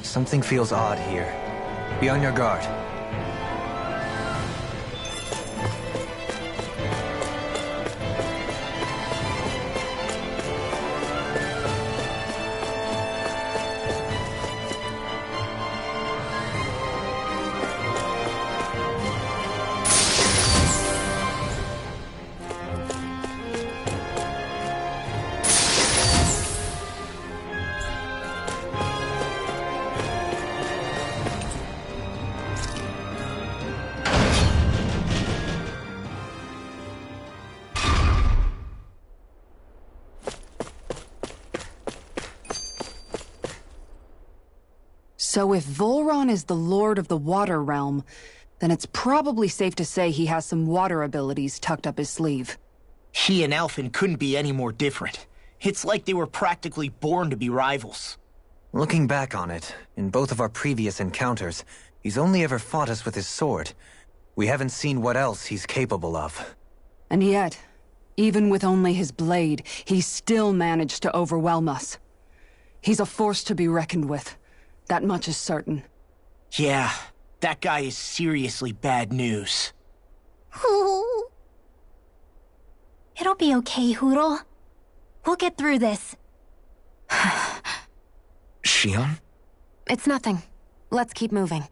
Something feels odd here. Be on your guard. So if Volron is the Lord of the Water Realm, then it's probably safe to say he has some water abilities tucked up his sleeve. He and Alphen couldn't be any more different. It's like they were practically born to be rivals. Looking back on it, in both of our previous encounters, he's only ever fought us with his sword. We haven't seen what else he's capable of. And yet, even with only his blade, he still managed to overwhelm us. He's a force to be reckoned with. That much is certain. Yeah, that guy is seriously bad news. It'll be okay, Hootle. We'll get through this. Shion? It's nothing. Let's keep moving.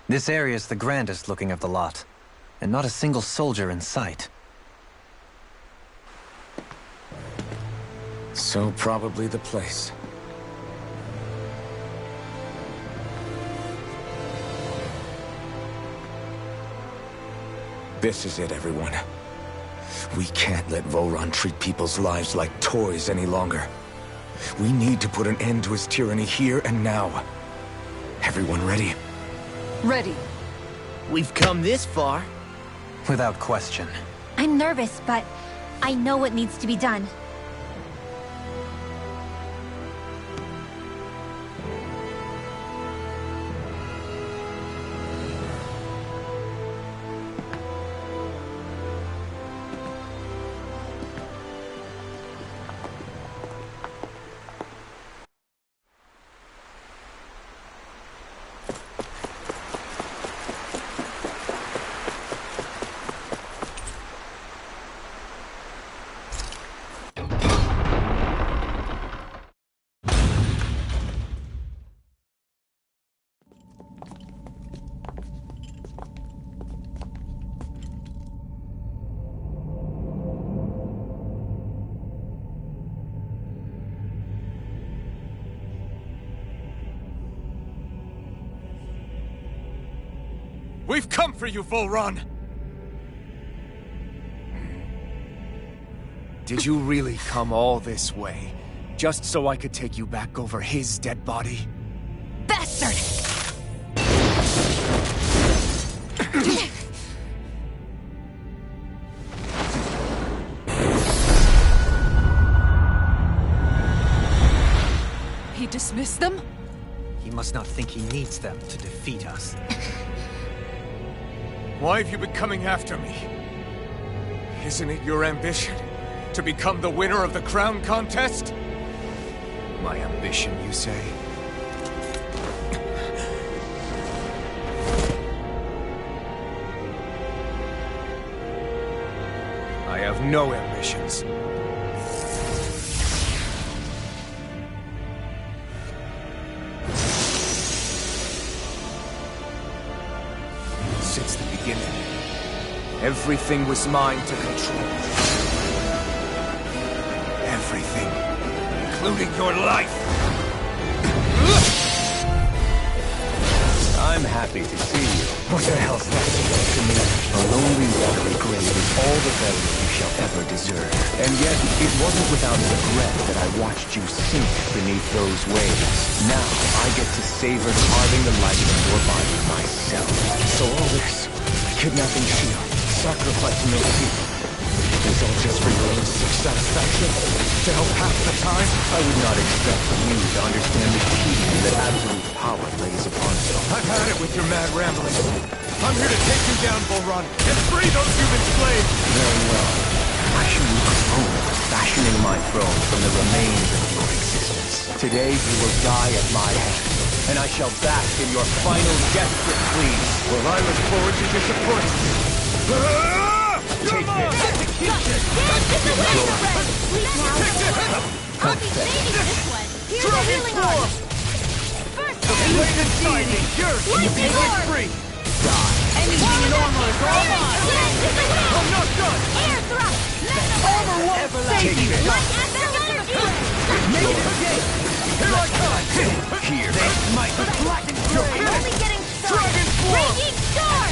This area is the grandest looking of the lot, and not a single soldier in sight. So probably the place. This is it, everyone. We can't let Volron treat people's lives like toys any longer. We need to put an end to his tyranny here and now. Everyone ready? Ready. We've come this far. Without question. I'm nervous, but I know what needs to be done. We've come for you, Volron! Did you really come all this way, just so I could take you back over his dead body? Bastard! He dismissed them? He must not think he needs them to defeat us. Why have you been coming after me? Isn't it your ambition to become the winner of the crown contest? My ambition, you say? I have no ambitions. Since the beginning, everything was mine to control. Everything, including your life. I'm happy to see you. What the hell's that to me? A lonely watery grave is all the burial you shall ever deserve. And yet, it wasn't without regret that I watched you sink beneath those waves. Now, I get to savor carving the life of your body myself. So all this, kidnapping Shion, sacrificing those people, this all just for your own satisfaction? To help half the time? I would not expect from you to understand the key that absolute power lays upon you. I've had it with your mad ramblings. I'm here to take you down, Bull Run, and free those human slaves! Very well. I shall look forward to fashioning my throne from the remains of your existence. Today you will die at my hand, and I shall bask in your final desperate pleas. Well, I look forward to disappointing you. Take this. Execution! Dance in the wind already! Please now. I'll be saving this one. Here's the healing arm. First Blade inside me! Yours! Lightning orb! Free! Anything normal is all mine. Dance in the wind! I'm not done! Air thrust! Armor won't save you! Light astral energy! Negative gate! Here I come! Here. This might be black and You're gray! only getting started! Dragon Swarm! Raging storm!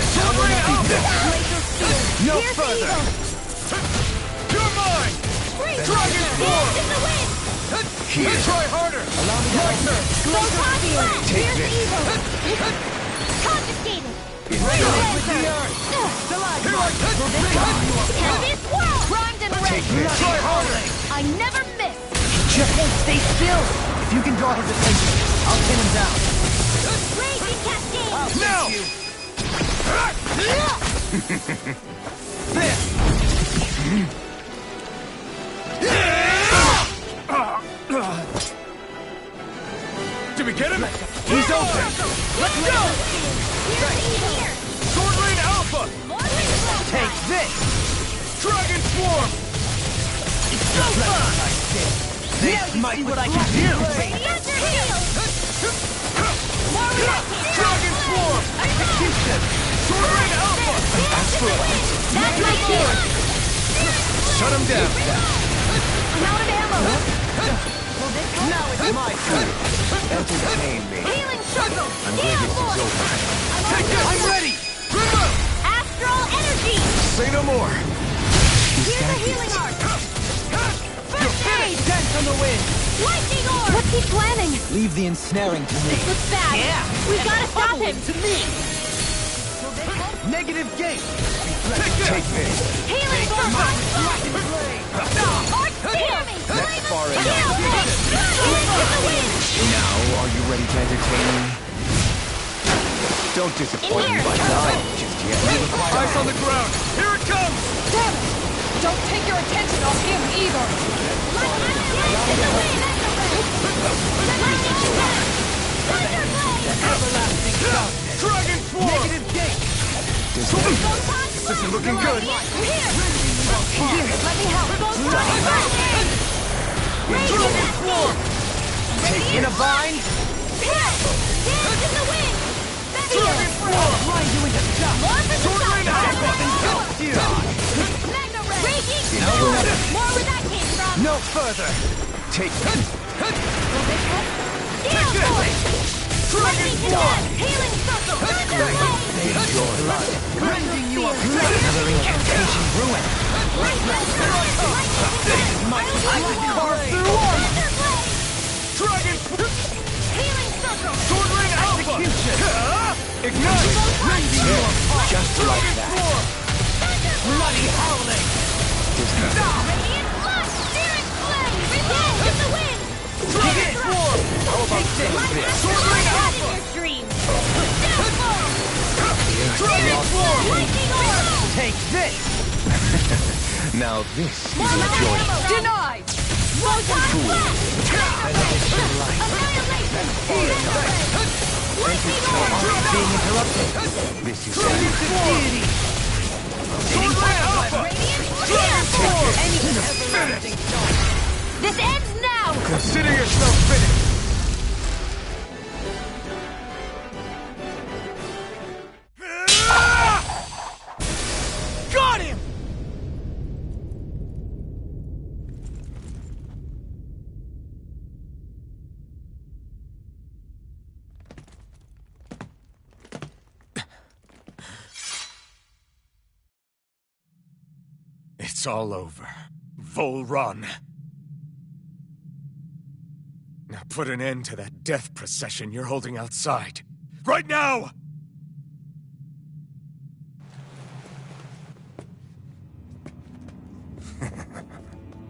Sovereign Alpha! Laser steel! No Here's the further. eagle! You're mine! Dragon Dance Swarm! in the wind! Here. Try harder! Allow me my turn! Photon blast! Take Here's the this. eagle! Confiscated! With the earth! Here I come! Canvas whirl! Primed and ready! Try harder! I never miss! Just won't stay still. If you can draw his attention, I'll pin him down. Raging cascade! Now! Did we get him? He's open! Let's go! Here! Sword Lane Alpha! More wings! Take this. Dragon Swarm! It's so fun. This might be what I can do. Radiant heal! More reactive! Dragon Swarm! Execution. Sword Lane Alpha! Dance in the wind! That's my cue! Shut him down! I'm out of ammo! Now it's my turn. Entertain me. Healing circle! I'm glad this is over. Take this! I'm ready. Remote! Astral energy! Say no more! Here's a healing arc! First aid! Dance on the wind. Lightning orb! What's he planning? Leave the ensnaring to me. This looks bad! Yeah. We've got to stop him! To me. Negative gate. Take this. Healing circle! Arc spear me! That's far enough. Heal me! Healing to the wind! Now, are you ready to entertain me? Don't disappoint me In here. by dying just yet. Eyes on the ground! Here it comes! Damn it! Don't take your attention off him either! Dance in the wind! Lightning strike! Thunderblade! Everlasting darkness. Dragon Swarm! Negative gate. Photon This isn't looking good. Here! Let me help! Dragon Swarm! In a bind. Dance in the wind! Dragon Swarm! Grind you into dust. More for the Sword Lane Alpha! Engulf you. Magna Ray! Raging Now storm! another. More where that came from! No further. Take this. Steel force! Lightning command! Healing circle! Thunderblade! Your blood. Rending you a another incantation ruin. Carve through one. Dragon Healing circle! Sword Lane Alpha! Execution. Ignite! Just like that. Bloody howling. Radiant blood! Spirit flame! Revenge of the wind! Dragon Swarm. How about this? Sword Lane Alpha! In your dreams! Downfall! Dragon Swarm! Lightning orb! Take this. Now this is More your joy. ammo! Denied! Photon blast! Annihilation! Lightning orb! Being interrupted. This is Deity. Sword Lane Alpha! Dragon Swarm! Everlasting darkness. This ends now! Consider yourself finished! Got him! It's all over. Vol Run. Now put an end to that death procession you're holding outside. Right now!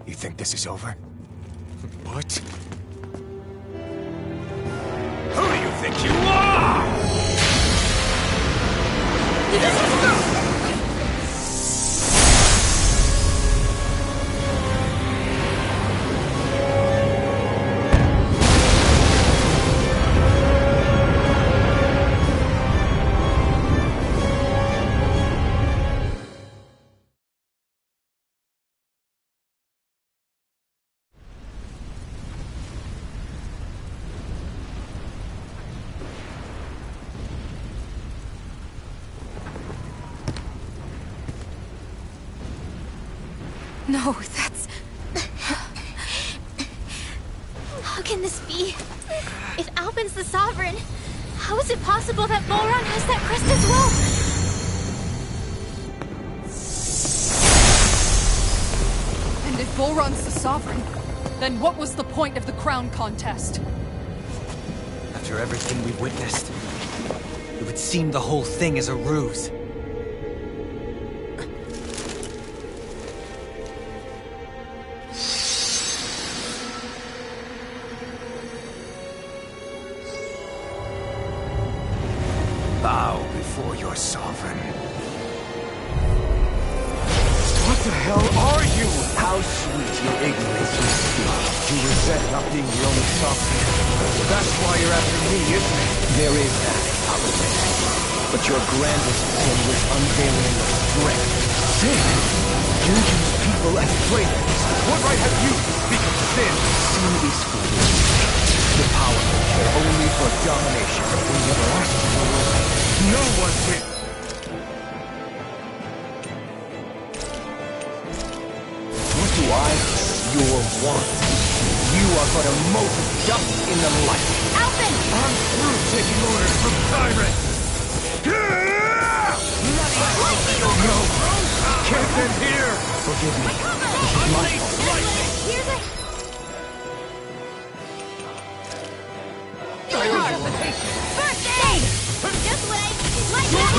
You think this is over? What? Who do you think you are? No, that's... How can this be? If Alpin's the Sovereign, how is it possible that Volron has that crest as well? And if Volron's the Sovereign, then what was the point of the crown contest? After everything we've witnessed, it would seem the whole thing is a ruse. Bow before your sovereign. What the hell are you? How sweet your ignorance must be. You resent not being the only sovereign. That's why you're after me, isn't it? There is that, Alpin. But your grandest sin was unveiling your strength. Sin? You use people as traitors. What right have you to speak of sin? Sin is foolish. The powerful care only for domination. We never asked for it. No one did. What do I see your want? You are but a mote of dust in the light. Alpin! I'm through taking orders from tyrants! No! Can't end here! Forgive me. Here's it! First aid! Just wait! Like that!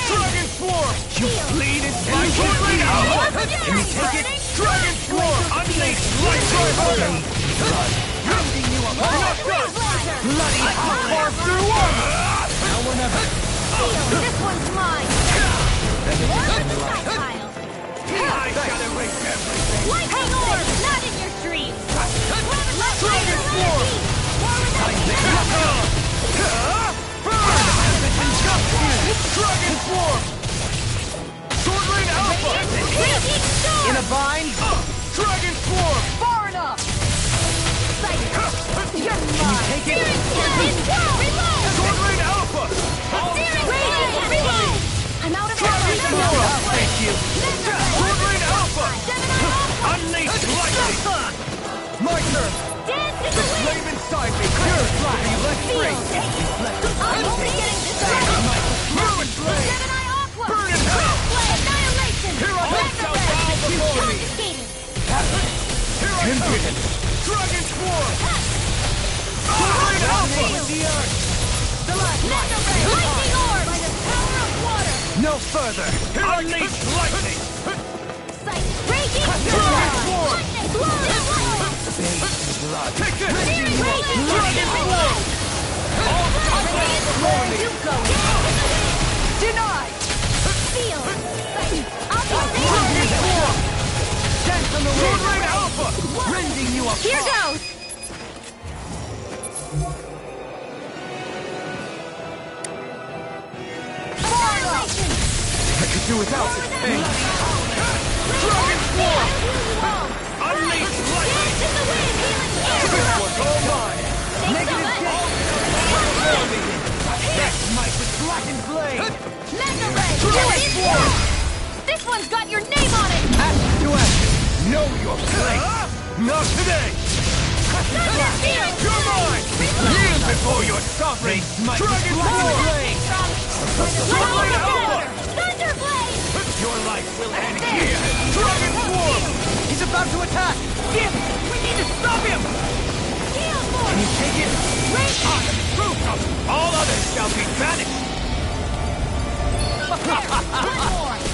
Dragon Force! You bleed inside your bleed out! Can you take it? Dragon Force! Unleash light drive order! Pounding you up! Not done! Bloody hot far through one! Now or never! This one's mine! One with the side pile! I shall erase everything! Lightning orb! Not in your dreams! Dragon Force! Dragon Force! Sword Rain Alpha! In a bind? Dragon Force! Far enough! You're mine! Take it! Sword Rain Alpha! Reload! I'm out of Dragon Force! Thank you. Sword Rain Alpha! Unleash lightning! My turn! Dance in the wind! Flame inside me! Pure fly! Be left free! I'm only getting distracted! Ruin blade! Gemini Aqua! Burn in hell! Annihilation! Here I come! Shall bow before me! Confiscating! Here I come! Dragon Force! Sword Rain Alpha! Lightning orb! By the power of water! No further! Unleash lightning! Raging Dragon storm! Force! Blood! Take this! Dragon Dragon Force! All power before me! Denied! Feel! I'll Dragon Force! Dance on the Sword wind! Rain Alpha! Rending you apart! Here goes! Annihilation! I could do without this pain! Dragon Force! Unleash lightning! Dance in the wind! This one's all mine! Negative death! Next might with blackened blade! Mega Ray! Dragon Force! This one's got your name on it! Ashes to ashes! Know your place! Not today! You're mine! Yield before your sovereign! Dragon Force! Sword Rain Alpha! Thunderblade! Your life will end here! Dragon Force! He's about to attack! Damn it! We need to stop him! Steel Can Force! you take it? I am proof! All others shall be banished! One more!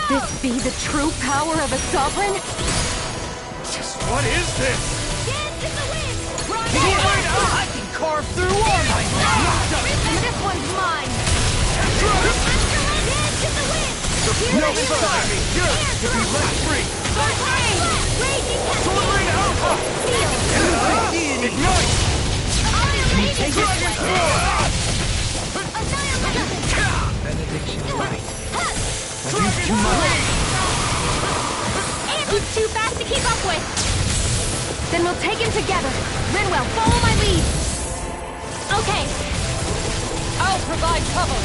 this be the true power of a sovereign? What is this? Dance in the wind! Run I can carve through armor! This one's mine! Dance in the wind! No further! Yours to be let free! First aid! Raging Sword Rain Alpha! Heal! Ignite! Annihilate! Dragon Sword! Benediction light. Dragon Blade! He's too fast to keep up with! Then we'll take him together. Rinwell, follow my lead. Okay. I'll provide cover.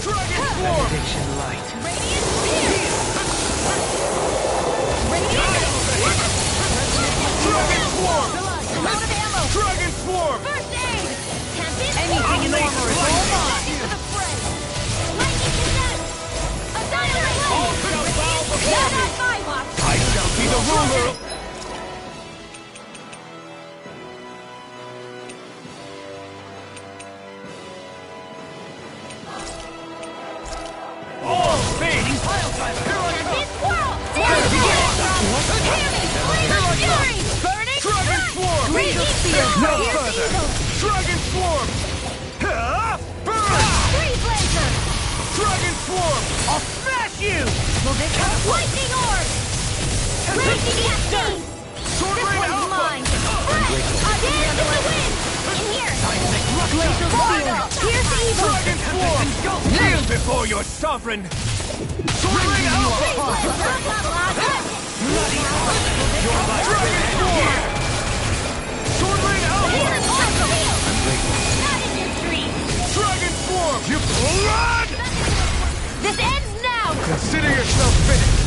Dragon Swarm! Benediction light. Radiant Pierce! Radiant Dragon Swarm! I'm out of ammo! Dragon Swarm! First aid! Tempest! Anything in armor is all mine! Into the fray! Lightning Cadet! Annihilate! All shall bow before Not me! on my watch! I shall be the ruler! All things! Tempest Swirl! Hammy! Flamer Fury! Burning Dragon Strike! Swarm! Raging Spear! No Pierce further! Eagle! Dragon Swarm! Burn! Free Blazer! Dragon Swarm! I'll smash you! Will this help? Lightning Orb! Raging Cascade! Sword This Rain one's Alpha! mine! Fresh! Dance in the wind! In here! Glacial Steel! Pierce the Evil! Dragon Swarm! Kneel before your sovereign! Sword Rain Alpha! Dragon Swarm! Sword Rain Alpha! Dragon Swarm! You blood! This ends now! Consider yourself finished!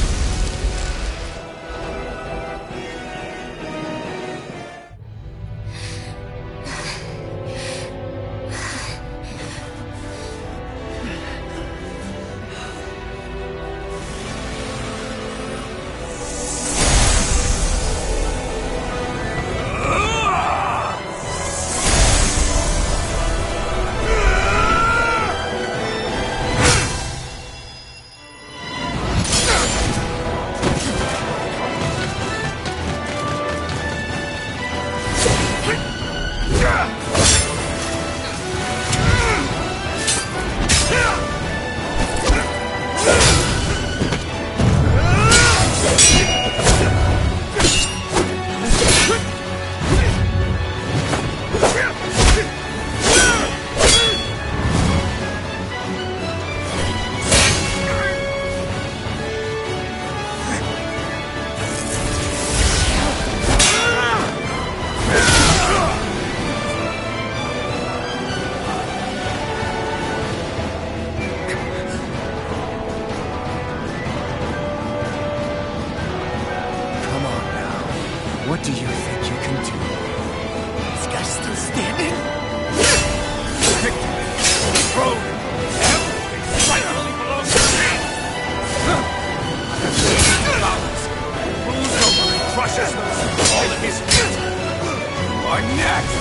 What do you think you can do? This guy's still standing? Victory! Throne! Everything rightfully belongs to me! Moves over and crushes all of his feet! You are next!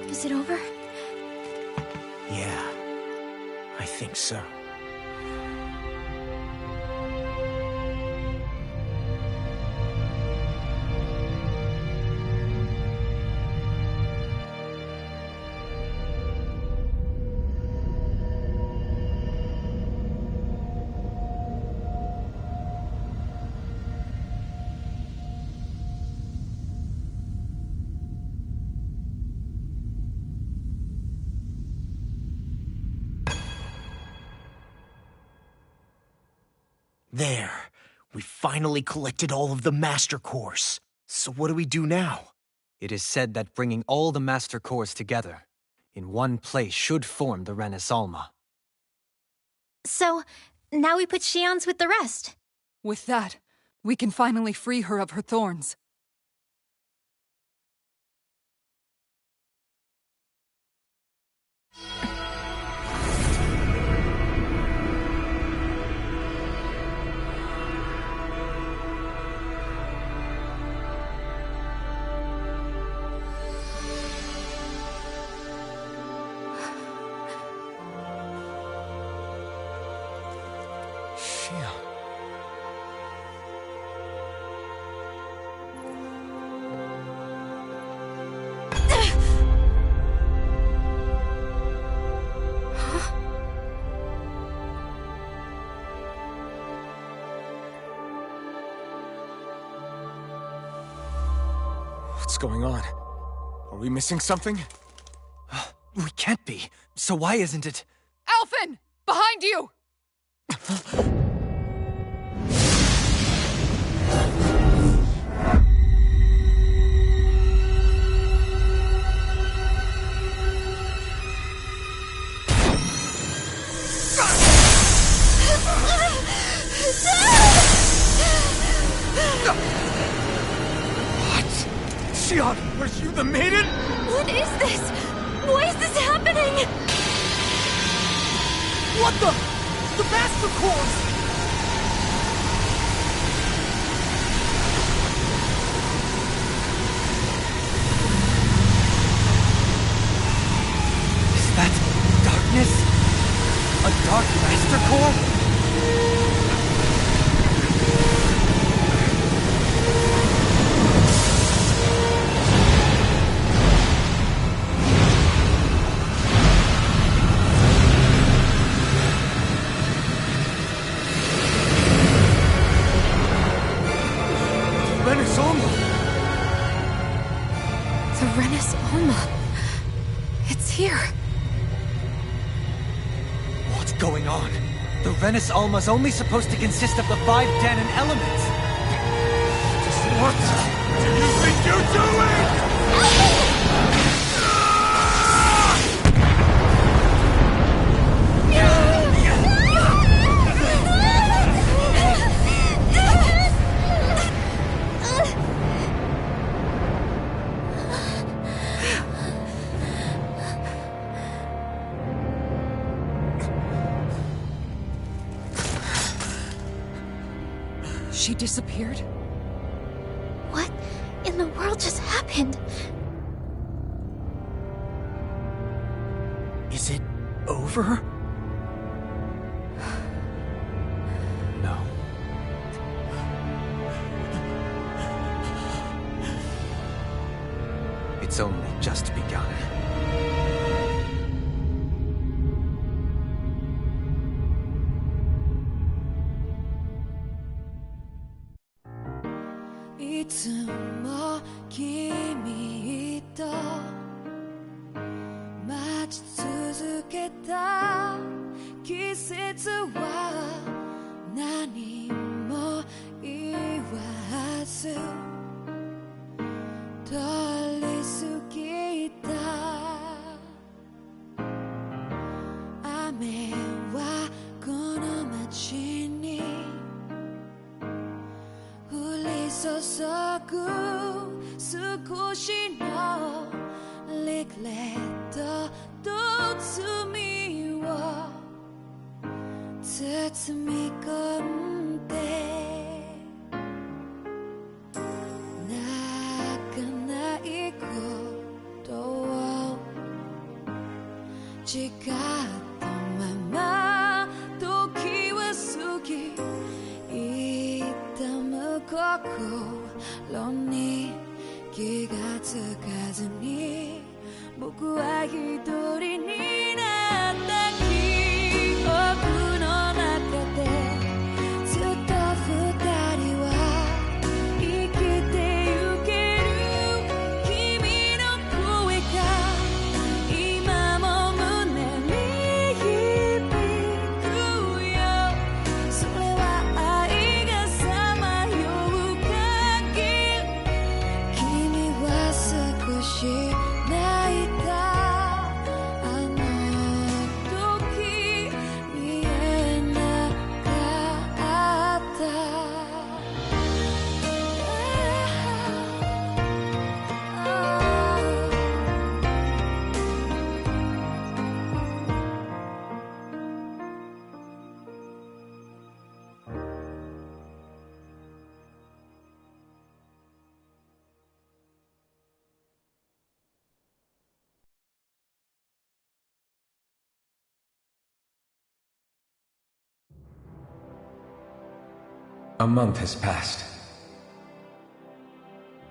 Is it over? Yeah, I think so. There. We finally collected all of the Master Cores. So what do we do now? It is said that bringing all the Master Cores together in one place should form the Renis Alma. So, now we put Shion's with the rest. With that, we can finally free her of her thorns. What's going on? Are we missing something? We can't be. So why isn't it? Alphen! Behind you! Shion, were you the maiden? What is this? Why is this happening? What the? The Master Cores! Is that darkness? A dark Master Core? The Renis Alma. It's here. What's going on? The Renis Alma's only supposed to consist of the 5 Danon elements. What do you think you're doing? She disappeared? What in the world just happened? Is it over? No. It's only just begun. A month has passed.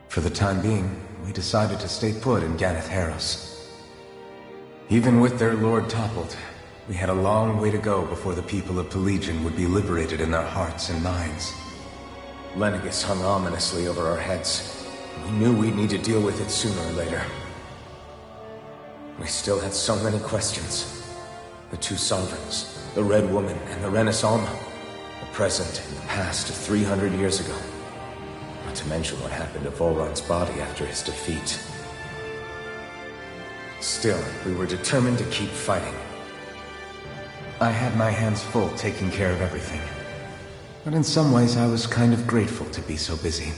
For the time being, we decided to stay put in Ganeth Haros. Even with their lord toppled, we had a long way to go before the people of Pelegion would be liberated in their hearts and minds. Lenegis hung ominously over our heads. We knew we'd need to deal with it sooner or later. We still had so many questions. The two sovereigns, the Red Woman and the Renaissance, the present and the past of 300 years ago. Not to mention what happened to Volron's body after his defeat. Still, we were determined to keep fighting. I had my hands full taking care of everything. But in some ways, I was kind of grateful to be so busy.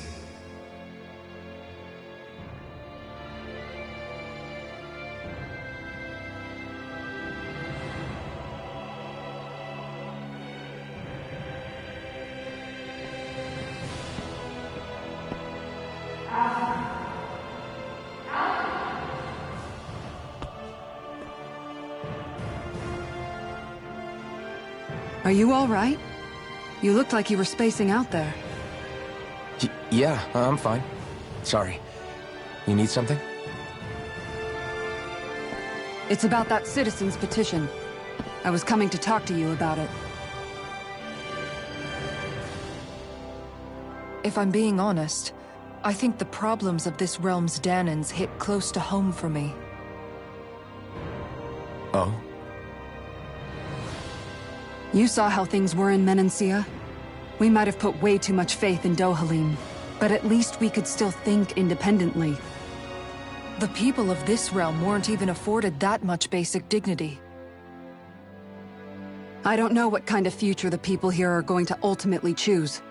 Are you all right? You looked like you were spacing out there. Yeah, I'm fine. Sorry. You need something? It's about that citizen's petition. I was coming to talk to you about it. If I'm being honest, I think the problems of this realm's Danans hit close to home for me. Oh? You saw how things were in Menancia. We might have put way too much faith in Dohalim, but at least we could still think independently. The people of this realm weren't even afforded that much basic dignity. I don't know what kind of future the people here are going to ultimately choose.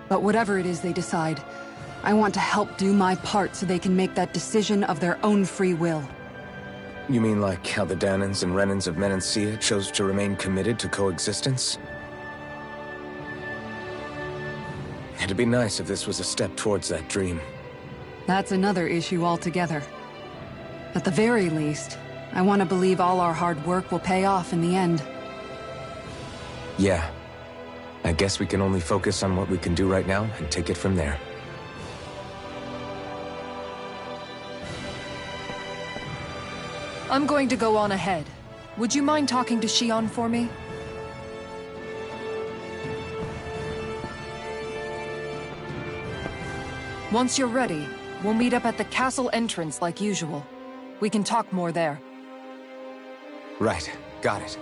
But whatever it is they decide, I want to help do my part so they can make that decision of their own free will. You mean like how the Danans and Renans of Menancia chose to remain committed to coexistence? It'd be nice if this was a step towards that dream. That's another issue altogether. At the very least, I want to believe all our hard work will pay off in the end. Yeah. I guess we can only focus on what we can do right now and take it from there. I'm going to go on ahead. Would you mind talking to Shion for me? Once you're ready, we'll meet up at the castle entrance like usual. We can talk more there. Right. Got it.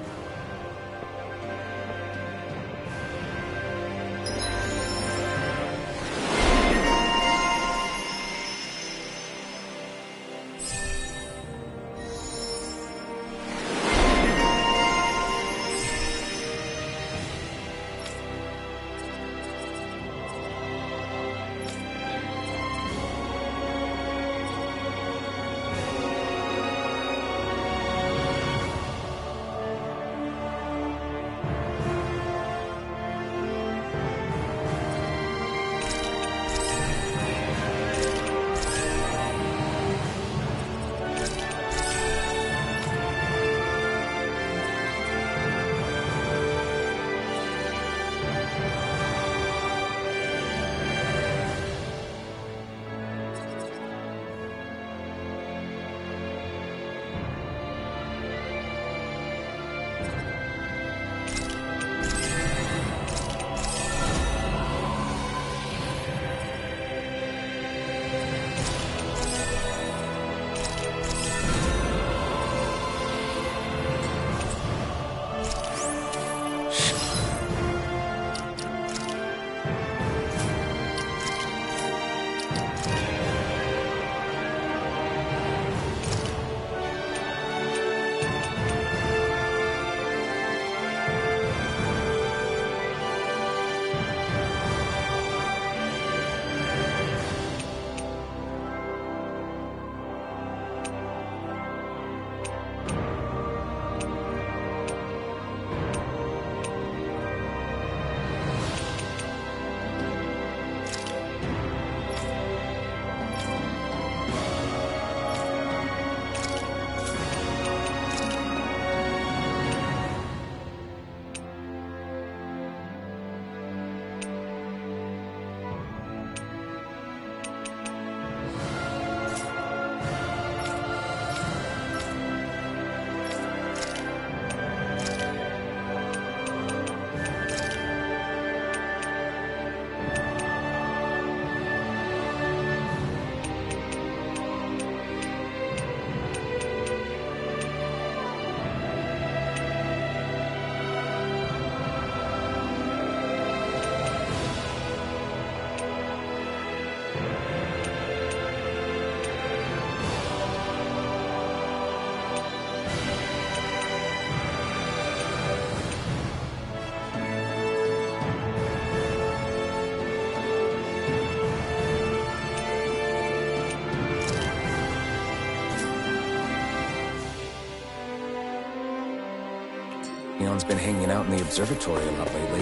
been hanging out in the observatory a lot lately.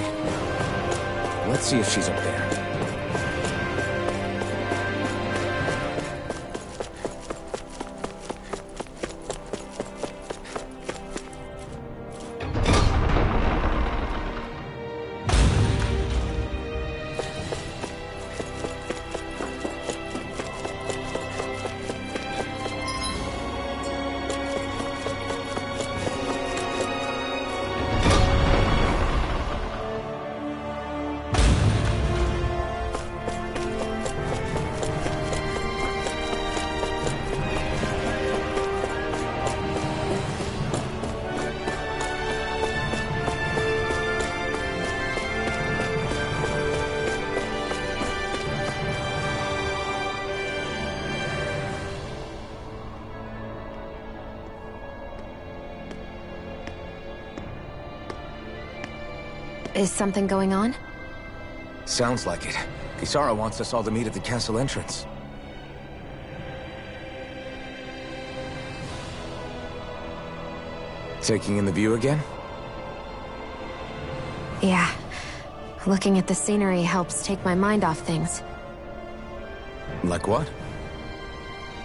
Let's see if she's up there. Is something going on? Sounds like it. Kisara wants us all to meet at the castle entrance. Taking in the view again? Yeah. Looking at the scenery helps take my mind off things. Like what?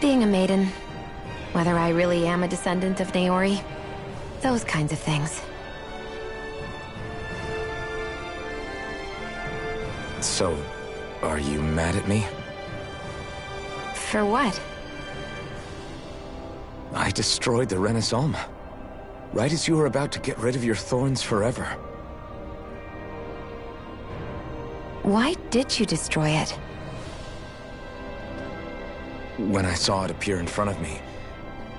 Being a maiden. Whether I really am a descendant of Naori. Those kinds of things. So, are you mad at me? For what? I destroyed the Renaissance. Right as you were about to get rid of your thorns forever. Why did you destroy it? When I saw it appear in front of me,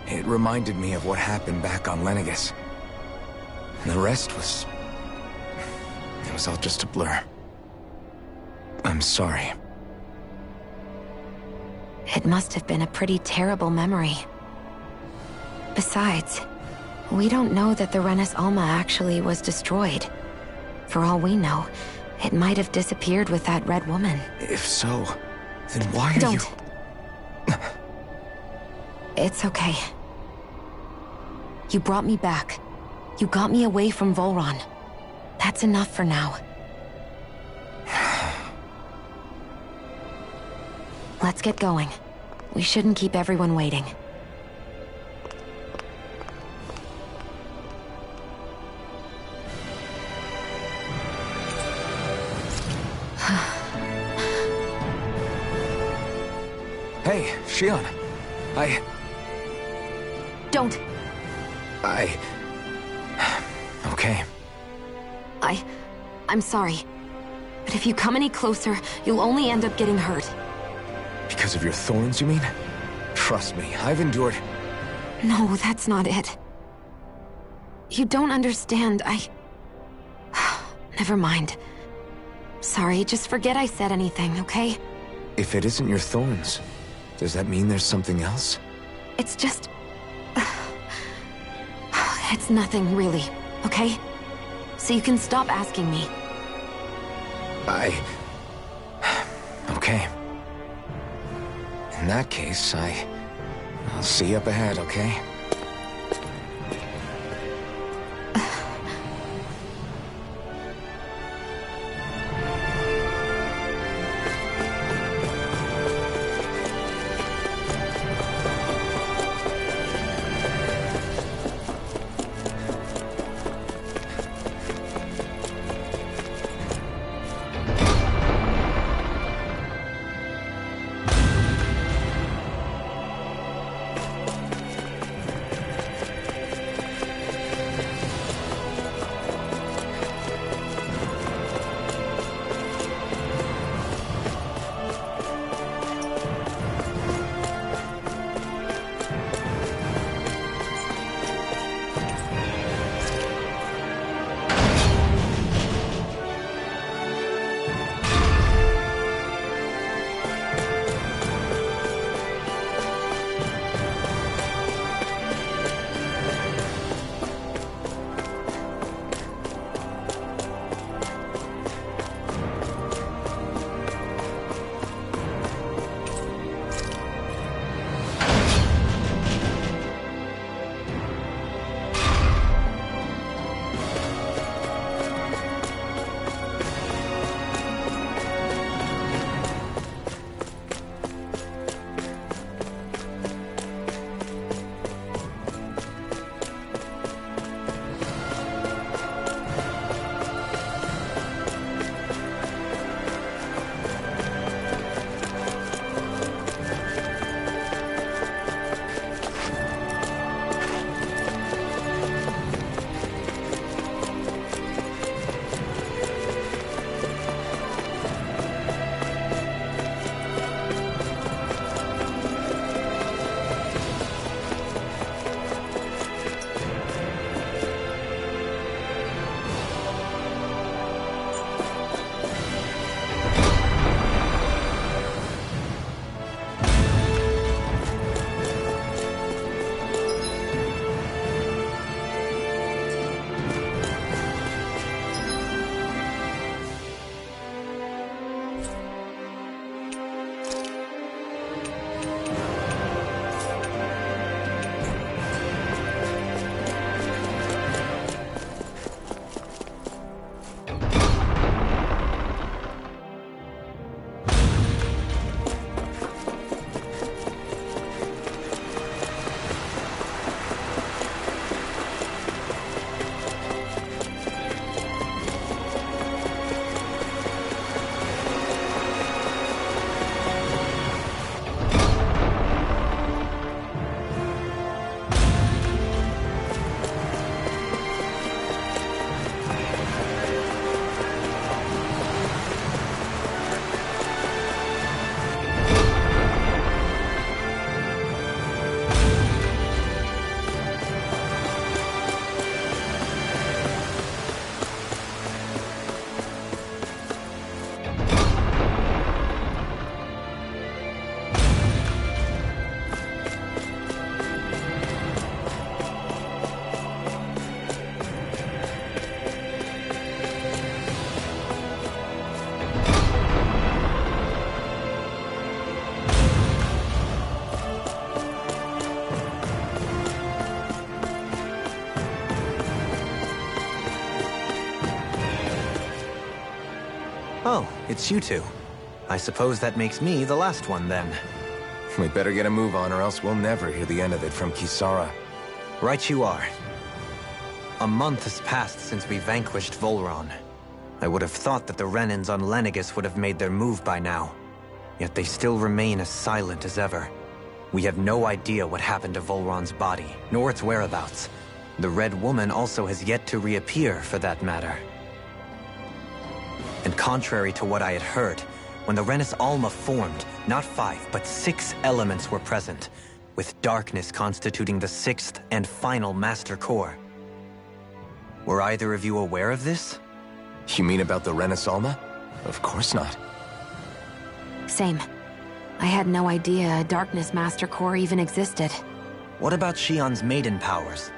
it reminded me of what happened back on Lenegus. And the rest was... it was all just a blur. I'm sorry. It must have been a pretty terrible memory. Besides, we don't know that the Renis Alma actually was destroyed. For all we know, it might have disappeared with that red woman. If so, then why are Don't. you... It's okay. You brought me back. You got me away from Volron. That's enough for now. Let's get going. We shouldn't keep everyone waiting. Hey, Shion. Don't. Okay. I'm sorry. But if you come any closer, you'll only end up getting hurt. Because of your thorns, you mean? Trust me, I've endured... No, that's not it. You don't understand, Never mind. Sorry, just forget I said anything, okay? If it isn't your thorns, does that mean there's something else? It's just... It's nothing, really, okay? So you can stop asking me. Okay. In that case, I'll see you up ahead, okay? Oh, it's you two. I suppose that makes me the last one then. We better get a move on or else we'll never hear the end of it from Kisara. Right you are. A month has passed since we vanquished Volron. I would have thought that the Renans on Lenegis would have made their move by now. Yet they still remain as silent as ever. We have no idea what happened to Volron's body, nor its whereabouts. The Red Woman also has yet to reappear, for that matter. And contrary to what I had heard, when the Renis Alma formed, not 5, but 6 elements were present, with darkness constituting the 6th and final Master Core. Were either of you aware of this? You mean about the Renis Alma? Of course not. Same. I had no idea a Darkness Master Core even existed. What about Shion's maiden powers?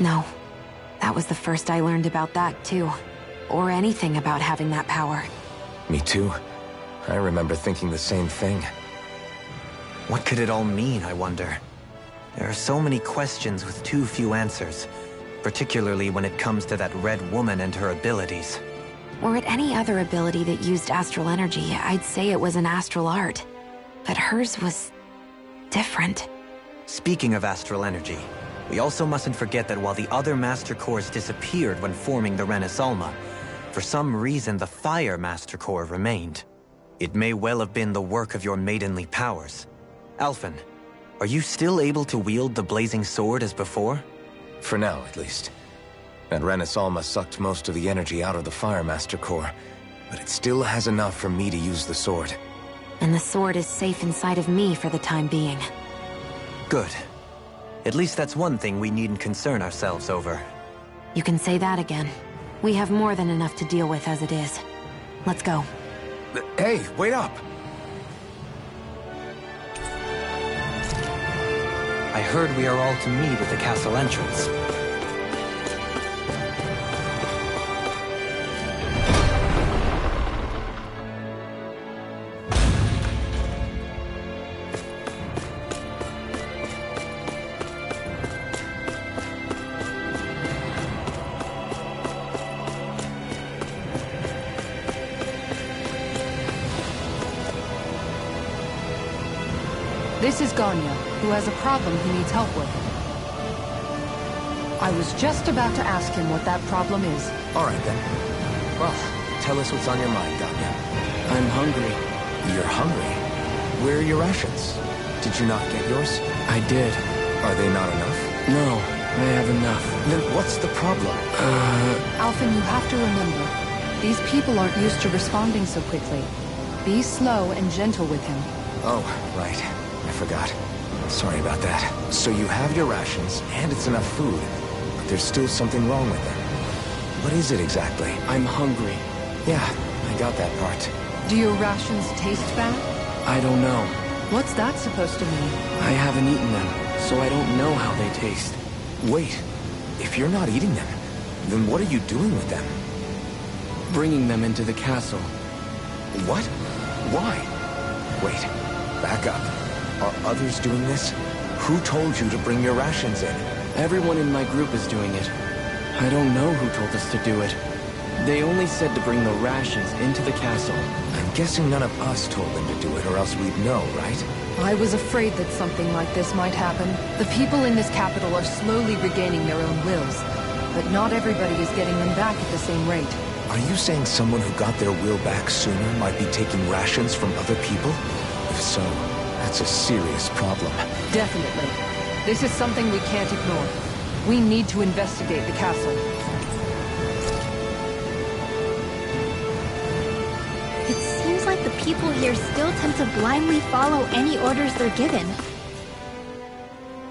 No. That was the first I learned about that, too. Or anything about having that power. Me too. I remember thinking the same thing. What could it all mean, I wonder? There are so many questions with too few answers, particularly when it comes to that Red Woman and her abilities. Were it any other ability that used astral energy, I'd say it was an astral art. But hers was different. Speaking of astral energy, we also mustn't forget that while the other Master Cores disappeared when forming the Renis Alma, for some reason the Fire Master Core remained. It may well have been the work of your maidenly powers. Alphen, are you still able to wield the blazing sword as before? For now, at least. That Renasalma sucked most of the energy out of the Firemaster core, but it still has enough for me to use the sword. And the sword is safe inside of me for the time being. Good. At least that's one thing we needn't concern ourselves over. You can say that again. We have more than enough to deal with as it is. Let's go. Hey, wait up! I heard we are all to meet at the castle entrance. This is Ganya, who has a problem he needs help with. I was just about to ask him what that problem is. All right, then. Well, tell us what's on your mind, Ganya. I'm hungry. You're hungry? Where are your rations? Did you not get yours? I did. Are they not enough? No, I have enough. Then what's the problem? Alphen, you have to remember, these people aren't used to responding so quickly. Be slow and gentle with him. Oh, right. I forgot. Sorry about that. So you have your rations, and it's enough food, but there's still something wrong with them. What is it exactly? I'm hungry. Yeah, I got that part. Do your rations taste bad? I don't know. What's that supposed to mean? I haven't eaten them, so I don't know how they taste. Wait, if you're not eating them, then what are you doing with them? Bringing them into the castle. What? Why? Wait, back up. Are others doing this? Who told you to bring your rations in? Everyone in my group is doing it. I don't know who told us to do it. They only said to bring the rations into the castle. I'm guessing none of us told them to do it, or else we'd know, right? I was afraid that something like this might happen. The people in this capital are slowly regaining their own wills, but not everybody is getting them back at the same rate. Are you saying someone who got their will back sooner might be taking rations from other people? If so, that's a serious problem. Definitely. This is something we can't ignore. We need to investigate the castle. It seems like the people here still tend to blindly follow any orders they're given.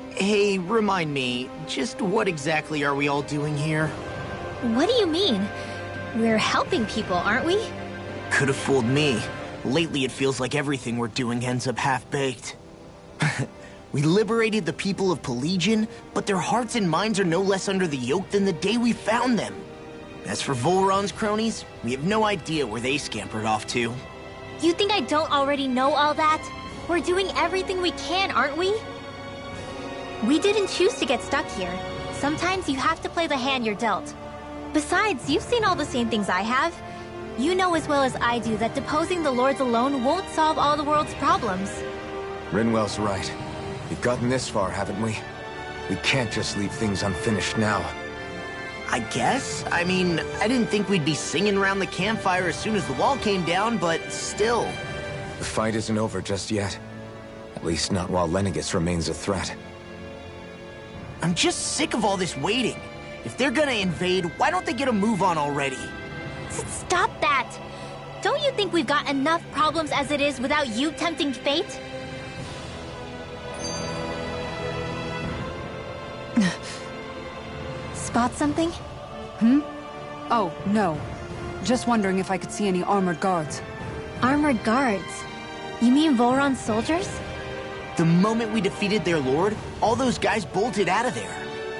Hey, remind me, just what exactly are we all doing here? What do you mean? We're helping people, aren't we? Could have fooled me. Lately, it feels like everything we're doing ends up half-baked. We liberated the people of Pelagian, but their hearts and minds are no less under the yoke than the day we found them. As for Volron's cronies, we have no idea where they scampered off to. You think I don't already know all that? We're doing everything we can, aren't we? We didn't choose to get stuck here. Sometimes you have to play the hand you're dealt. Besides, you've seen all the same things I have. You know as well as I do that deposing the lords alone won't solve all the world's problems. Rinwell's right. We've gotten this far, haven't we? We can't just leave things unfinished now. I guess? I mean, I didn't think we'd be singing around the campfire as soon as the wall came down, but still. The fight isn't over just yet. At least not while Lenegis remains a threat. I'm just sick of all this waiting. If they're gonna invade, why don't they get a move on already? Stop that! Don't you think we've got enough problems as it is without you tempting fate? Spot something? Oh, no. Just wondering if I could see any armored guards. Armored guards? You mean Volron's soldiers? The moment we defeated their lord, all those guys bolted out of there.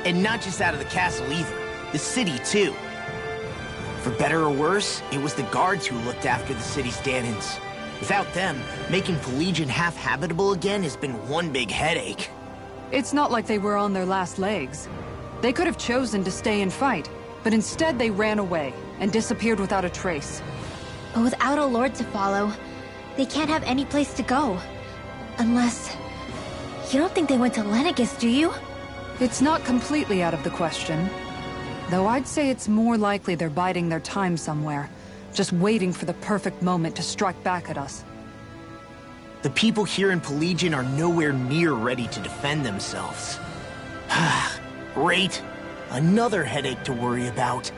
And not just out of the castle either. The city, too. For better or worse, it was the guards who looked after the city's stand-ins. Without them, making Pelagian half-habitable again has been one big headache. It's not like they were on their last legs. They could have chosen to stay and fight, but instead they ran away and disappeared without a trace. But without a lord to follow, they can't have any place to go. Unless... You don't think they went to Lenegis, do you? It's not completely out of the question. Though I'd say it's more likely they're biding their time somewhere, just waiting for the perfect moment to strike back at us. The people here in Pelagian are nowhere near ready to defend themselves. Great. Another headache to worry about.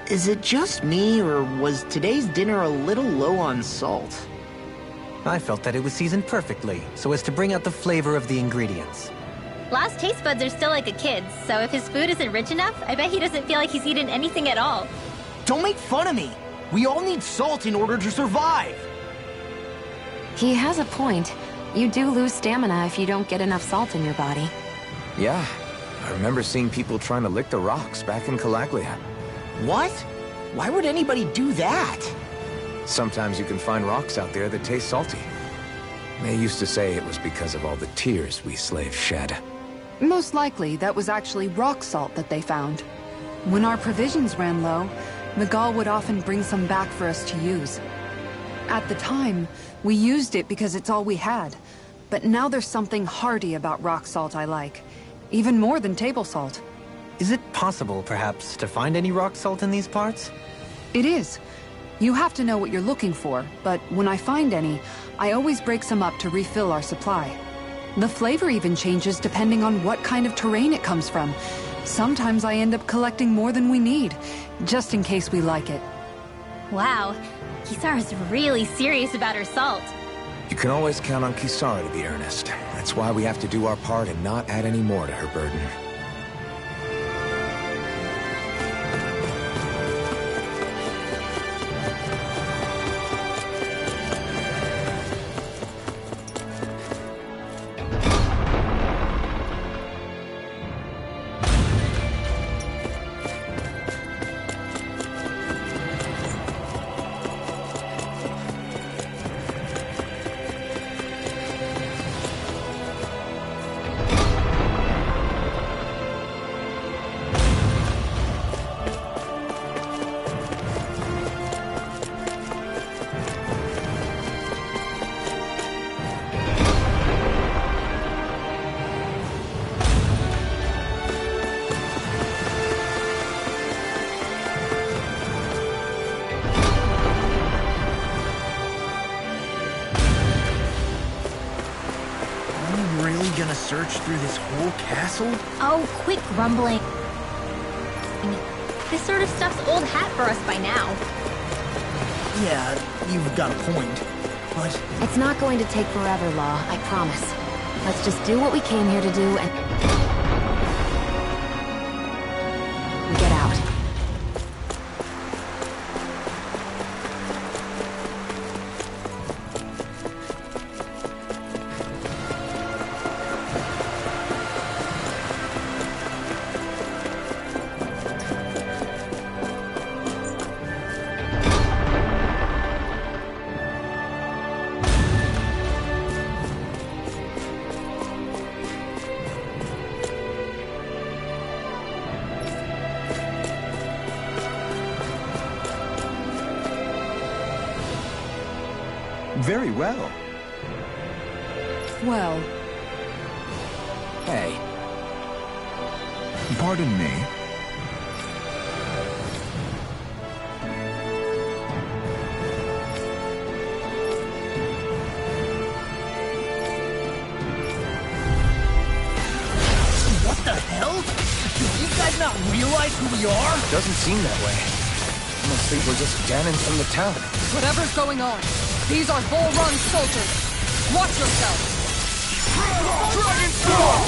Is it just me, or was today's dinner a little low on salt? I felt that it was seasoned perfectly, so as to bring out the flavor of the ingredients. Last taste buds are still like a kid's, so if his food isn't rich enough, I bet he doesn't feel like he's eaten anything at all. Don't make fun of me! We all need salt in order to survive! He has a point. You do lose stamina if you don't get enough salt in your body. Yeah, I remember seeing people trying to lick the rocks back in Calaglia. What? Why would anybody do that? Sometimes you can find rocks out there that taste salty. They used to say it was because of all the tears we slaves shed. Most likely, that was actually rock salt that they found. When our provisions ran low, Miguel would often bring some back for us to use. At the time, we used it because it's all we had. But now there's something hearty about rock salt I like. Even more than table salt. Is it possible, perhaps, to find any rock salt in these parts? It is. You have to know what you're looking for, but when I find any, I always break some up to refill our supply. The flavor even changes depending on what kind of terrain it comes from. Sometimes I end up collecting more than we need, just in case we like it. Wow, Kisara's really serious about her salt. You can always count on Kisara to be earnest. That's why we have to do our part and not add any more to her burden. Search through this whole castle? Oh, quit grumbling. This sort of stuff's old hat for us by now. Yeah, you've got a point, but... It's not going to take forever, Law, I promise. Let's just do what we came here to do and... get out. Very well. Well... Hey. Pardon me? What the hell? Do you guys not realize who we are? Doesn't seem that way. Must think we're just Ganons from the town. Whatever's going on, these are Volron soldiers. Watch yourself. Dragon Storm!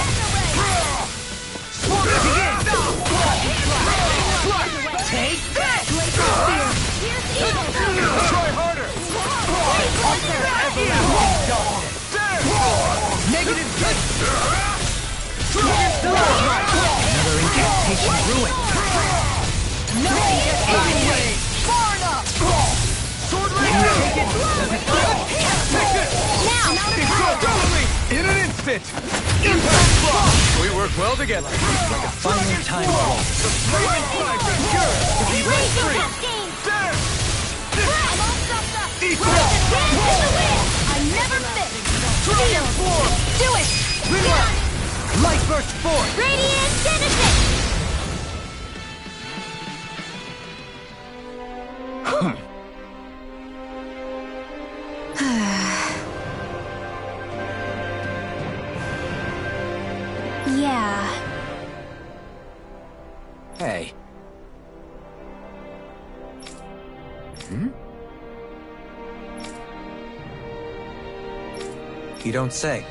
Begin! Take that! Try harder! negative good. Dragon Storm! Another incantation ruined. Nothing gets in the way. Far enough. Sword Ranger! Take this! Now. It's all totally! In an instant! Impact block! We work well together. Like a final time roll. The flaming flags are yours to be let free! There! Eat that! I never miss. Dragon Form! Do it. Relax! Light burst forth! Radiant Genesis! Yeah. Hey. You don't say.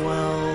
Well...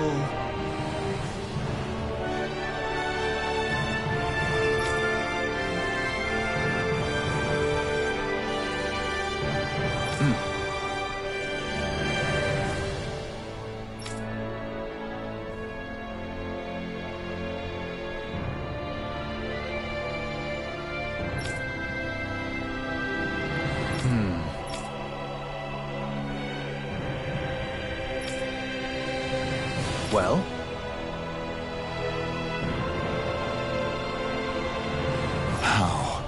Well? How?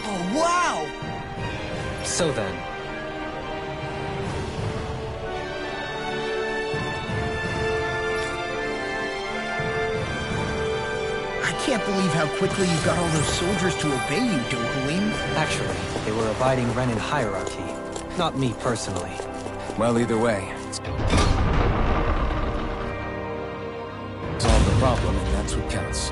Oh, wow! So then, I can't believe how quickly you got all those soldiers to obey you, Dohalim. actually, they were abiding Renin hierarchy. Not me personally. Well, either way. Solve the problem, and that's what counts.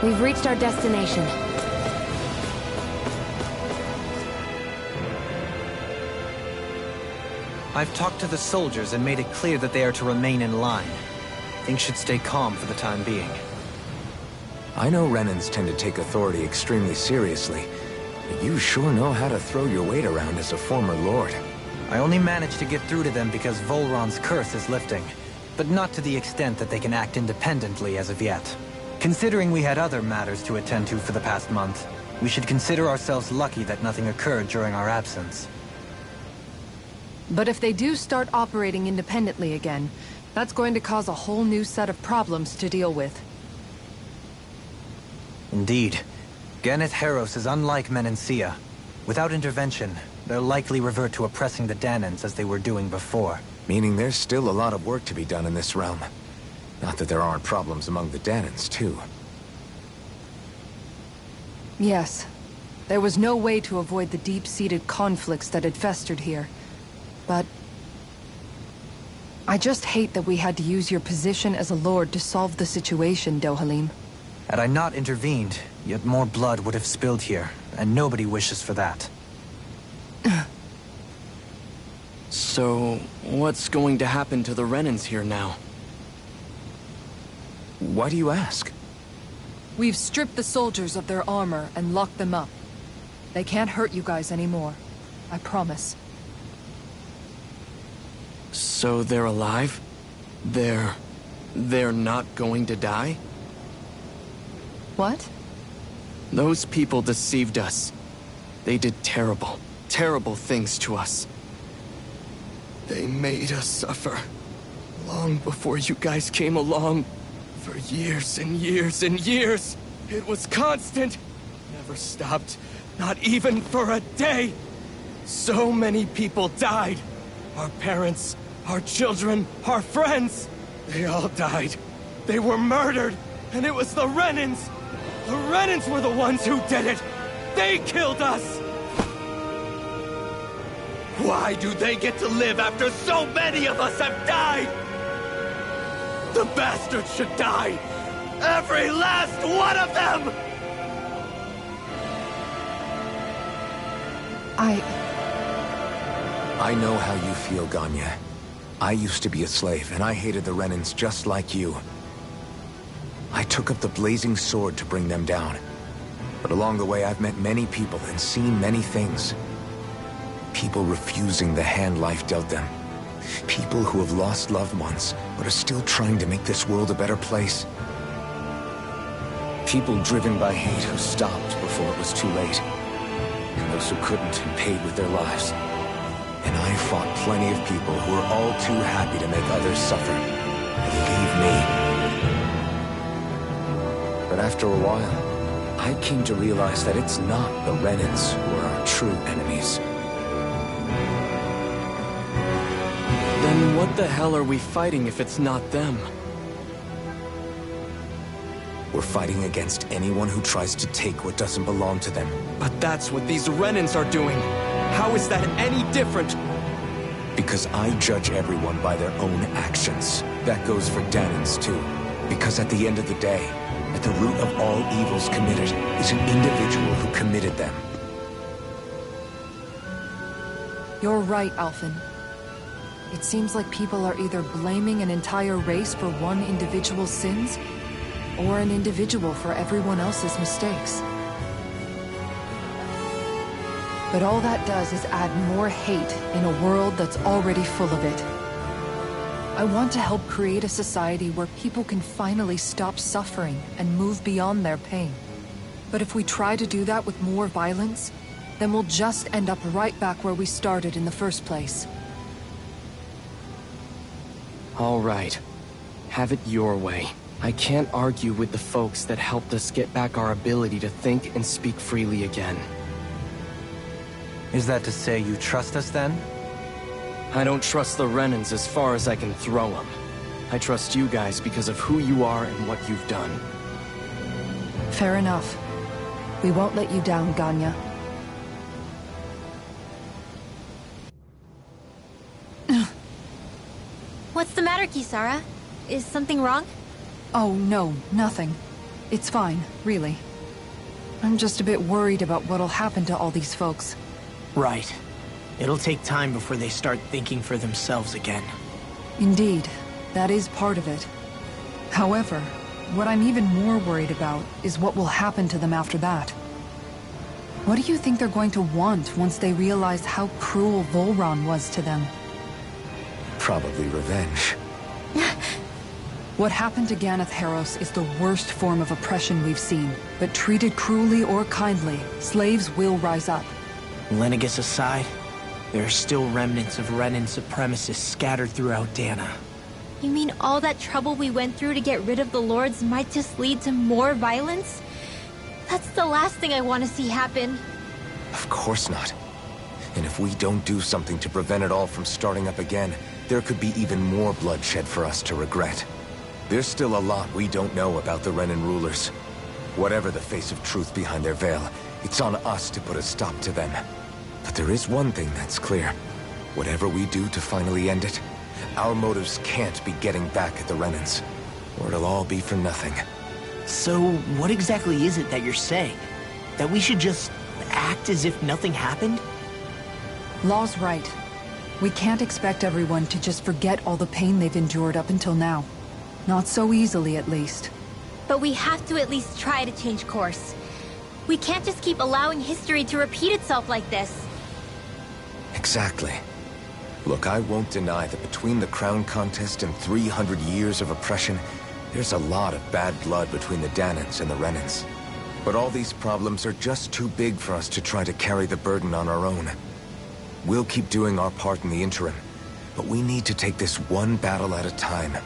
We've reached our destination. I've talked to the soldiers and made it clear that they are to remain in line. Things should stay calm for the time being. I know Renans tend to take authority extremely seriously, but you sure know how to throw your weight around as a former lord. I only managed to get through to them because Volron's curse is lifting, but not to the extent that they can act independently as of yet. Considering we had other matters to attend to for the past month, we should consider ourselves lucky that nothing occurred during our absence. But if they do start operating independently again, that's going to cause a whole new set of problems to deal with. Indeed. Geneth Heros is unlike Menancia. Without intervention, they'll likely revert to oppressing the Danans as they were doing before. Meaning there's still a lot of work to be done in this realm. Not that there aren't problems among the Danans, too. Yes. There was no way to avoid the deep-seated conflicts that had festered here. But... I just hate that we had to use your position as a lord to solve the situation, Dohalim. Had I not intervened, yet more blood would have spilled here, and nobody wishes for that. So, what's going to happen to the Renans here now? Why do you ask? We've stripped the soldiers of their armor and locked them up. They can't hurt you guys anymore. I promise. So they're alive? They're not going to die? What? Those people deceived us. They did terrible, terrible things to us. They made us suffer. Long before you guys came along. For years and years and years. It was constant. Never stopped. Not even for a day. So many people died. Our parents, our children, our friends. They all died. They were murdered. And it was the Renans. The Renans were the ones who did it. They killed us. Why do they get to live after so many of us have died? The bastards should die! Every last one of them! I know how you feel, Ganya. I used to be a slave, and I hated the Renans just like you. I took up the blazing sword to bring them down. But along the way, I've met many people and seen many things. People refusing the hand life dealt them. People who have lost loved ones, but are still trying to make this world a better place. People driven by hate who stopped before it was too late. And those who couldn't and paid with their lives. And I fought plenty of people who were all too happy to make others suffer. And leave me. But after a while, I came to realize that it's not the Renans who are our true enemies. Then what the hell are we fighting if it's not them? We're fighting against anyone who tries to take what doesn't belong to them. But that's what these Renans are doing. How is that any different? Because I judge everyone by their own actions. That goes for Danans too. Because at the end of the day, at the root of all evils committed is an individual who committed them. You're right, Alphen. It seems like people are either blaming an entire race for one individual's sins, or an individual for everyone else's mistakes. But all that does is add more hate in a world that's already full of it. I want to help create a society where people can finally stop suffering and move beyond their pain. But if we try to do that with more violence, then we'll just end up right back where we started in the first place. All right. Have it your way. I can't argue with the folks that helped us get back our ability to think and speak freely again. Is that to say you trust us then? I don't trust the Renans as far as I can throw them. I trust you guys because of who you are and what you've done. Fair enough. We won't let you down, Ganya. What's the matter, Kisara? Is something wrong? Oh, no, nothing. It's fine, really. I'm just a bit worried about what'll happen to all these folks. Right. It'll take time before they start thinking for themselves again. Indeed, that is part of it. However, what I'm even more worried about is what will happen to them after that. What do you think they're going to want once they realize how cruel Volron was to them? Probably revenge. What happened to Ganeth Haros is the worst form of oppression we've seen, but treated cruelly or kindly, slaves will rise up. Lenegis aside, there are still remnants of Renan supremacists scattered throughout Dana. You mean all that trouble we went through to get rid of the Lords might just lead to more violence? That's the last thing I want to see happen. Of course not. And if we don't do something to prevent it all from starting up again, there could be even more bloodshed for us to regret. There's still a lot we don't know about the Renan rulers. Whatever the face of truth behind their veil, it's on us to put a stop to them. But there is one thing that's clear. Whatever we do to finally end it, our motives can't be getting back at the Renans, or it'll all be for nothing. So, what exactly is it that you're saying? That we should just act as if nothing happened? Law's right. We can't expect everyone to just forget all the pain they've endured up until now. Not so easily, at least. But we have to at least try to change course. We can't just keep allowing history to repeat itself like this. Exactly. Look, I won't deny that between the crown contest and 300 years of oppression, there's a lot of bad blood between the Danans and the Renans. But all these problems are just too big for us to try to carry the burden on our own. We'll keep doing our part in the interim, but we need to take this one battle at a time.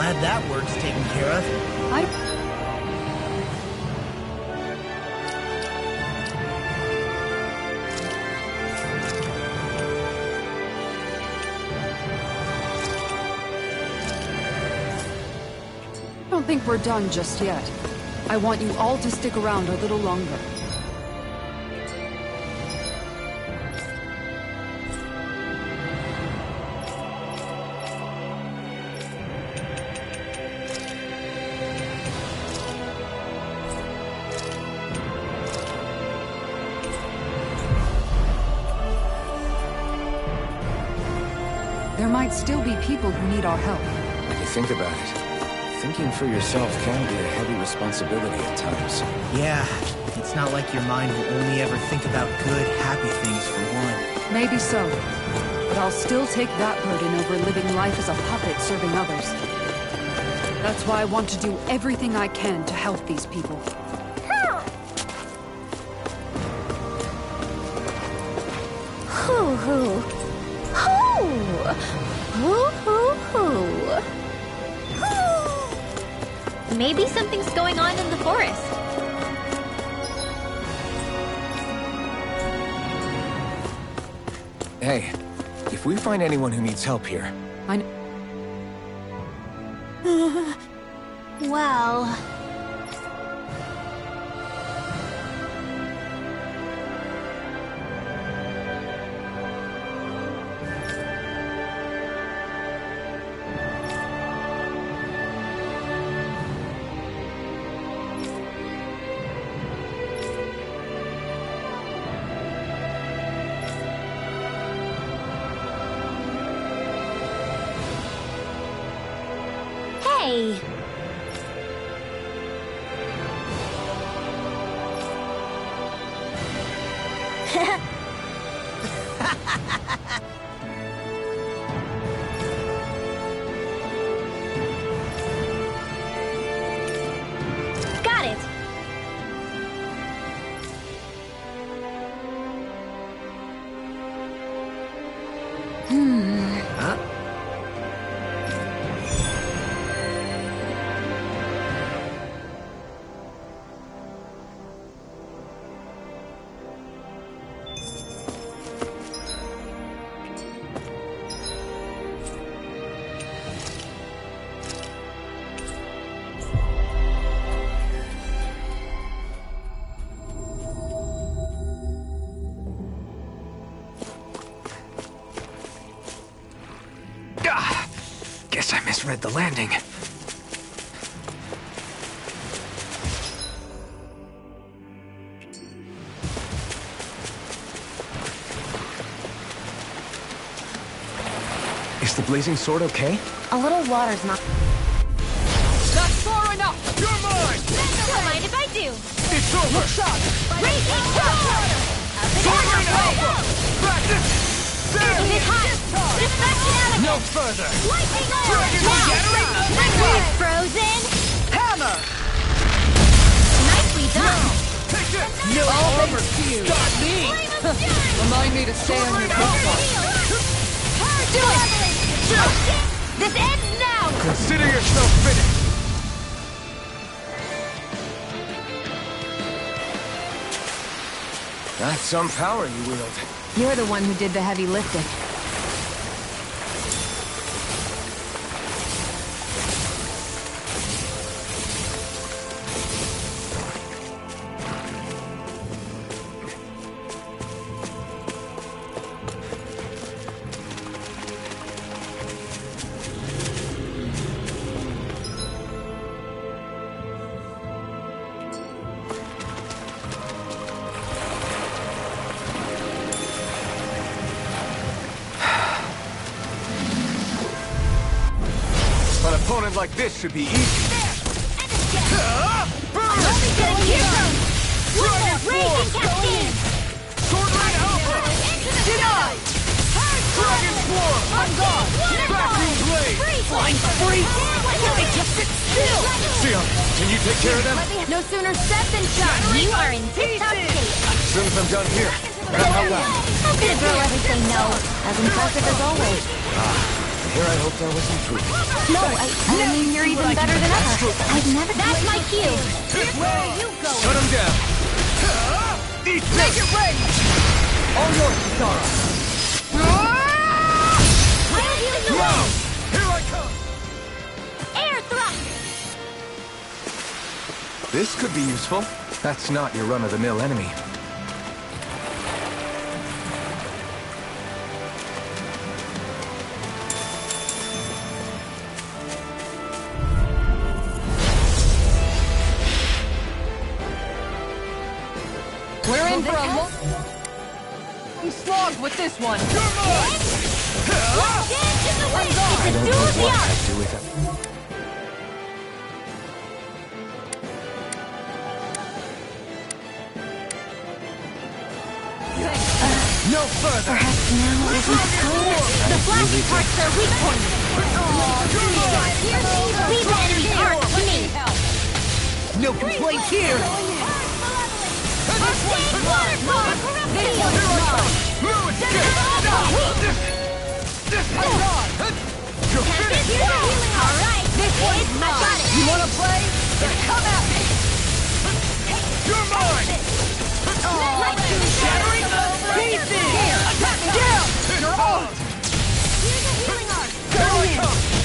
Glad that work's taken care of. I don't think we're done just yet. I want you all to stick around a little longer. There might still be people who need our help. When you think about it, thinking for yourself can be a heavy responsibility at times. Yeah, it's not like your mind will only ever think about good, happy things for one. Maybe so. But I'll still take that burden over living life as a puppet serving others. That's why I want to do everything I can to help these people. Hoo hoo. Hoo! Hoo hoo hoo. Hoo! Maybe something's going on in the forest. Hey, if we find anyone who needs help here... Well... Hey! Got it! Huh? Guess I misread the landing. Is the blazing sword okay? A little water's not... That's far enough! You're mine! Don't mind if I do! It's over! Raging Sword! Sword Rain Alpha! Practice! There! It is hot! Deflection out of No it! further! Lightning Dragon Now! Regenerate! Frozen! Hammer! Nicely done! Take it! No armor to you! Got me! Remind me to stay on your good Do it! This ends now! Consider yourself finished! That's some power you wield. You're the one who did the heavy lifting. An opponent like this should be easy. Only good heroes! Dragon Raging Force! Cascade! Sword Rain Alpha! Denied! Dragon Swarm! I'm gone! Vacuum Blade! Flying free! I just sit still! Sion, can you take care of them? No sooner said than done! You are in tip-top shape! As soon as I'm done here, come help out. How could a girl ever say no? As impressive as always. The Here I hoped I was improving. No, I mean, you're even better than ever. I've never... That's my cue! Where are you going? Shut him down! Eat this! Make it rain! All yours, Kitara! I'll heal you Now! up! Here I come! Air thrust! This could be useful. That's not your run-of-the-mill enemy. We're in for a long slog with this one. Dance in the wind! I It's a don't duel know of the what arts! I'd do with it. No further! Perhaps now isn't the time. The flashing parts are weak points! Leave the enemy's arc to me! No complaints here! Arcane waterfall! This one's mine! Alright! This one's mine! I got it! You wanna play? Then come at me! You're mine! Shattering pieces! Here! Down! You're off! Here's a healing arc! Go in!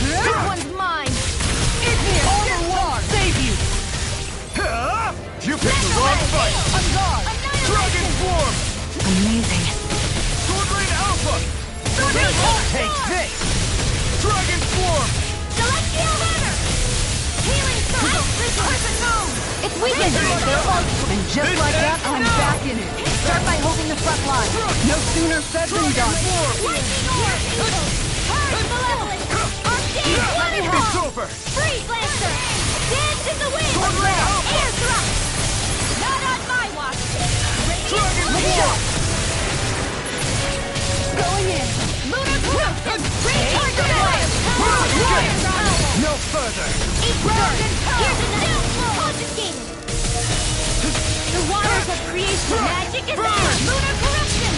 This one's mine! In here! Overlord! Save you! You picked the wrong fight! On guard! Dragon Swarm! Amazing. Sword Rain Alpha! Take this! Dragon Swarm! Celestial Hammer! Healing Thrust! This isn't known! It's weakened! And just like that, I'm back in it. Start by holding the front line. No sooner said than done. Lightning Orb! Hard Malevolent! Arcane It's Waterfall! over! Freeze Lancer! Dance in the wind! Sword Rain Alpha! Air Thrust! Not on my watch! Dragon Swarm! Going in. Lunar Corruption! Recharge the fire! No further! Here's a new confiscated! The waters of creation magic is there! Lunar Corruption!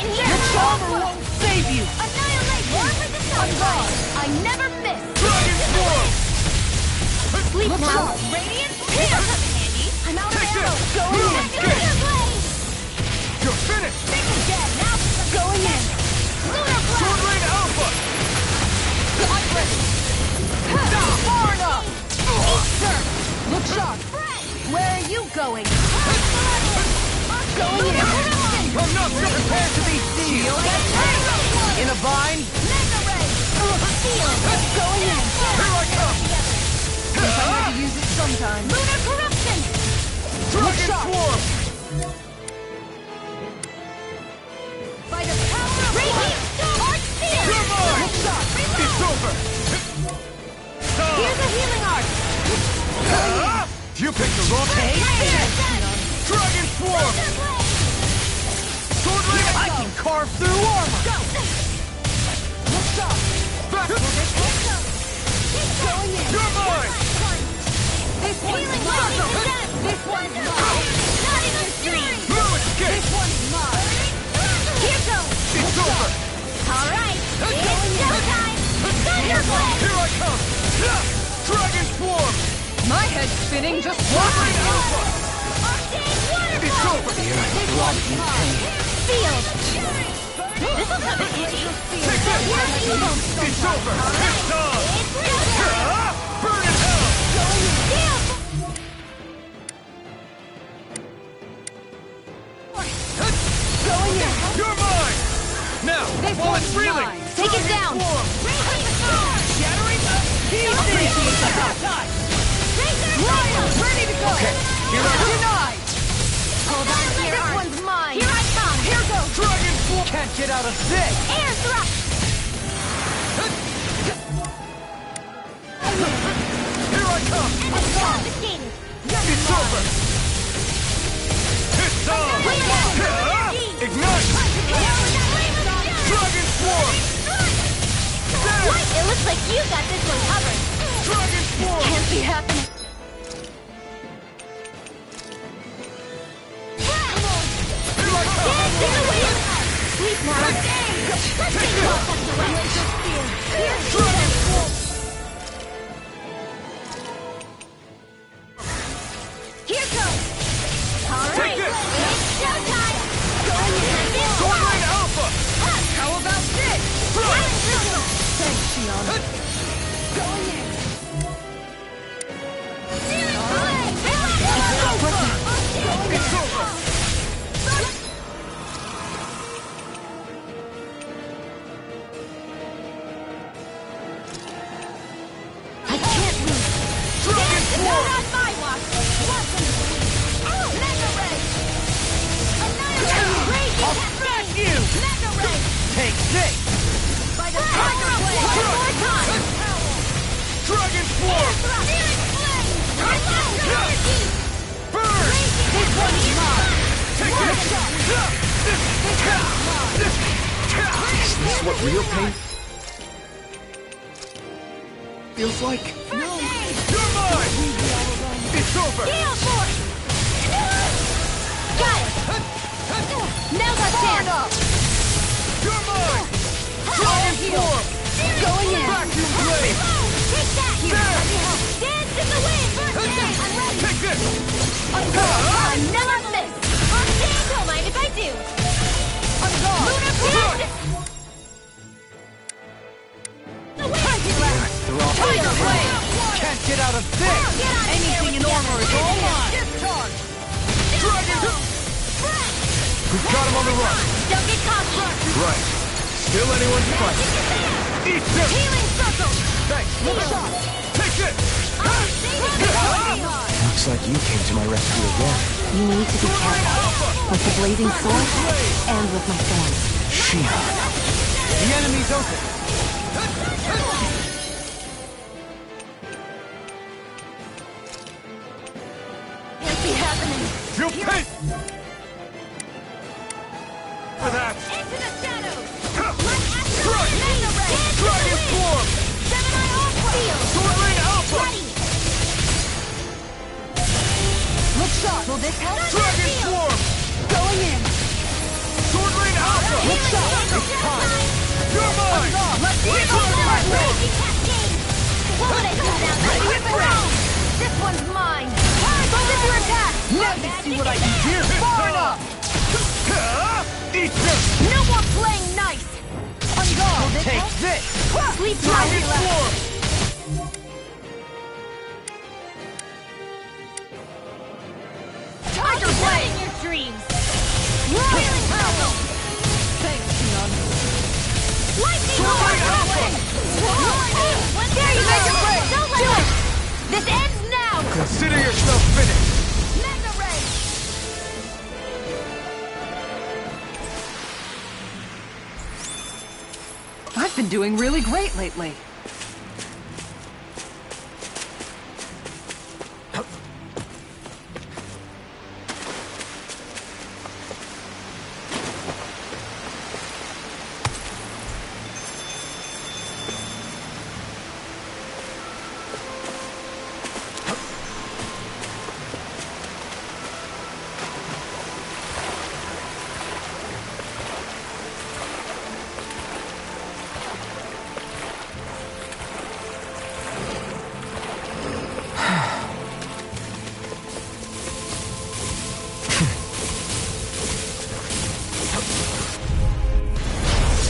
In here! The charmer won't save you! Annihilate! War with the sunrise! I never miss! Dragon Swarm! Sleep now! Radiant Spear! I'm out of Take ammo! this! Go Move! in! Get! Lunar Blade! You're finished! Big is dead! Now going in! Lunar Sword Blade! Rain Alpha! I'm ready! Far enough! Look sharp. Where are you going? Going in! I'm not Prepare to be sealed! In a bind! Mega Ray! Going in! Here I come! To use it sometime. Lunar Corruption! Dragon Swarm! By the power of Radiant Storm! Steel! You're mine! It's over! Here's a healing arc! You picked the wrong... Dragon Swarm! Sword Rain I can carve through armor! Go! Back! Going in! You're mine! This healing lightning! This one's mine! Not in a stream! No escape! One's mine! Here goes! It's over! Alright! It's showtime! Thunderblade! Here I come! Dragon Swarm! My head's spinning just Sword Rain Alpha! Arcane It's Waterfall! over! This one's mine! Sealed! This'll come in handy! Take this! It's over! It's done! Burn in hell! You're mine! Now, while it's reeling! Take it down! Shattering pieces! Ready to go! Here I denied! Hold on to your arm. This one's mine! Here I come! Here goes! Dragon Swarm! Can't get out of this! Air thrust! Here I come! Enemy confiscated! It's over! It's time! Ignite! Dragon Swarm! What? It looks like you got this one covered! Dragon Swarm! Can't be happening! Here I come! Dance in the wind! Sleep now! Here goes! Alright, it's showtime! Sword Rain Alpha! How about this? Thanks, Shion. Going in. It's over! I can't lose! Dragon Sword! Not on my watch! Mega Ray! Another crazy I'll smash you! Mega Ray! Take this! By the Tiger Blade! One more time! Dragon Swarm! Burn! This one's mine! Take it! Is this what real pain feels like? You're mine! It's over! Heal Force! Got it! Now's our chance! You're mine! Dragon Swarm! Going in! Vacuum Blade! Take that! Here, There! let me help! Dance in the wind! I'm ready! Take this! Another miss! Don't mind if I do! Lunar Blast! Tiger Blade! Can't get out of this! Anything in armor is all mine! Dragon! We've got him on the run. Don't get cocky! Right. Still anyone to fight. Eat this! Healing circle! Thanks. Take this! Looks like you came to my rescue again. You need to be careful. With the blazing sword, and with my fans. Shion. The enemy's open! What's happening? Feel pain! For that! Into the shadows! Strike! Dragon Swarm! Gemini Off-Field! Sword Rain Alpha! Ready! Look sharp. Will this help? Dragon Swarm! Going in. Sword Rain Alpha! Look sharp. You're mine! Let's see it over. Crazy cascade! What would I do without that? Ready for round. This one's mine! Focus your attack. Now you see what I can do. Far enough. Eat this! No more playing nice! On guard. Take this! Sleep Dragon tight! Swarm! Tiger Blade in your dreams! Healing circle! Thanks, Shion. Lightning Sword Rain Horn! Alpha! There you Make it go! break. Don't let Do up! it. This ends now! Consider yourself finished! Mega Ray! I've been doing really great lately.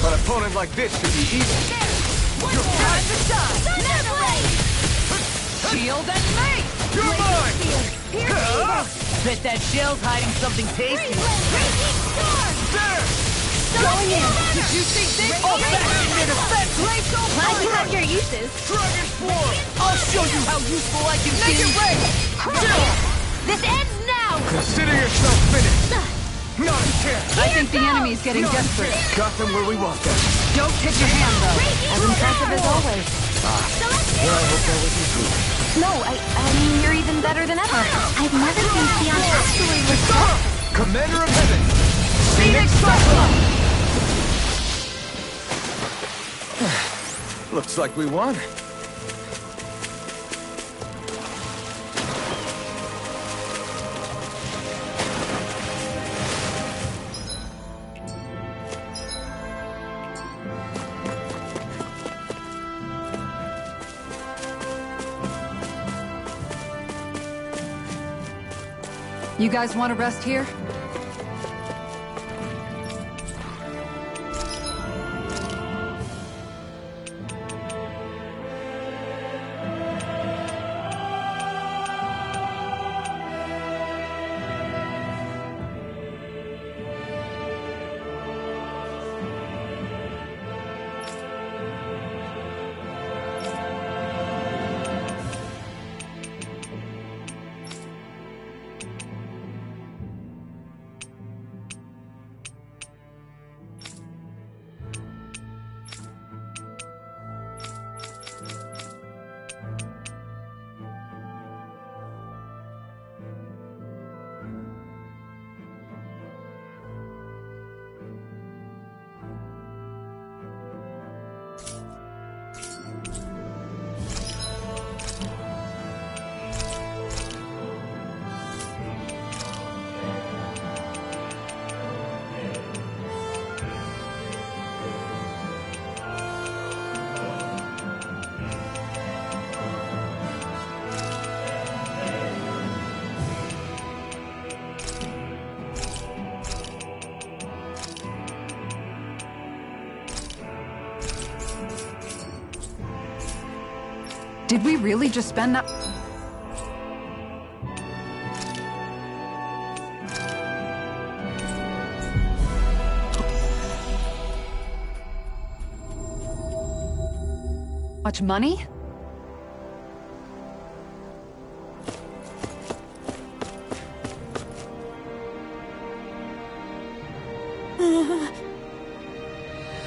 An opponent like this should be easy. Time to shine. Mega Ray! Shield and mace. You're mine! Bet that shell's hiding something tasty. Raging Storm! There! Going in. Did you think this? All back in their defense! Glacial Glad you fire. have your uses. Dragon Swarm! I'll show you how useful I can Make be! it rain. This ends now! Consider yourself finished! Not a chance! I think the enemy's getting desperate. Got them where we want them. Don't tip your hand, though. As impressive as always. Well, I hope that was improved. No, I mean, you're even better than ever. I've never seen Theon actually respect. Commander of Heaven! Phoenix Cyclone! Looks like we won. You guys want to rest here? Did we really just spend that? Much money?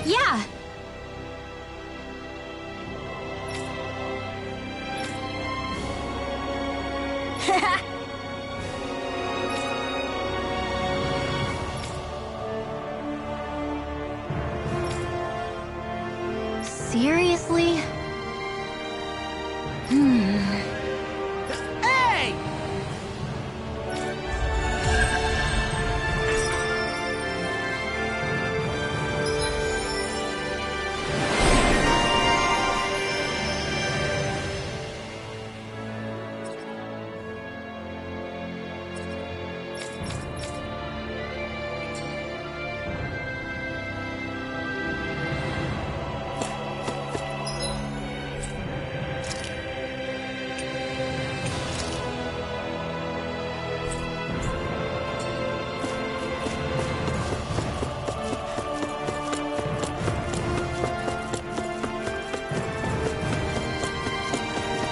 Yeah! Seriously? Hey!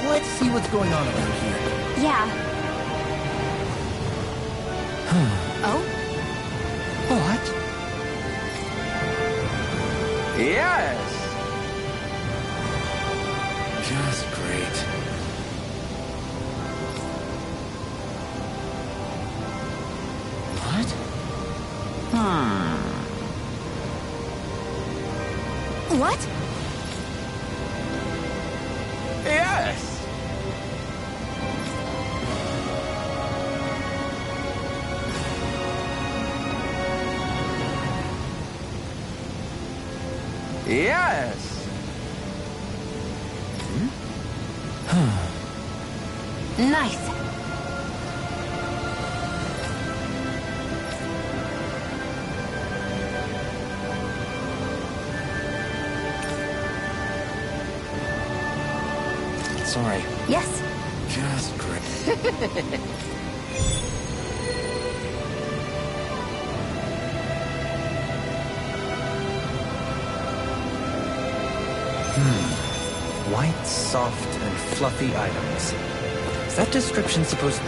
Let's see what's going on around here. Yeah. Oh? What? Yes! Just great. What? What? Yes! Yes! Nice. Sorry. Yes. Just great. White, soft, and fluffy items. Is that description supposed...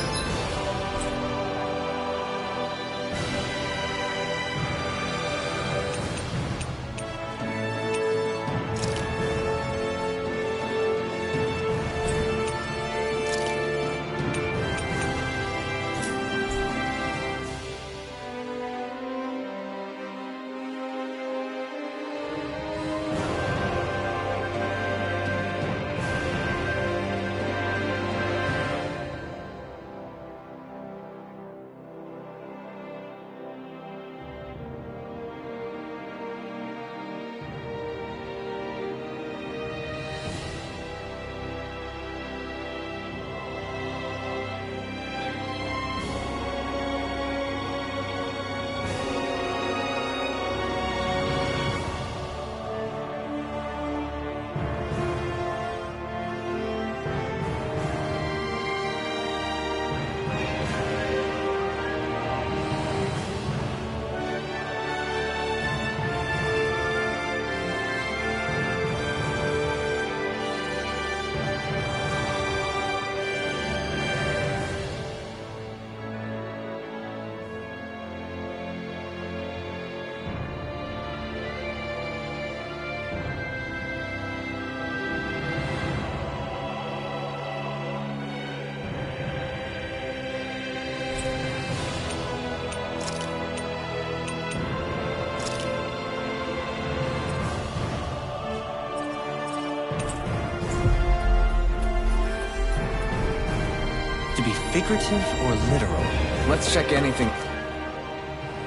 figurative or literal? Let's check anything.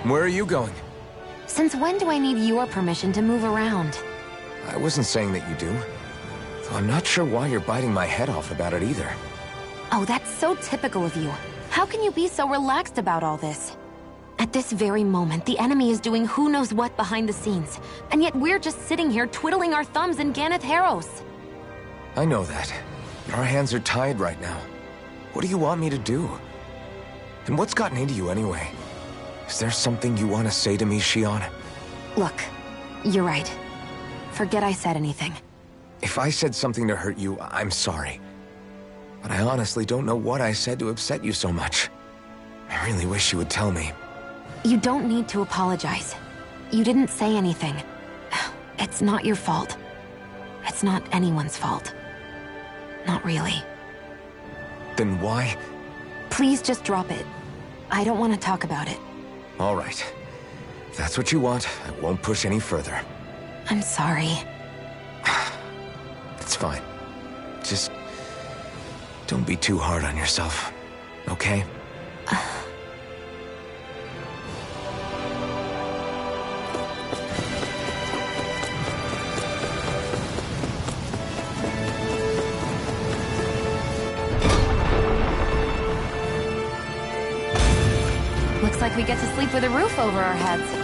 Where are you going? Since when do I need your permission to move around? I wasn't saying that you do. Though I'm not sure why you're biting my head off about it either. Oh, that's so typical of you. How can you be so relaxed about all this? At this very moment, the enemy is doing who knows what behind the scenes, and yet we're just sitting here twiddling our thumbs in Ganeth Harros. I know that. But our hands are tied right now. What do you want me to do? And what's gotten into you anyway? Is there something you want to say to me, Xion? Look, you're right. Forget I said anything. If I said something to hurt you, I'm sorry. But I honestly don't know what I said to upset you so much. I really wish you would tell me. You don't need to apologize. You didn't say anything. It's not your fault. It's not anyone's fault. Not really. Then why? Please just drop it. I don't want to talk about it. All right. If that's what you want, I won't push any further. I'm sorry. It's fine. Just don't be too hard on yourself, okay? Looks like we get to sleep with a roof over our heads.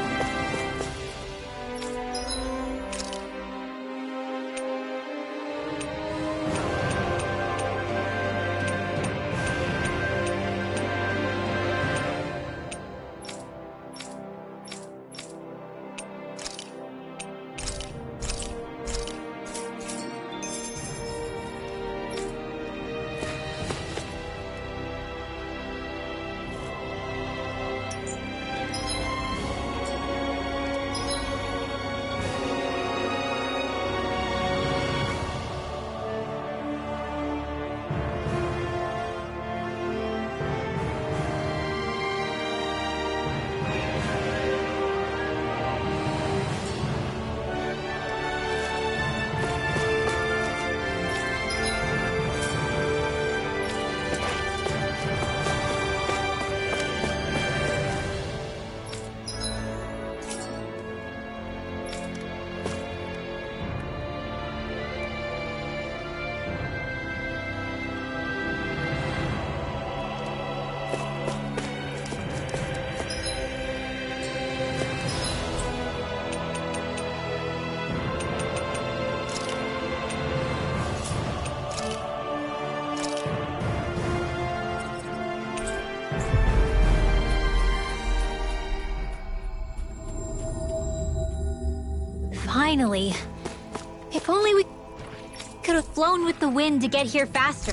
Finally. If only we could have flown with the wind to get here faster.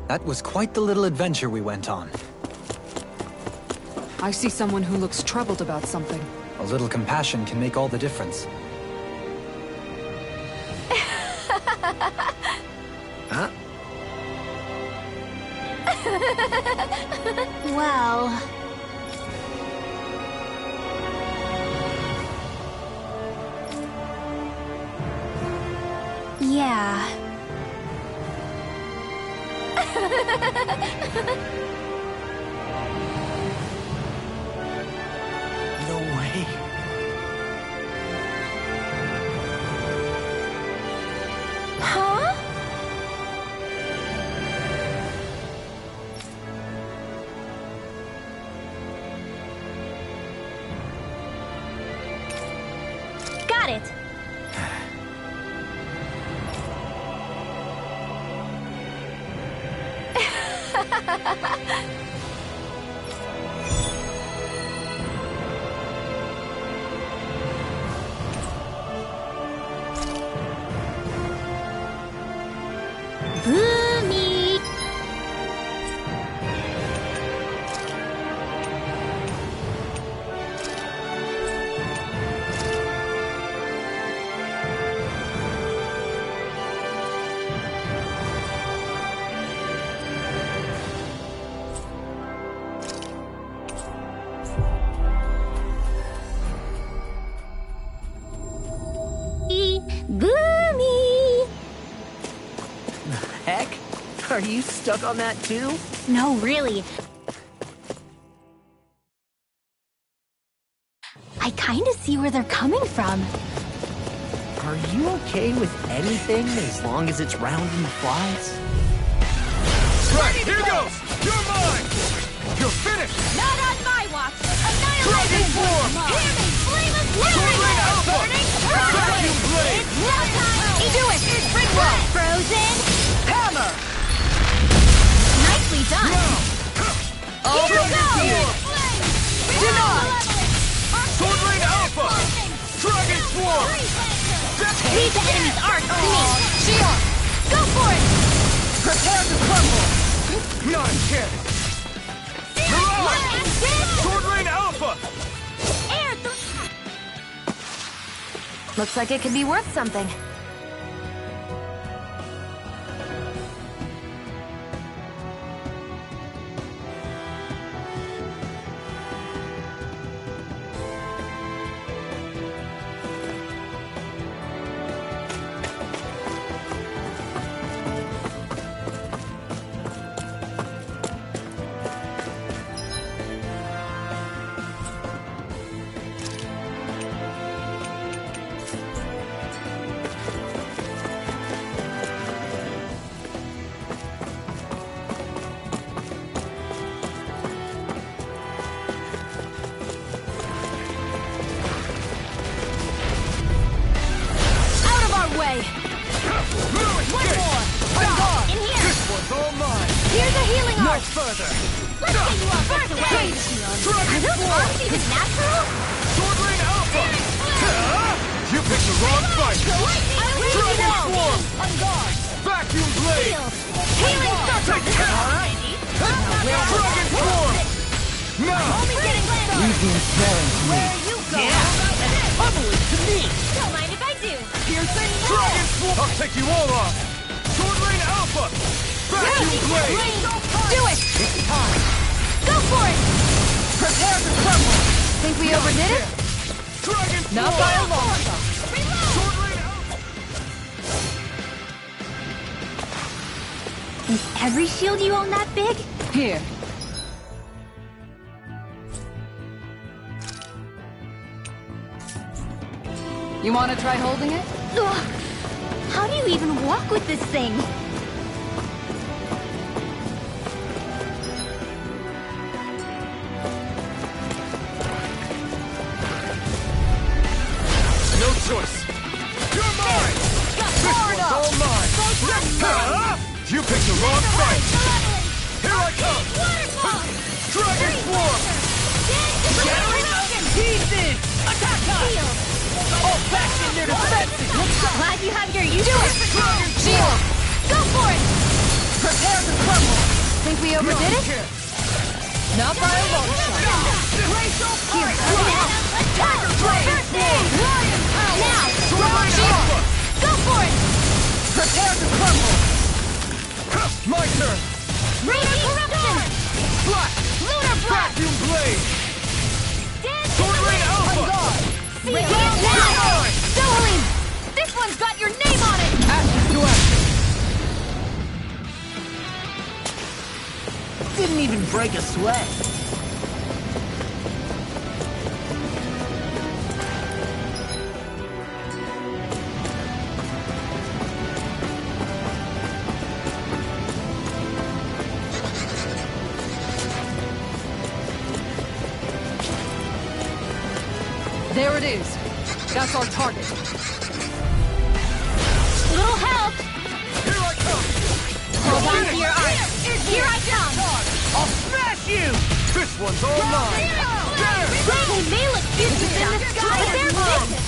That was quite the little adventure we went on. I see someone who looks troubled about something. A little compassion can make all the difference. Huh? Well... Yeah. No way. Huh? Got it. Boomy. Boomy. Heck? Are you stuck on that too? No, really. I kind of see where they're coming from. Are you okay with anything as long as it's round and flies? Right, here goes! You're mine! You're finished! Not on my watch! Dragon form! Hear me! Flame of Sword Ring Alpha! Vacuum blade! It's no time! Do it! Frozen! Hammer! Nicely done! All Here we go! Denied! Sword Ring Alpha! Dragon Swarm! Leave the enemy's arc to me! Shield! Go for it! Prepare to crumble! Not a chance! Sword Rain Alpha! Looks like it could be worth something. Way. One more. Stop. In here. This one's all mine! Here's a healing No arc. further! Let's get you up first away. Are those arms even natural? Sword Rain Alpha! You picked the wrong fight! Dragon Swarm! On guard. Vacuum blade! Healing circle. Dragon Swarm! Now! Only getting started. Leave the ensnaring to me. Where you go? Pummel it to me! Don't mind if I do. Piercing Dragon Swarm! I'll take you all off! Sword Rain Alpha! Vacuum blade! Do it. It's time! Go for it. Prepare to crumble! Think we overdid it? Dragon Swarm! Not by a long shot! Sword Rain Alpha! Is every shield you own that big? Here. You want to try holding it? Ugh. How do you even walk with this thing? No choice! You're mine! This one's all mine! You picked the wrong fight! Here I come! Dragon Swarm! Pieces! Attack time! All back in their defenses! Glad you have your use. Do it! Shield! Go for it! Prepare to crumble! Think we overdid it? Not by a long shot. Here, Tiger Blade! Lion power! Now! Sword Alpha! Go for it! Prepare to crumble! My turn! Ready? even break a sweat. There it is. That's our target. Little help! Here I come! Hold on to your arm. Here I come! I'll smash you! This one's all mine! There! They may look useless in the sky, but they're vicious!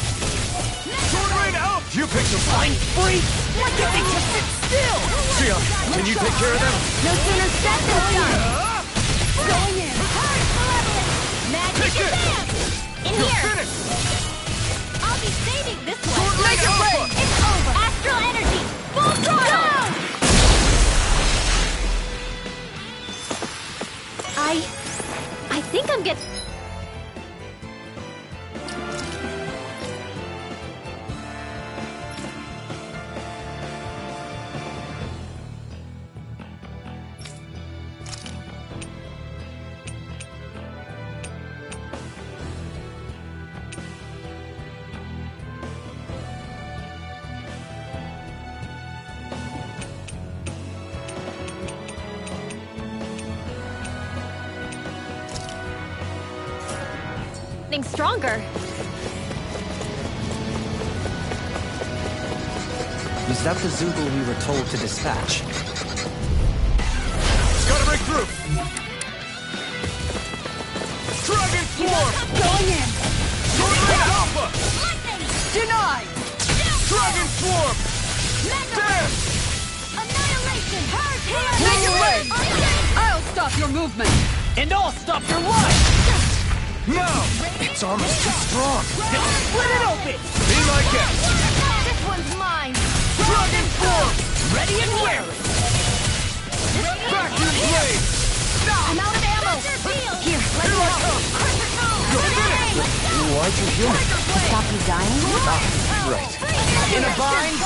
Sword Rain out! You picked them! Fine freak! Why can't they just sit still? Sia, can you take care of them? No sooner said than done! Going in. Magic Take it! Shazam! In You're here! finished! I'll be saving this one! Sword Rain Alpha! It's over! Astral energy! Full throttle! I think I'm getting... stronger. Was that the Zoogle we were told to dispatch? Gotta break through! Dragon Form! Going in. Sword Rain Alpha! Denied. Dragon Form! Damn! Annihilation! Make it rain. I'll stop your movement. And I'll stop your life! Now! Its armor's too strong. Split it open! Be my guest! This one's mine! Dragon Form! Ready and wary! Vacuum Blade! I'm out of ammo! Here, let me help! You're finished! Why'd you heal me? To stop you dying? Right. In a bind?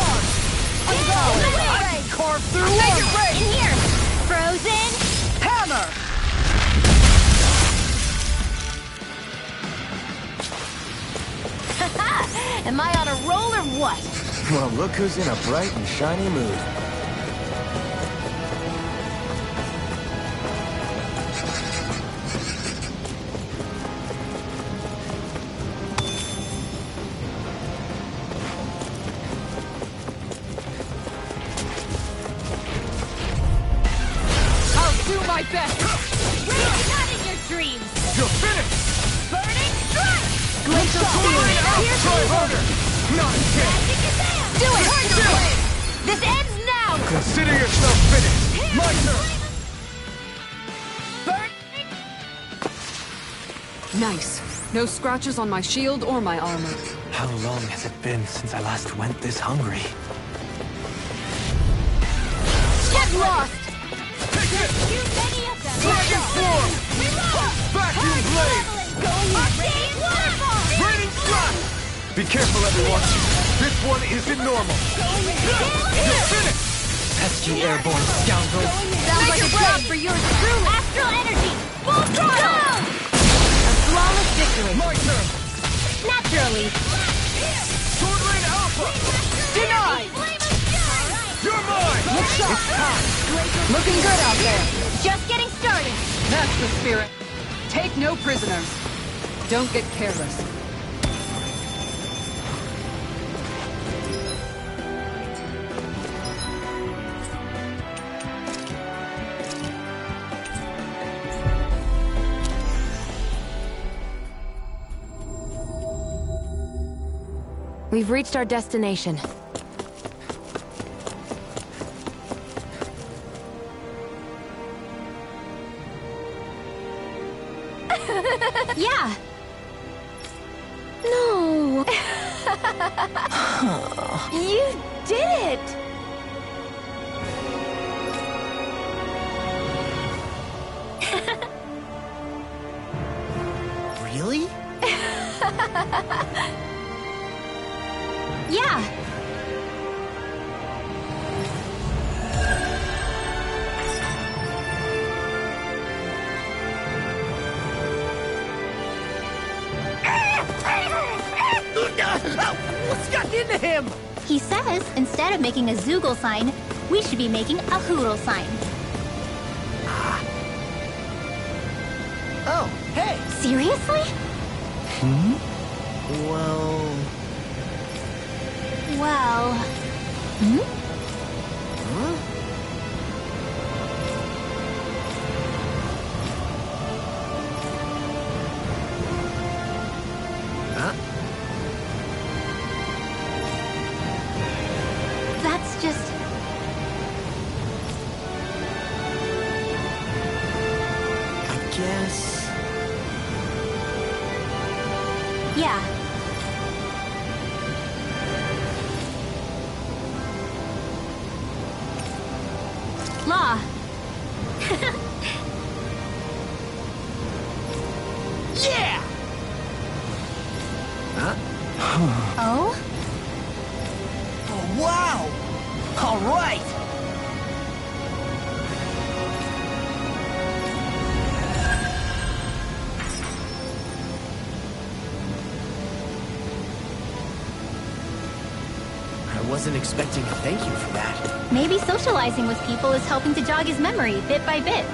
I can carve through armor! In here! Frozen! Hammer. Am I on a roll or what? Well, look who's in a bright and shiny mood. I'll do my best. Not in your dreams! You're finished! Burning strike! Glacial Sword Rain Alpha! Try harder! Not again! Do it! This ends now! Consider yourself finished! My turn! Nice. No scratches on my shield or my armor. How long has it been since I last went this hungry? Get lost! Take it! Too many of them! Dragon Form! Vacuum Blade! Raining Strike! Be careful, everyone! This one isn't normal! You're finished! Pesky airborne scoundrels! Sounds like a job for yours truly! Astral energy! Full throttle! A flawless victory! My turn! Naturally! Sword Rain Alpha! Denied. You're mine! Looking good out there. Just getting started! That's the spirit. Take no prisoners. Don't get careless. We've reached our destination. Yeah! No! You did it! Really? Yeah! walk into him! He says, instead of making a Zoogle sign, we should be making a Hoodle sign. Oh, hey! Seriously? Well... Well... Huh? That's just... I guess... Yeah. Law. Yeah! Huh? Oh? Oh, wow! All right! I wasn't expecting a thank you for that. Maybe socializing with people is helping to jog his memory bit by bit.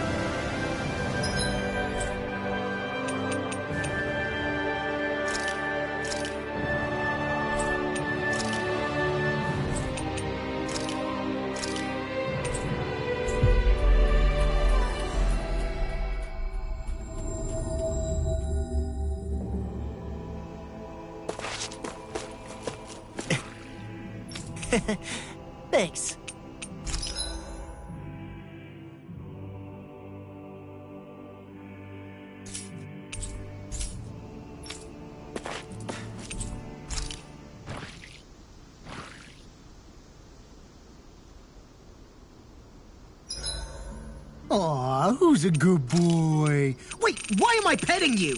Thanks. Aw, who's a good boy? Wait, why am I petting you?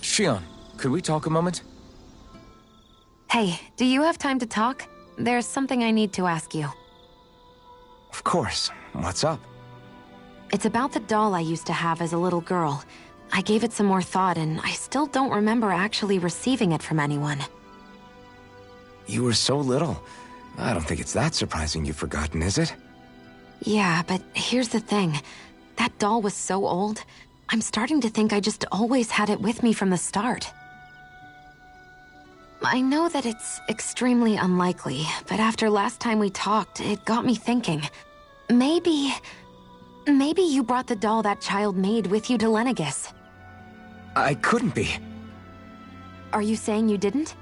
Shion, could we talk a moment? Hey, do you have time to talk? There's something I need to ask you. Of course. What's up? It's about the doll I used to have as a little girl. I gave it some more thought, and I still don't remember actually receiving it from anyone. You were so little. I don't think it's that surprising you've forgotten, is it? Yeah, but here's the thing. That doll was so old, I'm starting to think I just always had it with me from the start. I know that it's extremely unlikely, but after last time we talked, it got me thinking. Maybe you brought the doll that child made with you to Lenegis. I couldn't be. Are you saying you didn't?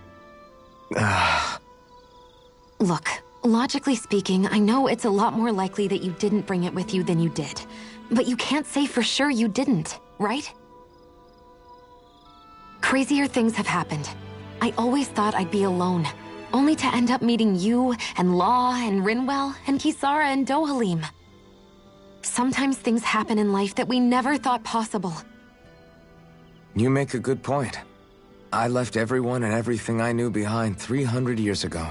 Look, logically speaking, I know it's a lot more likely that you didn't bring it with you than you did. But you can't say for sure you didn't, right? Crazier things have happened. I always thought I'd be alone, only to end up meeting you, and Law, and Rinwell, and Kisara, and Dohalim. Sometimes things happen in life that we never thought possible. You make a good point. I left everyone and everything I knew behind 300 years ago.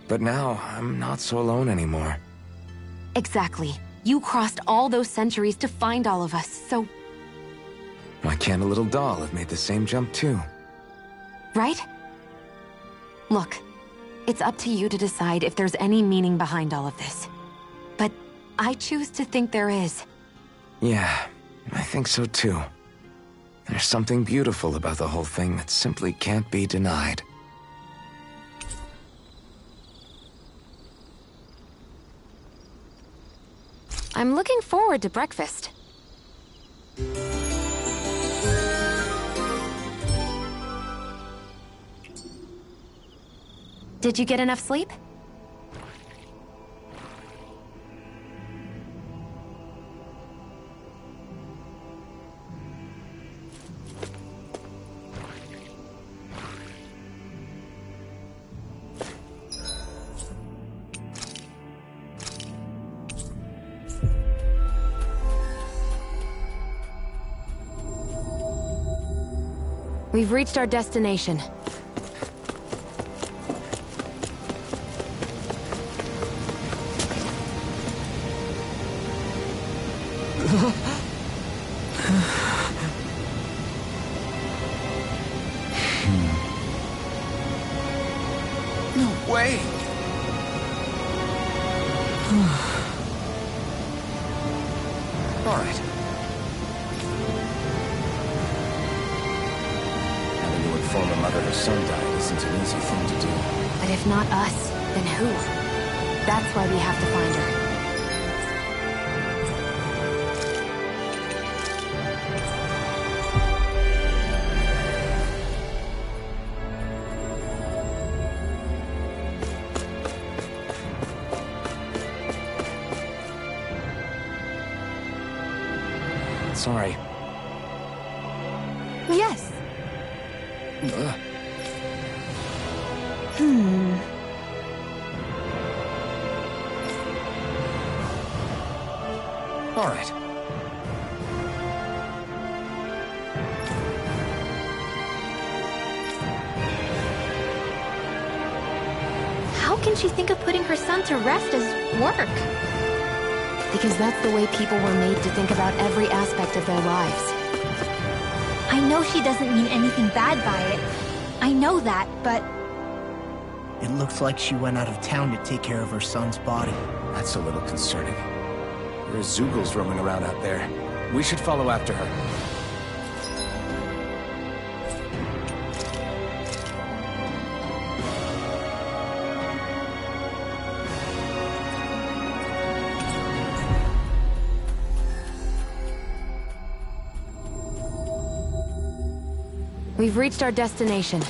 But now, I'm not so alone anymore. Exactly. You crossed all those centuries to find all of us, so... Why can't a little doll have made the same jump too? Right? Look, it's up to you to decide if there's any meaning behind all of this. But I choose to think there is. Yeah, I think so too. There's something beautiful about the whole thing that simply can't be denied. I'm looking forward to breakfast. Did you get enough sleep? We've reached our destination. No way! All right. Having to inform a mother her son died isn't an easy thing to do. But if not us, then who? That's why we have to find her. Sorry. Yes. All right. How can she think of putting her son to rest as work? Because that's the way people were made to think about every aspect of their lives. I know she doesn't mean anything bad by it. I know that, but... It looks like she went out of town to take care of her son's body. That's a little concerning. There are Zoogles roaming around out there. We should follow after her. We've reached our destination.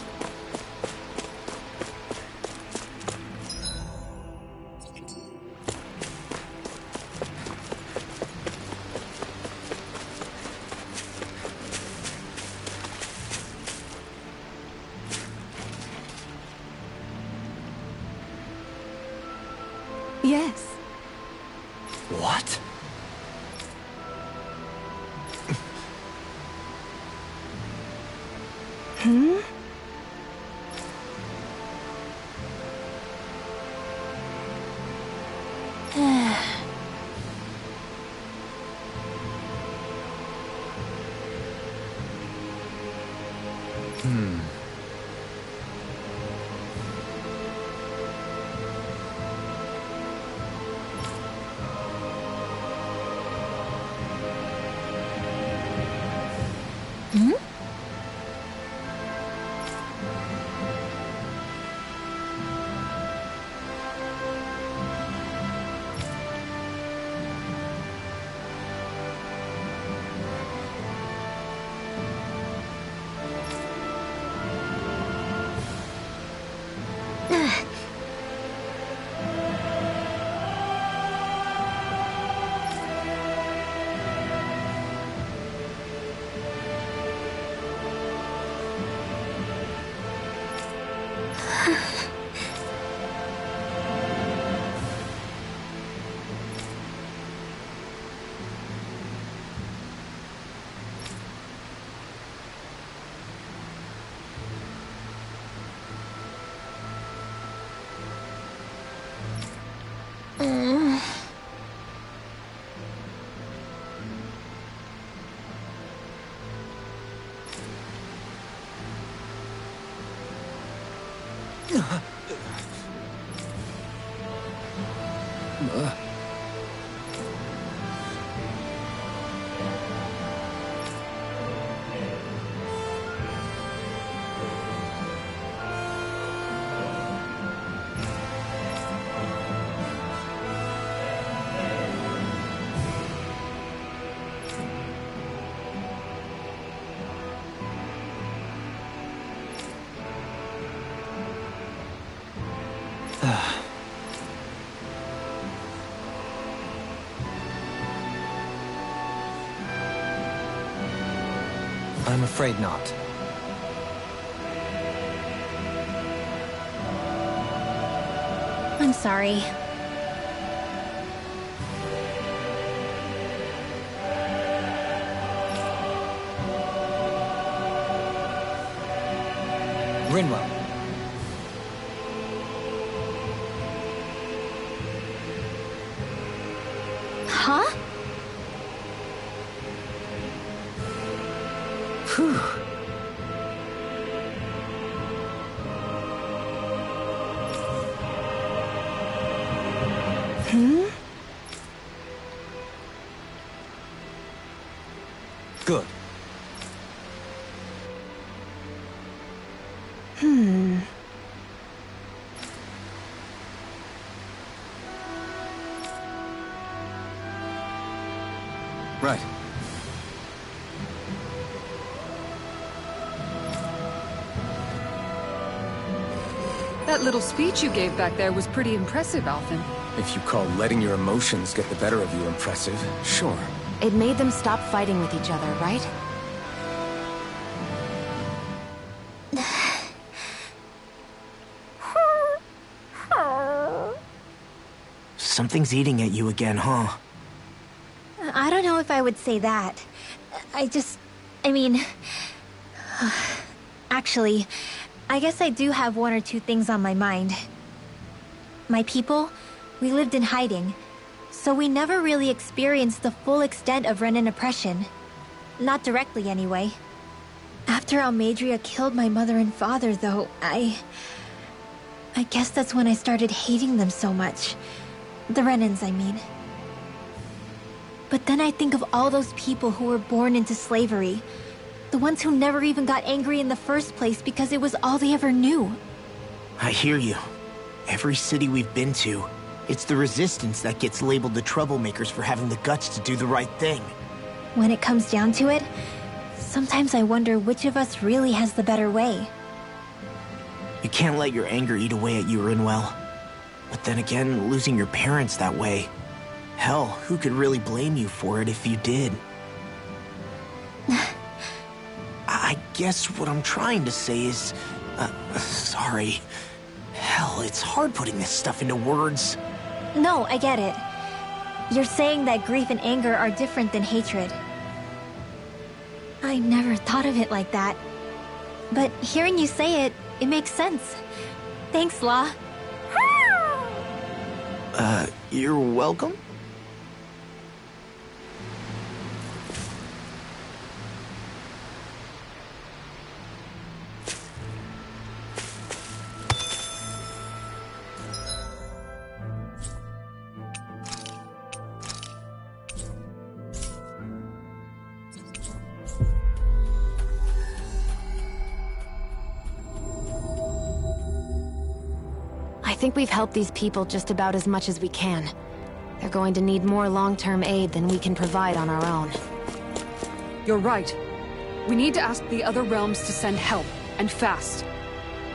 Yes. What? I'm afraid not. I'm sorry. Rinwell. Huh? Whew. Good. Right. That little speech you gave back there was pretty impressive, Alphen. If you call letting your emotions get the better of you impressive, sure. It made them stop fighting with each other, right? Something's eating at you again, huh? I don't know if I would say that. I mean... Actually, I guess I do have one or two things on my mind. My people, we lived in hiding, so we never really experienced the full extent of Renan oppression. Not directly, anyway. After Almadria killed my mother and father, though, I guess that's when I started hating them so much. The Renans, I mean. But then I think of all those people who were born into slavery. The ones who never even got angry in the first place because it was all they ever knew. I hear you. Every city we've been to, it's the resistance that gets labeled the troublemakers for having the guts to do the right thing. When it comes down to it, sometimes I wonder which of us really has the better way. You can't let your anger eat away at you, Rinwell. But then again, losing your parents that way... Hell, who could really blame you for it if you did? I guess what I'm trying to say is... sorry. Hell, it's hard putting this stuff into words. No, I get it. You're saying that grief and anger are different than hatred. I never thought of it like that. But hearing you say it, it makes sense. Thanks, Law. You're welcome? I think we've helped these people just about as much as we can. They're going to need more long-term aid than we can provide on our own. You're right. We need to ask the other realms to send help, and fast.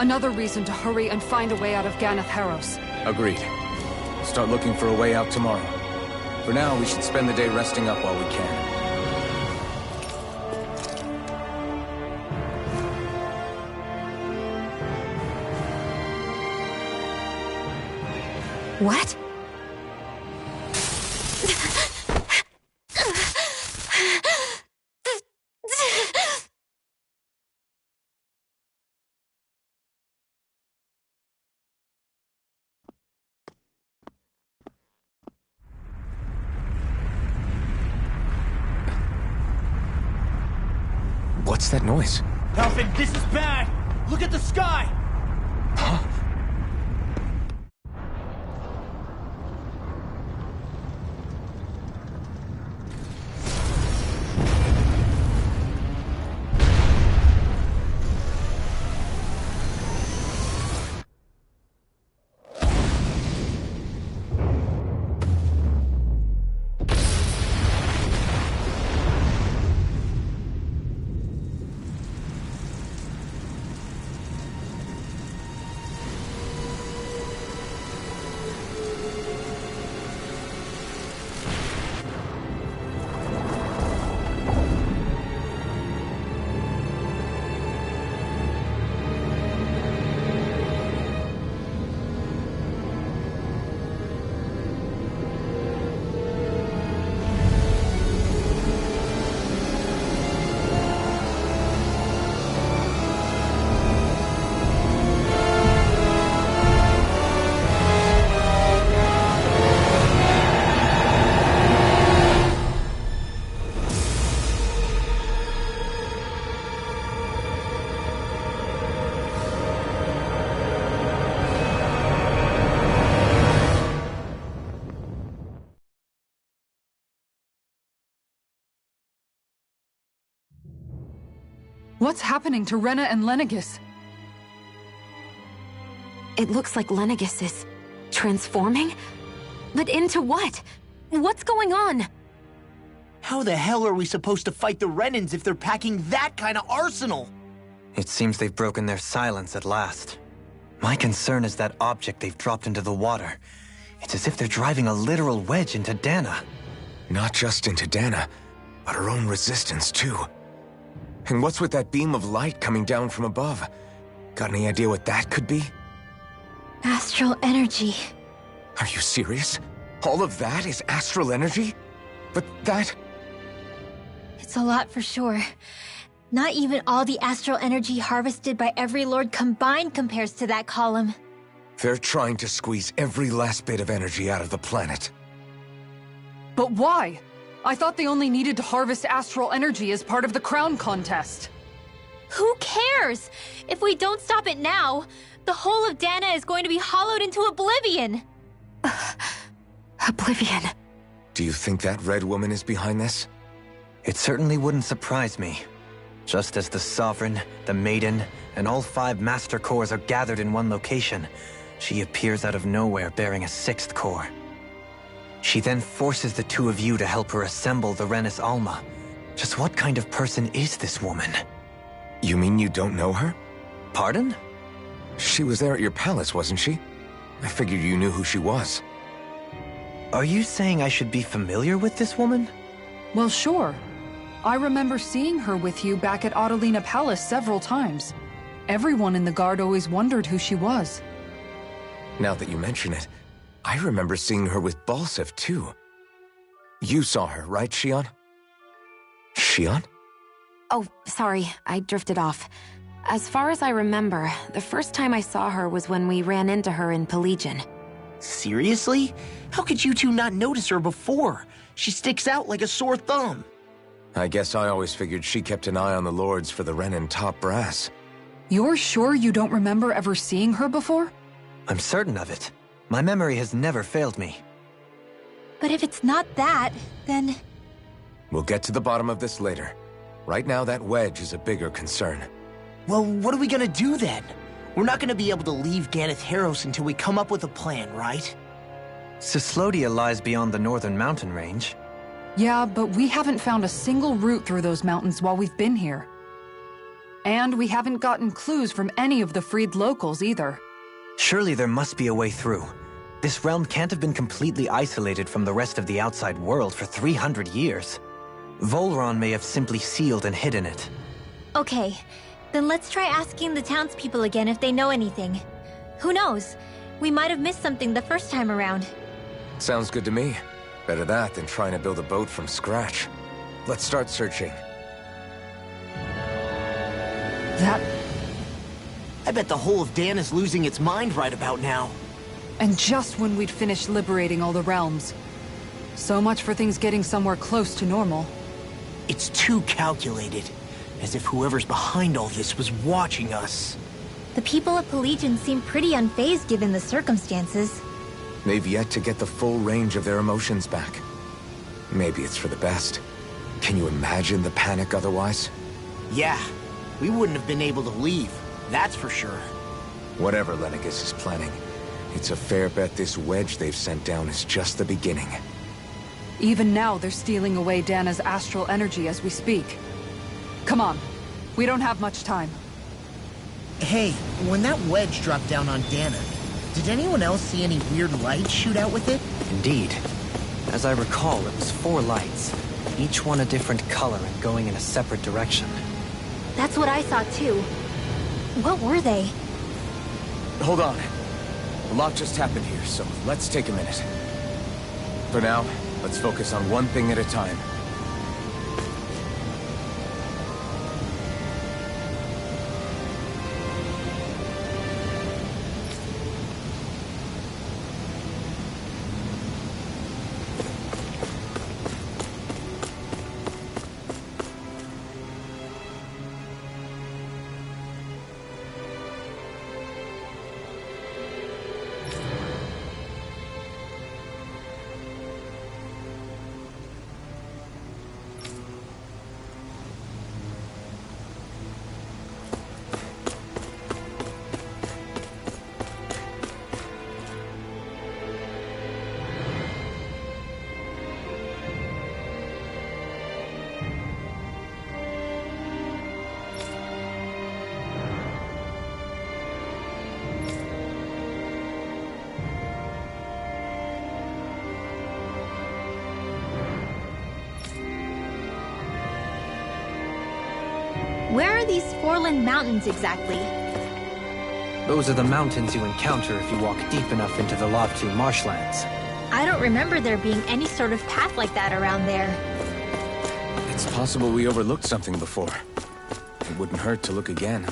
Another reason to hurry and find a way out of Ganath Haros. Agreed. Start looking for a way out tomorrow. For now, we should spend the day resting up while we can. What? What's that noise? Alphen, this is bad! Look at the sky! Huh? What's happening to Rena and Lenegis? It looks like Lenegis is transforming? But into what? What's going on? How the hell are we supposed to fight the Renans if they're packing that kind of arsenal? It seems they've broken their silence at last. My concern is that object they've dropped into the water. It's as if they're driving a literal wedge into Dana. Not just into Dana, but her own resistance, too. And what's with that beam of light coming down from above? Got any idea what that could be? Astral energy. Are you serious? All of that is astral energy? But that... It's a lot for sure. Not even all the astral energy harvested by every lord combined compares to that column. They're trying to squeeze every last bit of energy out of the planet. But why? I thought they only needed to harvest astral energy as part of the crown contest. Who cares? If we don't stop it now, the whole of Dana is going to be hollowed into oblivion. Oblivion. Do you think that red woman is behind this? It certainly wouldn't surprise me. Just as the Sovereign, the Maiden, and all 5 Master Cores are gathered in one location, she appears out of nowhere bearing a 6th core. She then forces the 2 of you to help her assemble the Renis Alma. Just what kind of person is this woman? You mean you don't know her? Pardon? She was there at your palace, wasn't she? I figured you knew who she was. Are you saying I should be familiar with this woman? Well, sure. I remember seeing her with you back at Adelina Palace several times. Everyone in the guard always wondered who she was. Now that you mention it, I remember seeing her with Balsef, too. You saw her, right, Shion? Shion? Oh, sorry, I drifted off. As far as I remember, the first time I saw her was when we ran into her in Pelagian. Seriously? How could you two not notice her before? She sticks out like a sore thumb. I guess I always figured she kept an eye on the lords for the Renin top brass. You're sure you don't remember ever seeing her before? I'm certain of it. My memory has never failed me. But if it's not that, then... We'll get to the bottom of this later. Right now, that wedge is a bigger concern. Well, what are we gonna do then? We're not gonna be able to leave Ganath Haros until we come up with a plan, right? Cyslodia lies beyond the northern mountain range. Yeah, but we haven't found a single route through those mountains while we've been here. And we haven't gotten clues from any of the freed locals either. Surely there must be a way through. This realm can't have been completely isolated from the rest of the outside world for 300 years. Volron may have simply sealed and hidden it. Okay, then let's try asking the townspeople again if they know anything. Who knows? We might have missed something the first time around. Sounds good to me. Better that than trying to build a boat from scratch. Let's start searching. I bet the whole of Dan is losing its mind right about now. And just when we'd finished liberating all the realms. So much for things getting somewhere close to normal. It's too calculated. As if whoever's behind all this was watching us. The people of Pelagian seem pretty unfazed given the circumstances. They've yet to get the full range of their emotions back. Maybe it's for the best. Can you imagine the panic otherwise? Yeah, we wouldn't have been able to leave, that's for sure. Whatever Lenegis is planning, it's a fair bet this wedge they've sent down is just the beginning. Even now, they're stealing away Dana's astral energy as we speak. Come on, we don't have much time. Hey, when that wedge dropped down on Dana, did anyone else see any weird lights shoot out with it? Indeed. As I recall, it was 4 lights, each one a different color and going in a separate direction. That's what I saw too. What were they? Hold on. A lot just happened here, so let's take a minute. For now, let's focus on one thing at a time. Where are these Foreland Mountains exactly? Those are the mountains you encounter if you walk deep enough into the Lavtu marshlands. I don't remember there being any sort of path like that around there. It's possible we overlooked something before. It wouldn't hurt to look again.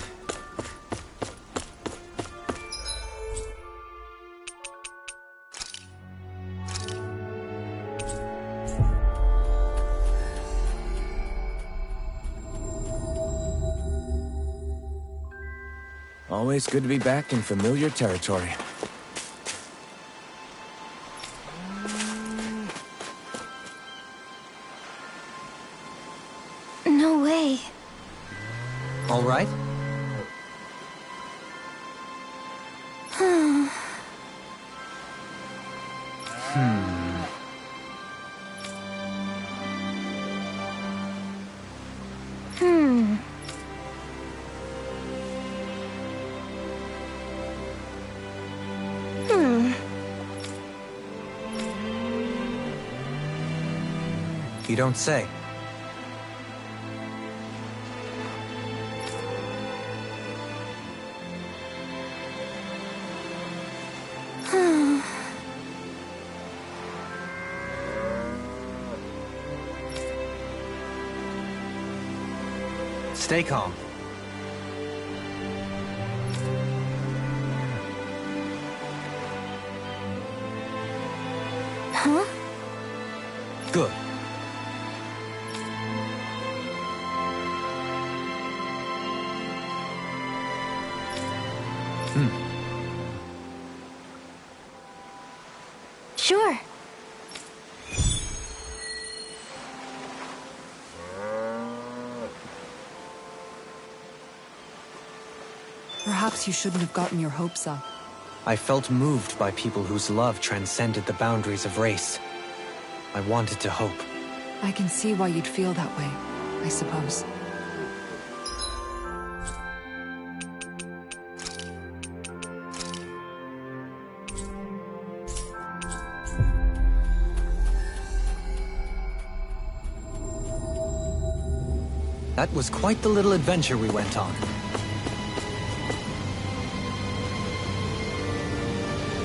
Always good to be back in familiar territory. No way. All right? You don't say. Stay calm. Huh? Good. Sure. Perhaps you shouldn't have gotten your hopes up. I felt moved by people whose love transcended the boundaries of race. I wanted to hope. I can see why you'd feel that way, I suppose. That was quite the little adventure we went on.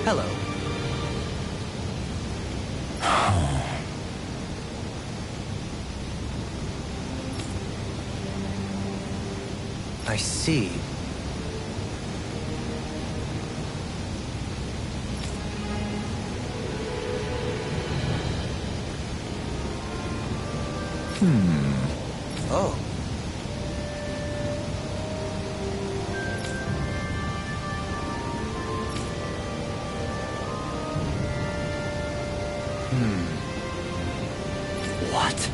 Hello. I see. Oh. What?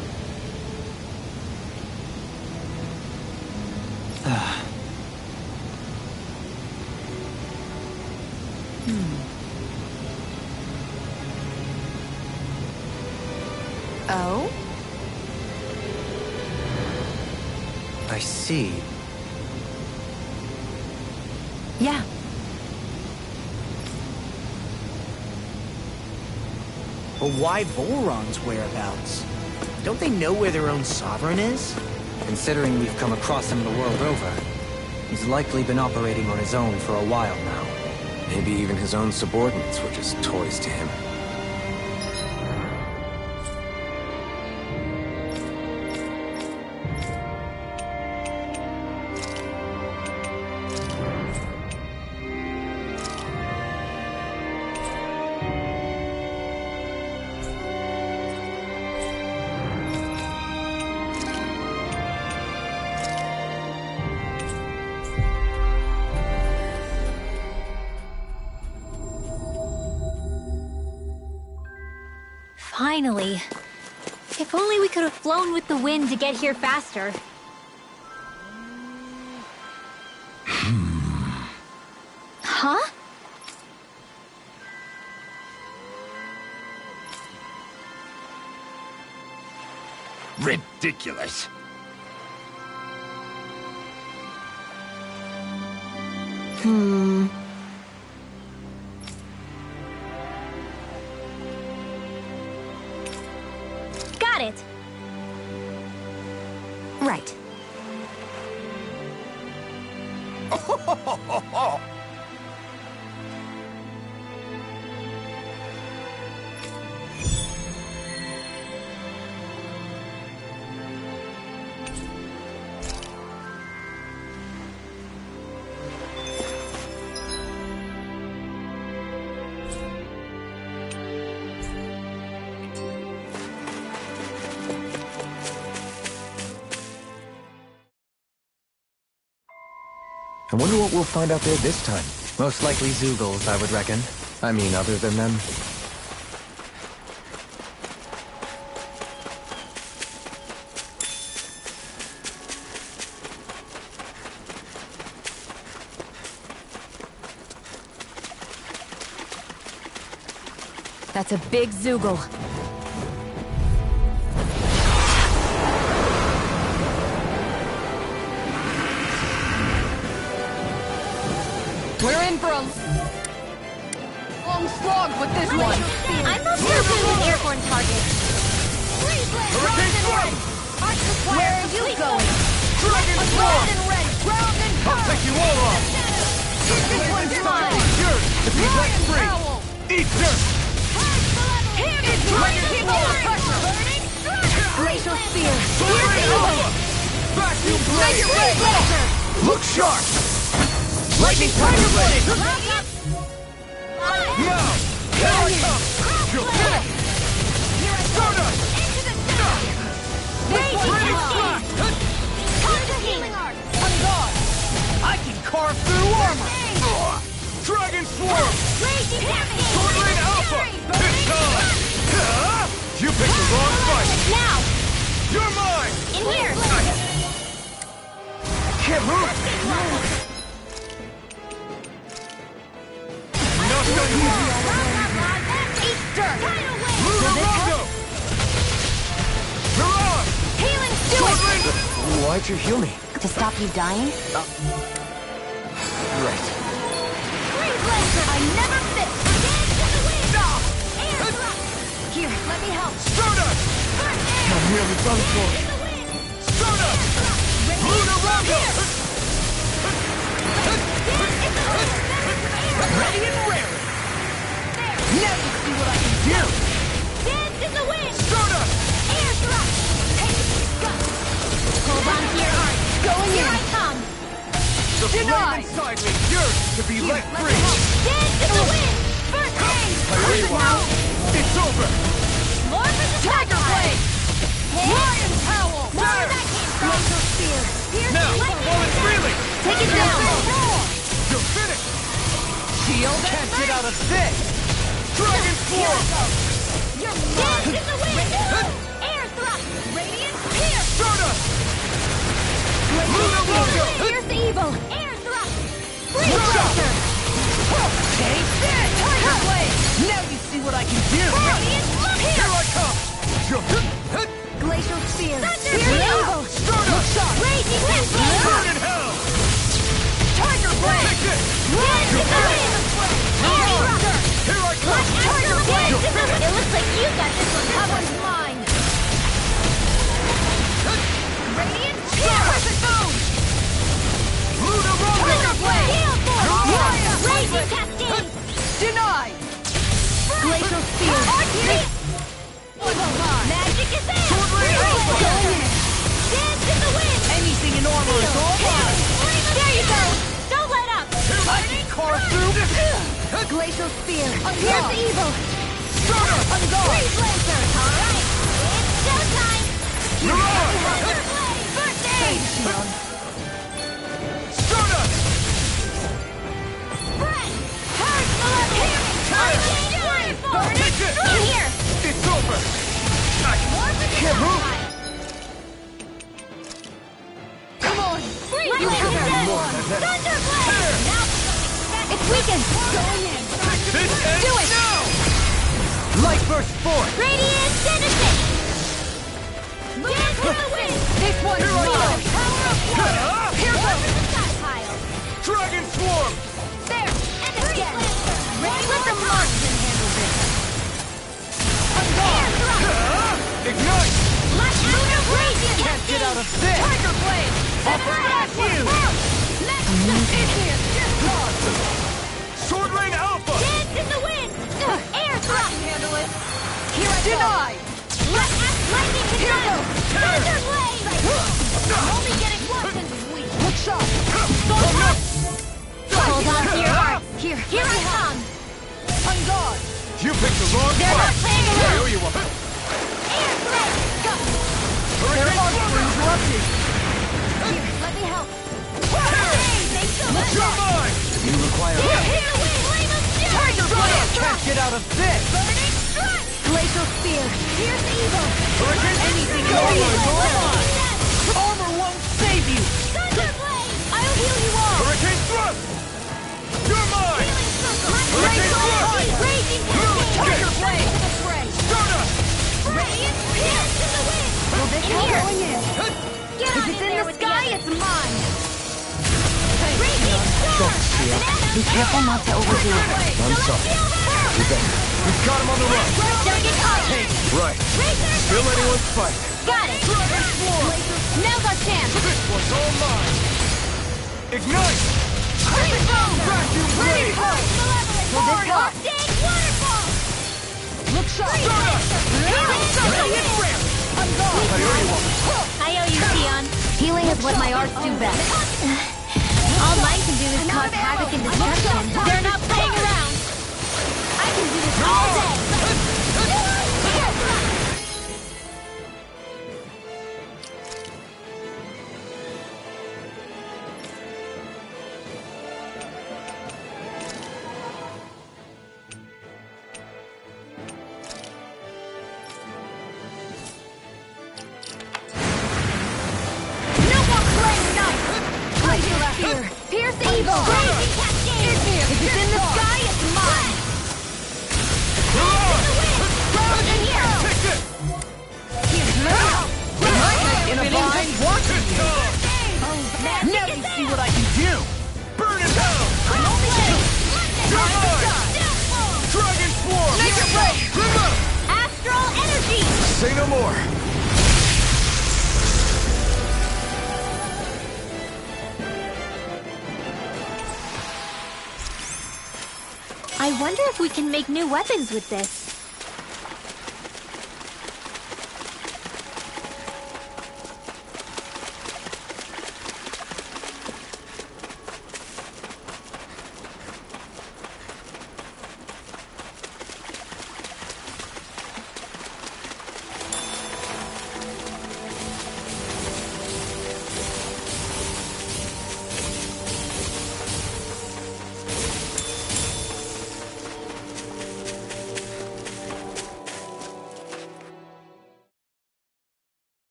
Oh? I see. Yeah. But why Volron's whereabouts? Don't they know where their own sovereign is? Considering we've come across him the world over, he's likely been operating on his own for a while now. Maybe even his own subordinates were just toys to him. Finally. If only we could have flown with the wind to get here faster. Huh? Ridiculous. Got it. Right. I wonder what we'll find out there this time. Most likely Zeugles, I would reckon. I mean, other than them. That's a big Zeugle. We're in for a long slog with this one. I'm not sure if it's an airborne target. Hurricane Storm! Where are you going? Dragon Storm! Ground and I'll take you all off! This one's mine. Yours to be let free! Owl. Eat dirt! Keep all the pressure. Glacial Spear. Fiery Alpha! Vacuum Blade! Look sharp! Lightning Tiger Blade! Now! Here I come! You'll get it! Stardust! Raging Blast! On guard. I can carve through armor! Dragon Swarm! Swordling Alpha! It's time! You picked the wrong fight! Now! You're mine! In here! Can't move! Not done yet! Eat dirt! Lunarondo! Mirage! Healing Swordling! Why'd you heal me? To stop you dying? Right. I never fit! Here, let me help! Stardust! I'm nearly done for. Stardust! Lunarondo! Ready and raring. Now you see what I can do. Dance in the wind! Stardust! Air thrust! Hold on to your heart! Going Here in. I come! The flame Denied. inside me yearns to be let free! Dance in the wind! First aid! Now, it's over! More for the Tiger Blade. Lion Howl. More of that Glacial Spear! Here's Now, the while it's reeling! Take it down! You're finished! Shield can't get out of this. Dragon Swarm! Dance in the wind! Air thrust! Radiant Spear! Stardust! Lunarondo! Here's the evil! Air thrust! Stardust! Take this. Tiger Blade. Now you see what I can do. Radiant Here I come! Glacial Spear! Here's Here's the the evil! Stardust! Raging Tempest! Burn in hell! Tiger Blade. Take this! Dance in the wind! Air thrust! Here I come! Tiger Blade! It looks like you got this one covered. Mine! Radiant Spear! Perfect move. Lunarondo! Tiger Blade. Heal force! Lion Raging Cascade! Denied. Glacial Spear! Magic is there! Swordling Alpha! Going in! Dance in the wind! Anything in armor is all mine. There you go! Don't let up! I can carve through! Glacial Spear! On Here's guard. the evil! Stardust! On guard. Freeze Lancer! Alright! It's showtime! Mirage! First aid! Stardust! Spread! Charge the level! Hurricane Fire! Take this! In here! It's over! More for the Can't move. downside. Come on. Freeze You Lancer! have more one. than that. Thunderblade! Now it's weakened! Going in! This ends Do it! now! Light burst forth! Radiant Genesis! Dance in the wind! This one's Here I mine. go. Power of one. Ah! Here More goes. for the stockpile! Dragon Swarm! There! And again! Let the marksman handle this! Air thrust! Ignite! Light Lunar Radiant! Can't get out of this. Tiger Blade. I'll bring back you! Magic Denied! Lightning hit them! Thunder Blade! I'm only getting weapons weak. Look sharp! Hold on to your hearts. Here I come! On guard! You picked the wrong They're not fight! playing I around! owe you one. Air Blade! Their Hurricane arcs were Thunder! interrupted! Here, let me help. You're mine! You require Tiger Blade! Can't get out of this! Glacial Spear. Here's evil. Hurricane Anything Thunder! over your armor won't save you! Thunder Blade! I'll heal you all. Hurricane Thrust! You're mine! Raging Hurricane Thrust! Raging Tiger Blade to the fray! Stardust! Radiant Spear to the wind! Will this help? Here. Going in. Get If on it's in in there the with sky, the it's mine. Raging Storm! Be careful not to overdo it. I'm sorry. We've got him on the run! Don't get caught! Right. Razor! Still anyone's fight. Got it! Now's our chance. This one's all mine! Ignite! Vacuum blade! Forward Arctic Waterfall! Look sharp! Radiant Ramp! On guard! I owe you, Tion. Healing is what my arts do best. All mine can do is cause havoc and destruction. They're not playing around. I can do this all day. No more playing nice. Glacial Spear. Pierce evil. Crazy cascade! If it's in the sky, it's mine. Ground in here! Take it! In a bind, watching It's you! done! Now you see what I can do! Burn it down! You're mine! Dragon Swarm! Make it break! Astral energy! Say no more! I wonder if we can make new weapons with this.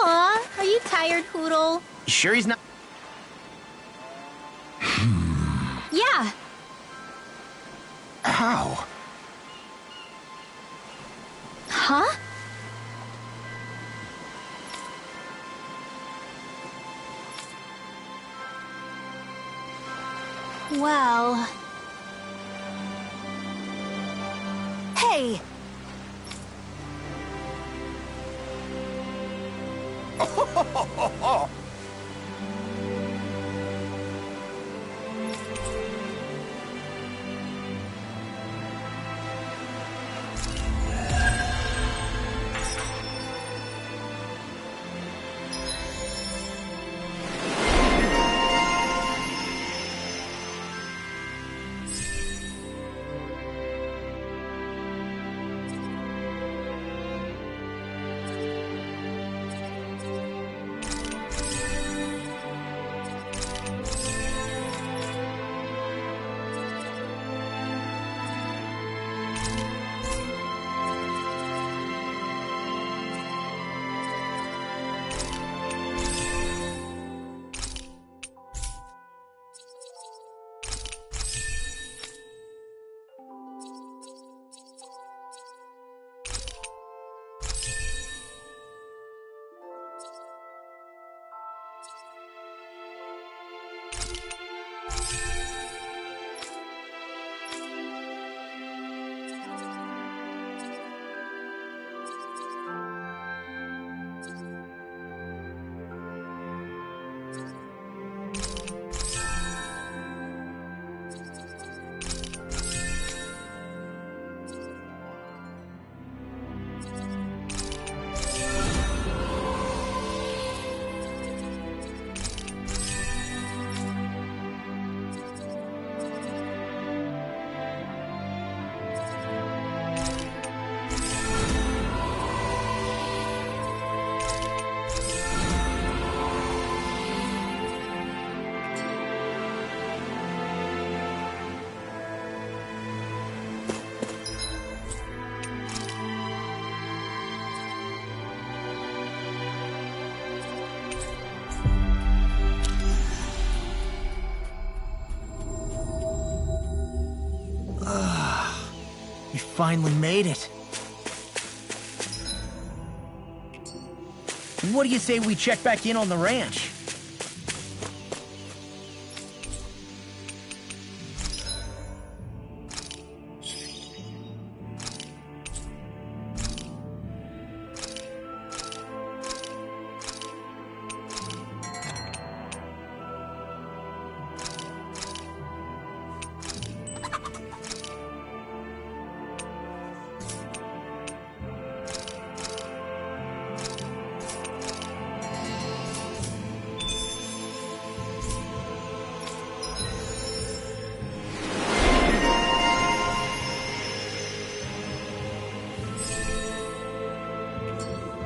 Aw, are you tired, Hoodle? You sure he's not? Yeah. How? Huh? Well... Hey, finally made it. What do you say we check back in on the ranch?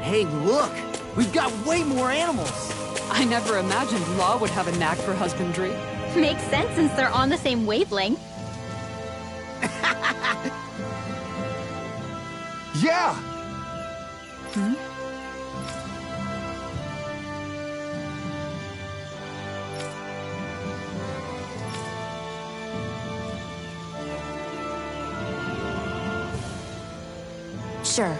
Hey, look! We've got way more animals! I never imagined Law would have a knack for husbandry. Makes sense since they're on the same wavelength. Yeah! Sure.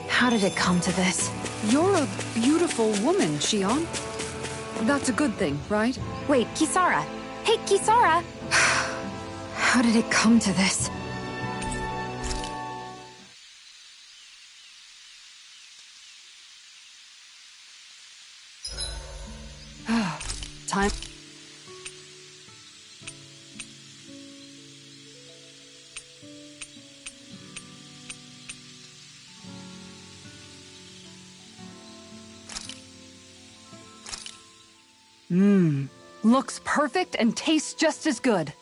How did it come to this? You're a beautiful woman, Shion. That's a good thing, right? Wait, Kisara. Hey, Kisara! How did it come to this? Time. Looks perfect and tastes just as good.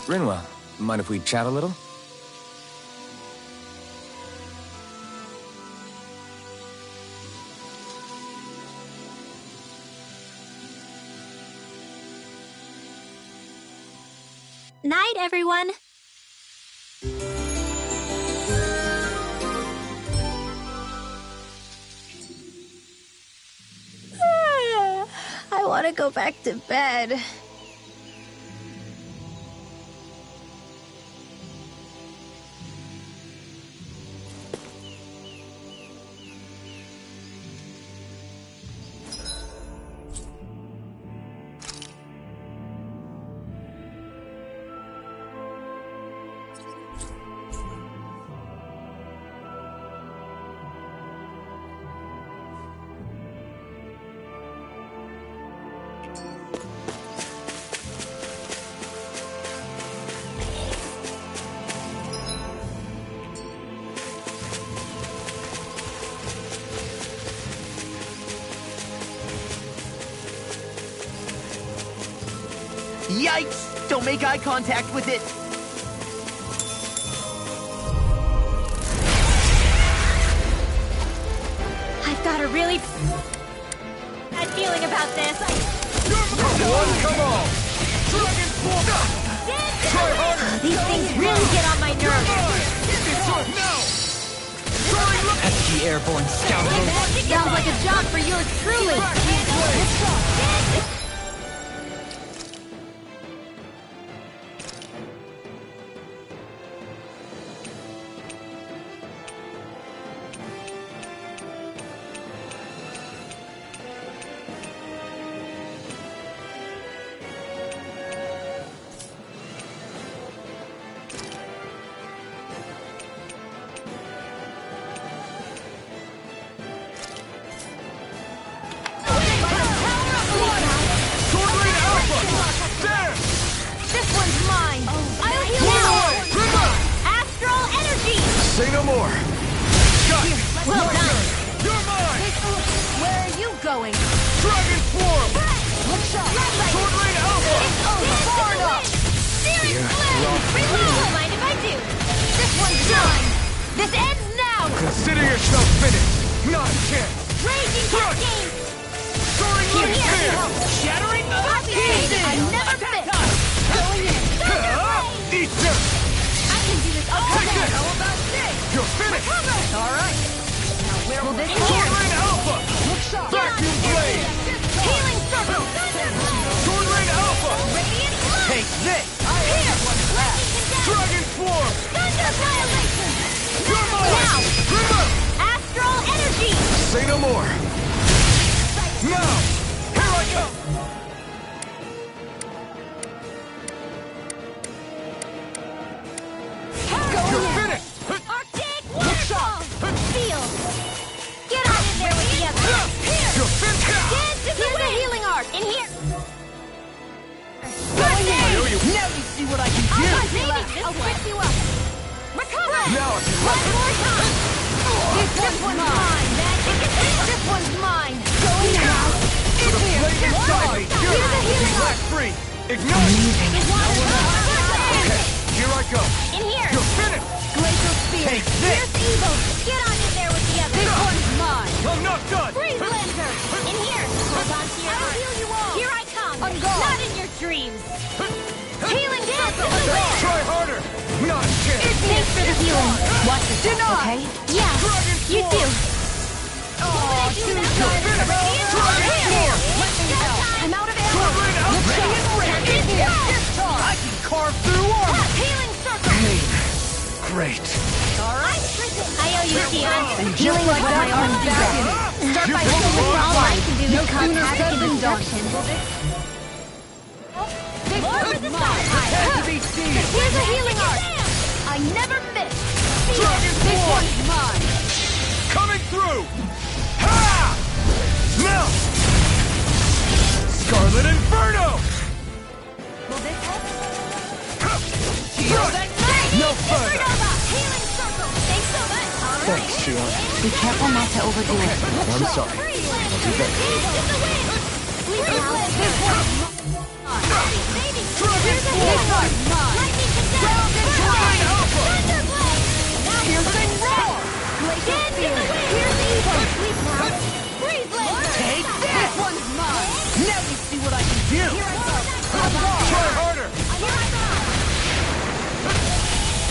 Rinwell, mind if we chat a little? Night, everyone. I want to go back to bed. Yikes! Don't make eye contact with it! I've got a really bad feeling about this. Come on! Dragon Force! Try harder! These things really get on my nerves. Get this one now! Pesky airborne scoundrel! Sounds like a job for yours truly. There! This one's mine! I'll heal you! Astral energy! Say no more! Got it! Well done! You're mine! Where are you going? Dragon Form! Sword Rain Alpha! It's over! Far enough! Searing Flame! Don't mind if I do! This one's mine! This ends now! Consider yourself finished! Not a chance! Raging Cascade! Soaring Light Spear! Shattering the pieces! I never miss! Going in! Eat this! I can do this all Take day! this! How about this? You're finished! Alright! Now where will this Sword Rain Alpha! Vacuum Blade! Healing Circle! Sword Rain Alpha! Radiant Blood! Take this! Here! Dragon Form! Thunder Annihilation! You're mine! Now! River! Astral Energy! Say no more! Now! Here I come! You're finished! Arctic Waterfall! Feel! Get on in there with the others! Here! You're finished! Dance in the healing art! In here! I owe you! Now you see what I can do! I'll fix you up! Recover! Now I can One more time! This one's mine! This one's mine! Going now! the blade inside me! Here's the healing Let art! free! Ignite! Okay, here I go! In here! You're finished! Glacial Spear! Take this! Here's evil! Get on in there with the others! This one's mine! I'm not done! Freeze Lancer! In here! Hold on to your arm! I'll heal you all! Here I come! On guard! Not in your dreams! Healing Circle! Try harder! Not a chance! Thanks for the healing! Watch yourself, okay? Yeah, Dragon you Form! too! Here! I'm out of ammo! Sword Rain Alpha! I can carve through armor! Healing Circle! Great! I owe you, Tion. Just like that, I'm back in it. Start by healing the all I can do No is cause sooner havoc said in than done. destruction. More resistance! Had to be seen! Here's a healing art! I never miss! Dragon This Form! one's mine! Coming through! Ha! Now! Scarlet Inferno! Will this help? No further! Healing Circle! Thanks so much! Thanks, Shion. Be careful not to overdo it. I'm sorry. I'll do better. Take this! Now you see what I can do! Try harder!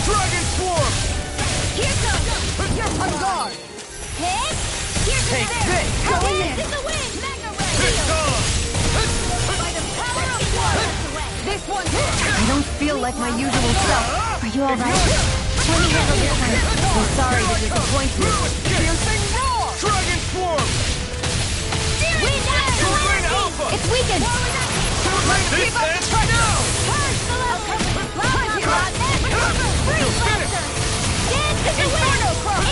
Dragon Swarm! On guard! Take this! Going in! It's on! This one! I don't feel like my usual self. Are you alright? Let me handle this one. I'm sorry to disappoint you. Piercing roar! Dragon Swarm! Sword Rain Alpha! It's weakened! This ends now! You're finished! Inferno Cross!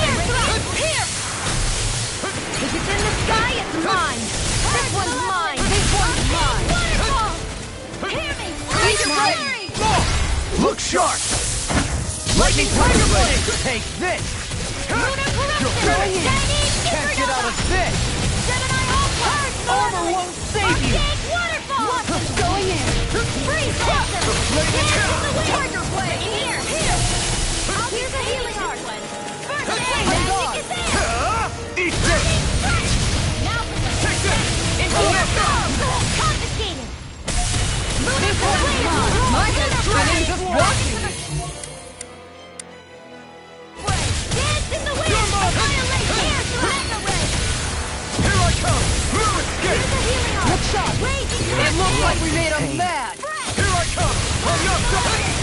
If it's in the sky, it's mine! This one's mine! This one's mine! Waterfall! Hear me! Look sharp! Lightning Tiger Blade! Take this! Lunar You're Corruption! finished! Can't get out of this! Gemini Ultra! Armor won't save you! Arctic Waterfall! Watson's going in! Freeze Lancer! Tiger Blade! Here! Here's a healing art! First aid! Magic is in! Eat this! Now for the Take this! confiscated! This one's mine. My head's spinning just watching it. Dance in the wind! Annihilate here! Surrender ray! Here I come! Escape! Here's a healing art! Good shot. Raging It looks like we made him mad. Here I come! I'm not done!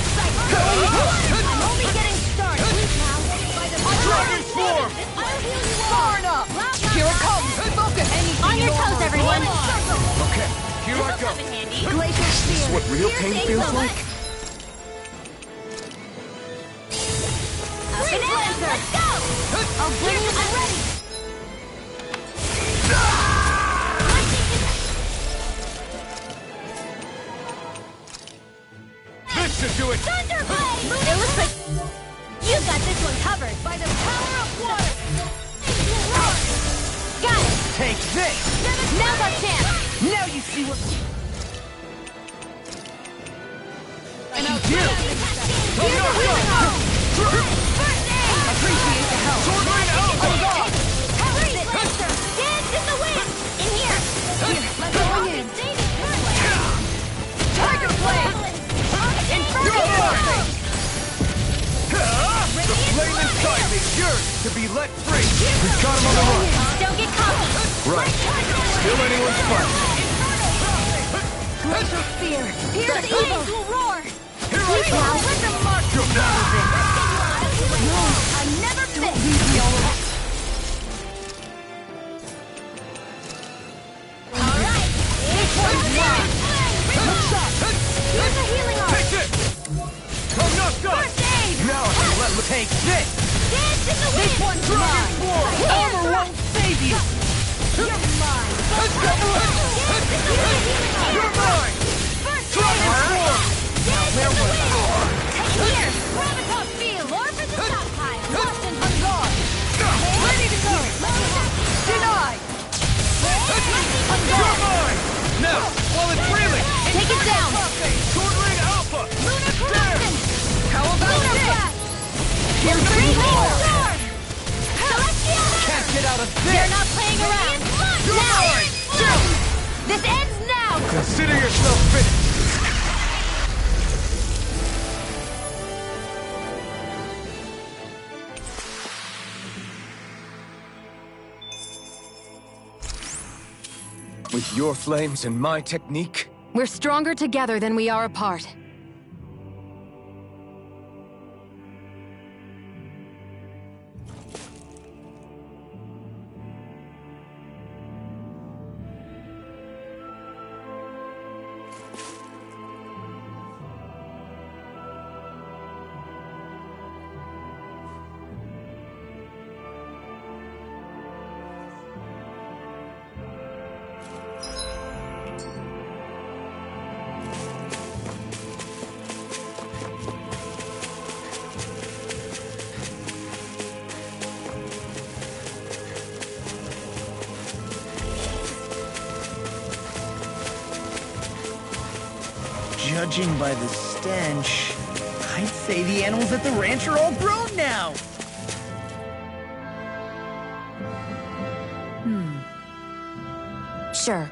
I'm only getting started! By the Dragon Form! I'll heal you all! Far enough. Here it comes. Focus. On your toes, everyone! Okay, here I go! Glacial Spear! What real pain feels like? Up and out! Let's go! I'll bring you... I'm ready! This should do it! Thunderblade! It looks like you got this one covered. By the power of water! Got it! Take this! Now's our chance! Now you see what... You do! Appreciate the help. Swordline Alpha! Hurry, Lancer! Dance in the wind! In here! Let's go in! Tiger Blade! Inferno! The flame inside me yearns to be let free! We've got him on the run! Don't get cocky! Right. Still anyone's fight. Glacial Spear! Here's the flames will roar! Here I come! Let them march You'll never No, I never miss! Alright! This one's mine! Here's a healing arm! Take it! I'm not done! First aid! Now I can let look. Take this! Dance in the wind! This one's mine! Armor won't save you! You're mine! Dance in the wind! You're mine! First Dragon aid! Swarm! Dance in the wind! Take here! Gravitas field! More for the stockpile! Lost and unguard! Ready to go! Denied! You're mine! Now, while it's reeling! Take it down! Swordline Alpha! Lunar corruption! How about Lunar this? blast! Here's the storm! Celestial! Can't get out of They're this! not playing around! You're Now! mine! This ends now! Consider yourself finished! With your flames and my technique, We're stronger together than we are apart. Judging by the stench, I'd say the animals at the ranch are all grown now. Sure.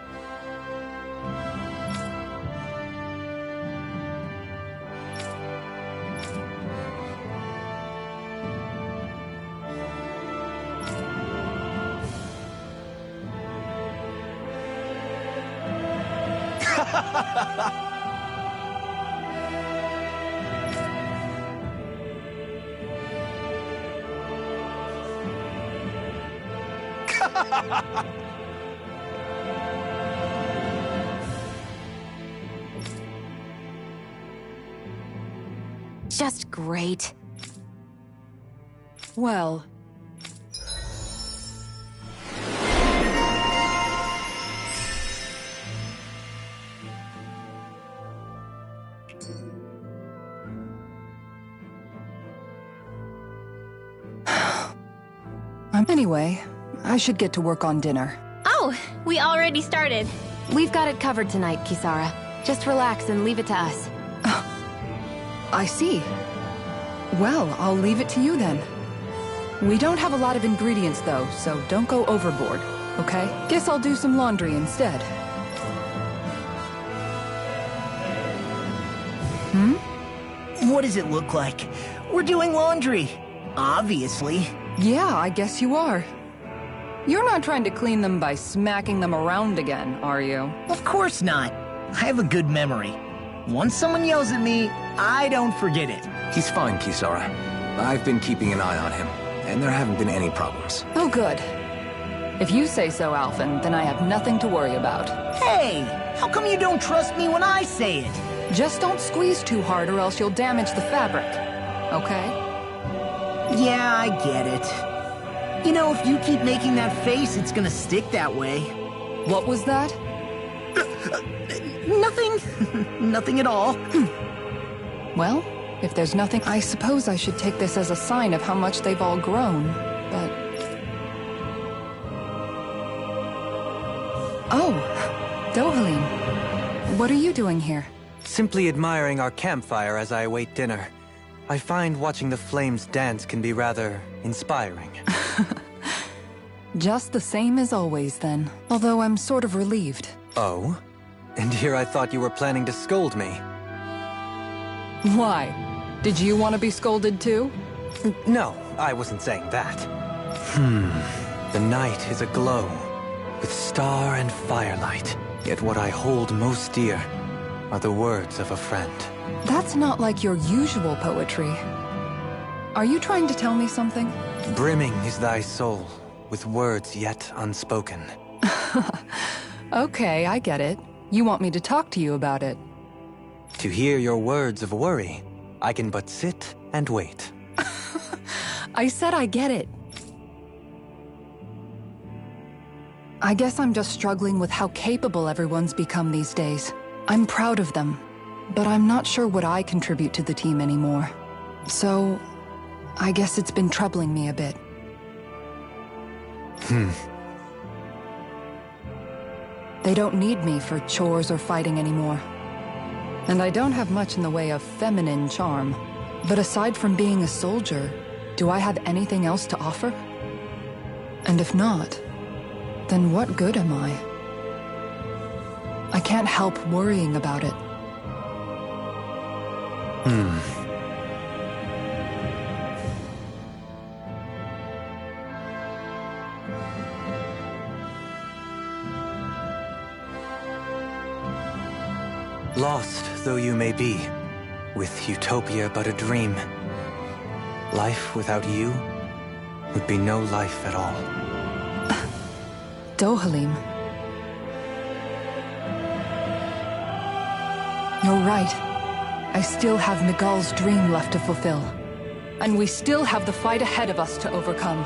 Just great. Well, anyway, I should get to work on dinner. Oh, we already started. We've got it covered tonight, Kisara. Just relax and leave it to us. I see. Well, I'll leave it to you then. We don't have a lot of ingredients though, so don't go overboard, okay? Guess I'll do some laundry instead. What does it look like? We're doing laundry. Obviously. Yeah, I guess you are. You're not trying to clean them by smacking them around again, are you? Of course not. I have a good memory. Once someone yells at me, I don't forget it. he's fine, Kisara. I've been keeping an eye on him, and there haven't been any problems. Oh, good. If you say so, Alphen, then I have nothing to worry about. Hey, how come you don't trust me when I say it? Just don't squeeze too hard or else you'll damage the fabric, okay? Yeah, I get it. You know, if you keep making that face, it's gonna stick that way. What was that? Nothing. Nothing at all. Well, if there's nothing, I suppose I should take this as a sign of how much they've all grown, but... Oh, Dohalim. What are you doing here? Simply admiring our campfire as I await dinner. I find watching the flames dance can be rather inspiring. Just the same as always, then. Although I'm sort of relieved. Oh? And here I thought you were planning to scold me. Why? Did you want to be scolded too? No, I wasn't saying that. The night is aglow with star and firelight. Yet what I hold most dear are the words of a friend. That's not like your usual poetry. Are you trying to tell me something? Brimming is thy soul with words yet unspoken. Okay, I get it. You want me to talk to you about it. To hear your words of worry, I can but sit and wait. I said I get it. I guess I'm just struggling with how capable everyone's become these days. I'm proud of them, but I'm not sure what I contribute to the team anymore. So, I guess it's been troubling me a bit. They don't need me for chores or fighting anymore. And I don't have much in the way of feminine charm. But aside from being a soldier, do I have anything else to offer? And if not, then what good am I? I can't help worrying about it. Lost though you may be, with utopia but a dream, life without you would be no life at all. Dohalim. You're right. I still have Miguel's dream left to fulfill. And we still have the fight ahead of us to overcome.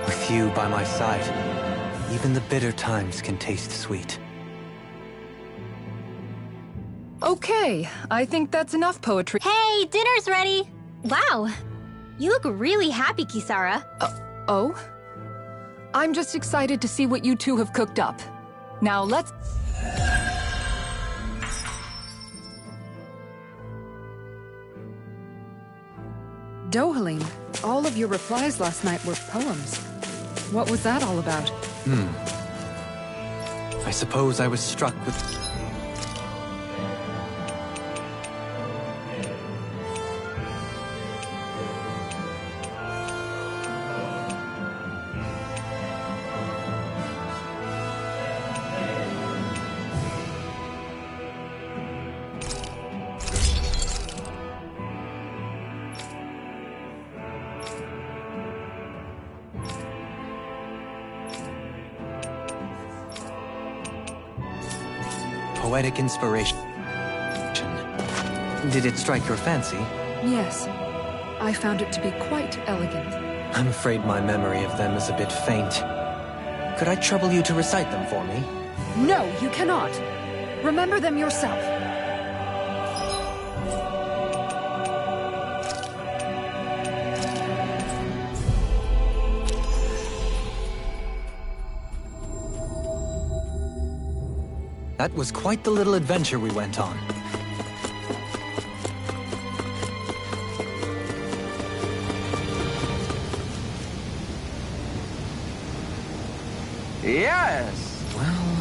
With you by my side, even the bitter times can taste sweet. Okay, I think that's enough poetry. Hey, dinner's ready! Wow, you look really happy, Kisara. Oh? I'm just excited to see what you two have cooked up. Now let's... Dohalim, all of your replies last night were poems. What was that all about? I suppose I was struck with... poetic inspiration. Did it strike your fancy? Yes. I found it to be quite elegant. I'm afraid my memory of them is a bit faint. Could I trouble you to recite them for me? No, you cannot. Remember them yourself. That was quite the little adventure we went on. Yes! Well...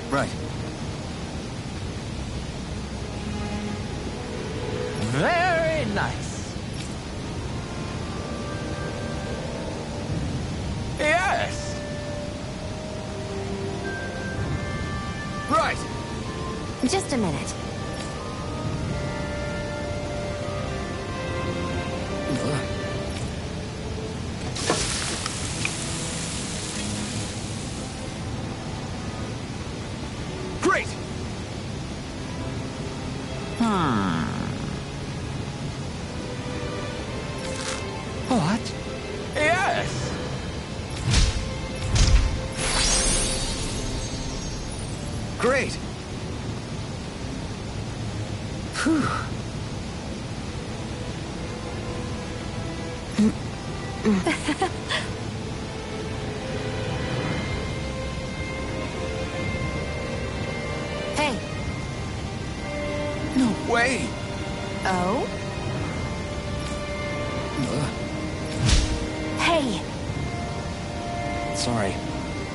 Right. Very nice. Yes! Right! Just a minute. Great! What? Yes! Wait! Phew. Hey. No way! Oh? Hey. Sorry.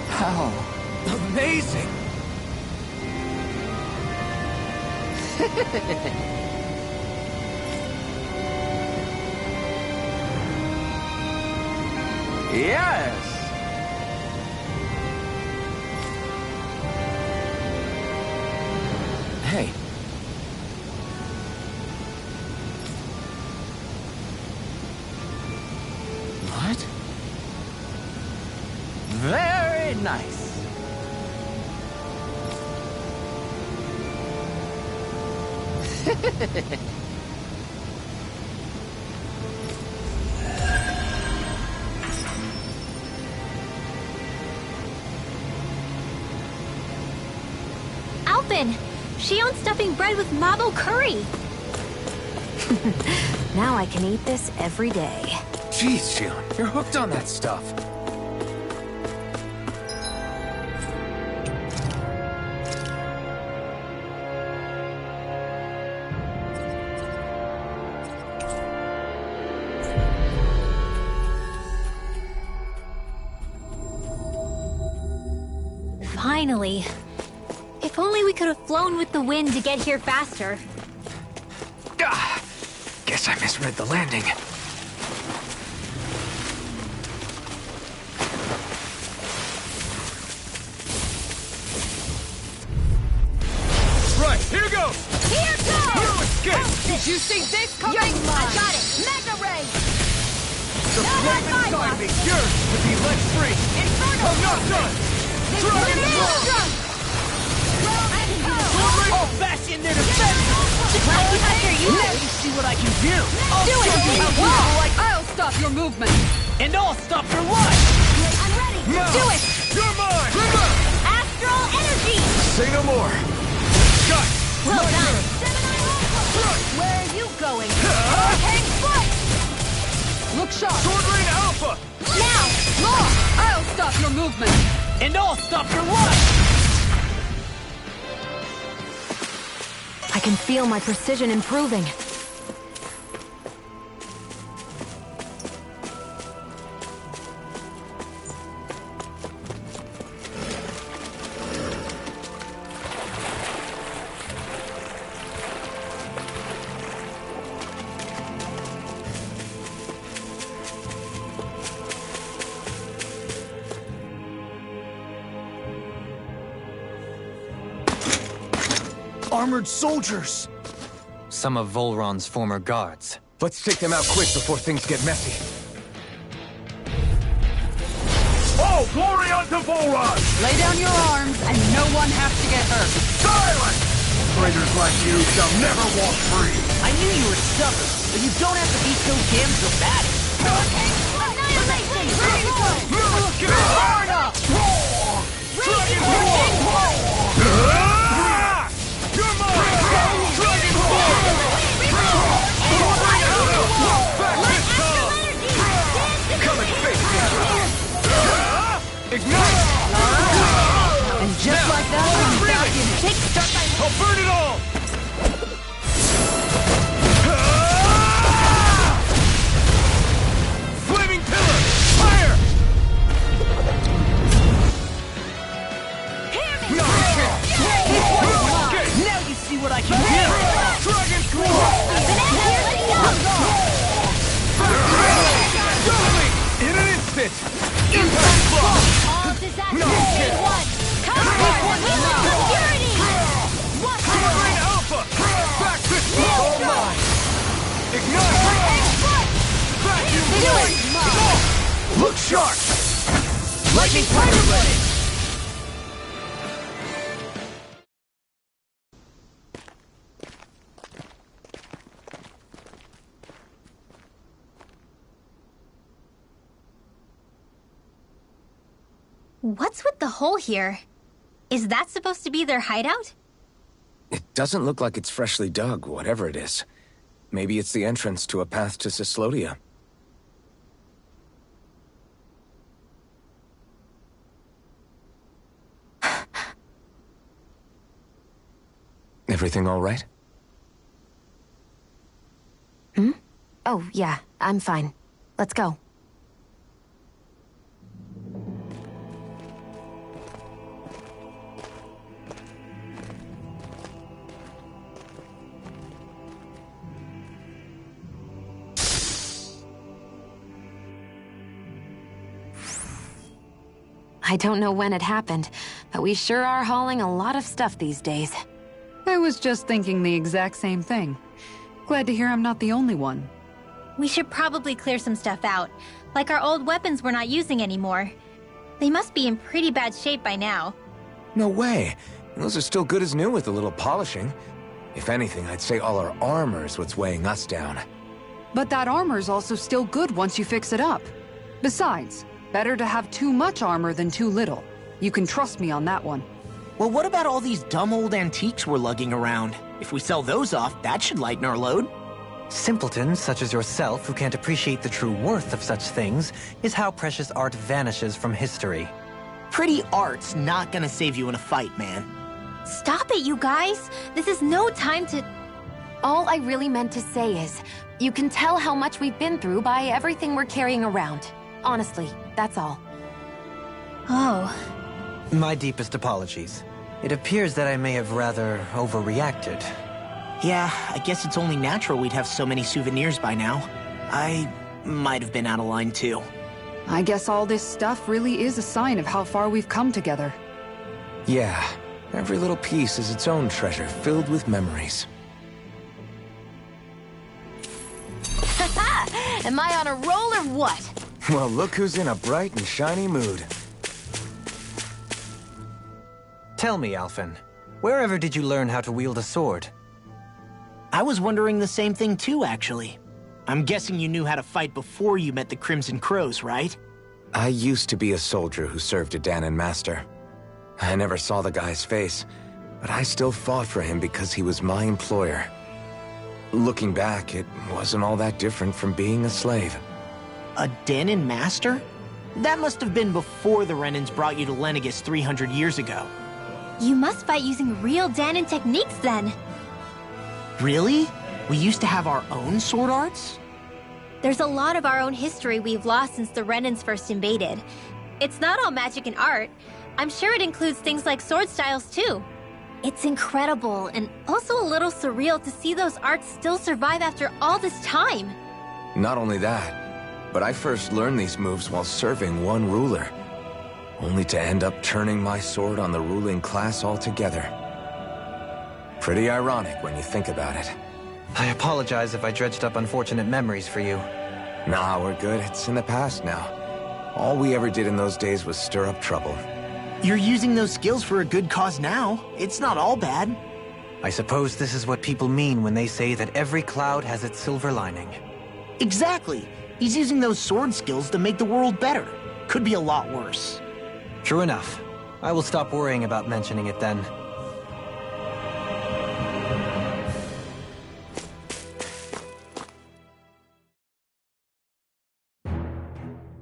How? Amazing! Yes! Hey. What? Very nice. Alpin! She owns stuffing bread with mabo curry! Now I can eat this every day. Jeez, Xion, you're hooked on that stuff. Finally. If only we could have flown with the wind to get here faster. Ah, guess I misread the landing. Right, here goes! Here goes! No escape! Did you see this coming? I got it! Mega Ray! The flame inside me yearns to be let free! Inferno! I'm not done! Dragon Roar! Old-fashioned their defense! Now you see what I can do! Do it! I'll stop your movement! And I'll stop your life! I'm ready! No! Do it! You're mine! Astral energy! Say no more. Got Well done! Where are you going? Hurricane Foot! Look sharp! Sword Rain Alpha! Now! More! I'll stop your movement! And I'll stop your life! I can feel my precision improving. Armored soldiers! Some of Volron's former guards. Let's take them out quick before things get messy. Oh, glory unto Volron! Lay down your arms, and no one has to get hurt. Silence! Traitors like you shall never walk free! I knew you were stubborn, but you don't have to be so damn dramatic. Annihilation! Florida! Dragon Roar! You're mine! Dragon Roar! Back this time! Come and face me! Ignite! And just like that, I'm back in it. Take start by I'll burn it all! Flaming pillar! Fire! Now you see what I can do! Dragon Claw! In an instant! Impact block! All disasters grade 1! Come on! Security! Sovereign Alpha! Back this all mine! Ignite! Vacuum blade! Look sharp! Lightning Tiger ready! What's with the hole here? Is that supposed to be their hideout? It doesn't look like it's freshly dug, whatever it is. Maybe it's the entrance to a path to Cyslodia. Everything all right? Hmm? Oh, yeah, I'm fine. Let's go. I don't know when it happened, but we sure are hauling a lot of stuff these days. I was just thinking the exact same thing. Glad to hear I'm not the only one. We should probably clear some stuff out, like our old weapons we're not using anymore. They must be in pretty bad shape by now. No way. Those are still good as new with a little polishing. If anything, I'd say all our armor is what's weighing us down. But that armor's also still good once you fix it up. Besides, better to have too much armor than too little. You can trust me on that one. Well, what about all these dumb old antiques we're lugging around? If we sell those off, that should lighten our load. Simpletons such as yourself who can't appreciate the true worth of such things is how precious art vanishes from history. Pretty art's not gonna save you in a fight, man. Stop it, you guys! This is no time to... All I really meant to say is, you can tell how much we've been through by everything we're carrying around. Honestly, that's all. Oh. My deepest apologies. It appears that I may have rather overreacted. Yeah, I guess it's only natural we'd have so many souvenirs by now. I might have been out of line too. I guess all this stuff really is a sign of how far we've come together. Yeah, every little piece is its own treasure filled with memories. Am I on a roll or what? Well, look who's in a bright and shiny mood. Tell me, Alphen, wherever did you learn how to wield a sword? I was wondering the same thing too, actually. I'm guessing you knew how to fight before you met the Crimson Crows, right? I used to be a soldier who served a Danon master. I never saw the guy's face, but I still fought for him because he was my employer. Looking back, it wasn't all that different from being a slave. A Danon master? That must have been before the Renans brought you to Lenegis 300 years ago. You must fight using real Danon techniques then. Really? We used to have our own sword arts? There's a lot of our own history we've lost since the Renans first invaded. It's not all magic and art. I'm sure it includes things like sword styles too. It's incredible and also a little surreal to see those arts still survive after all this time. Not only that, but I first learned these moves while serving one ruler, only to end up turning my sword on the ruling class altogether. Pretty ironic when you think about it. I apologize if I dredged up unfortunate memories for you. Nah, we're good. It's in the past now. All we ever did in those days was stir up trouble. You're using those skills for a good cause now. It's not all bad. I suppose this is what people mean when they say that every cloud has its silver lining. Exactly. He's using those sword skills to make the world better. Could be a lot worse. True enough. I will stop worrying about mentioning it then.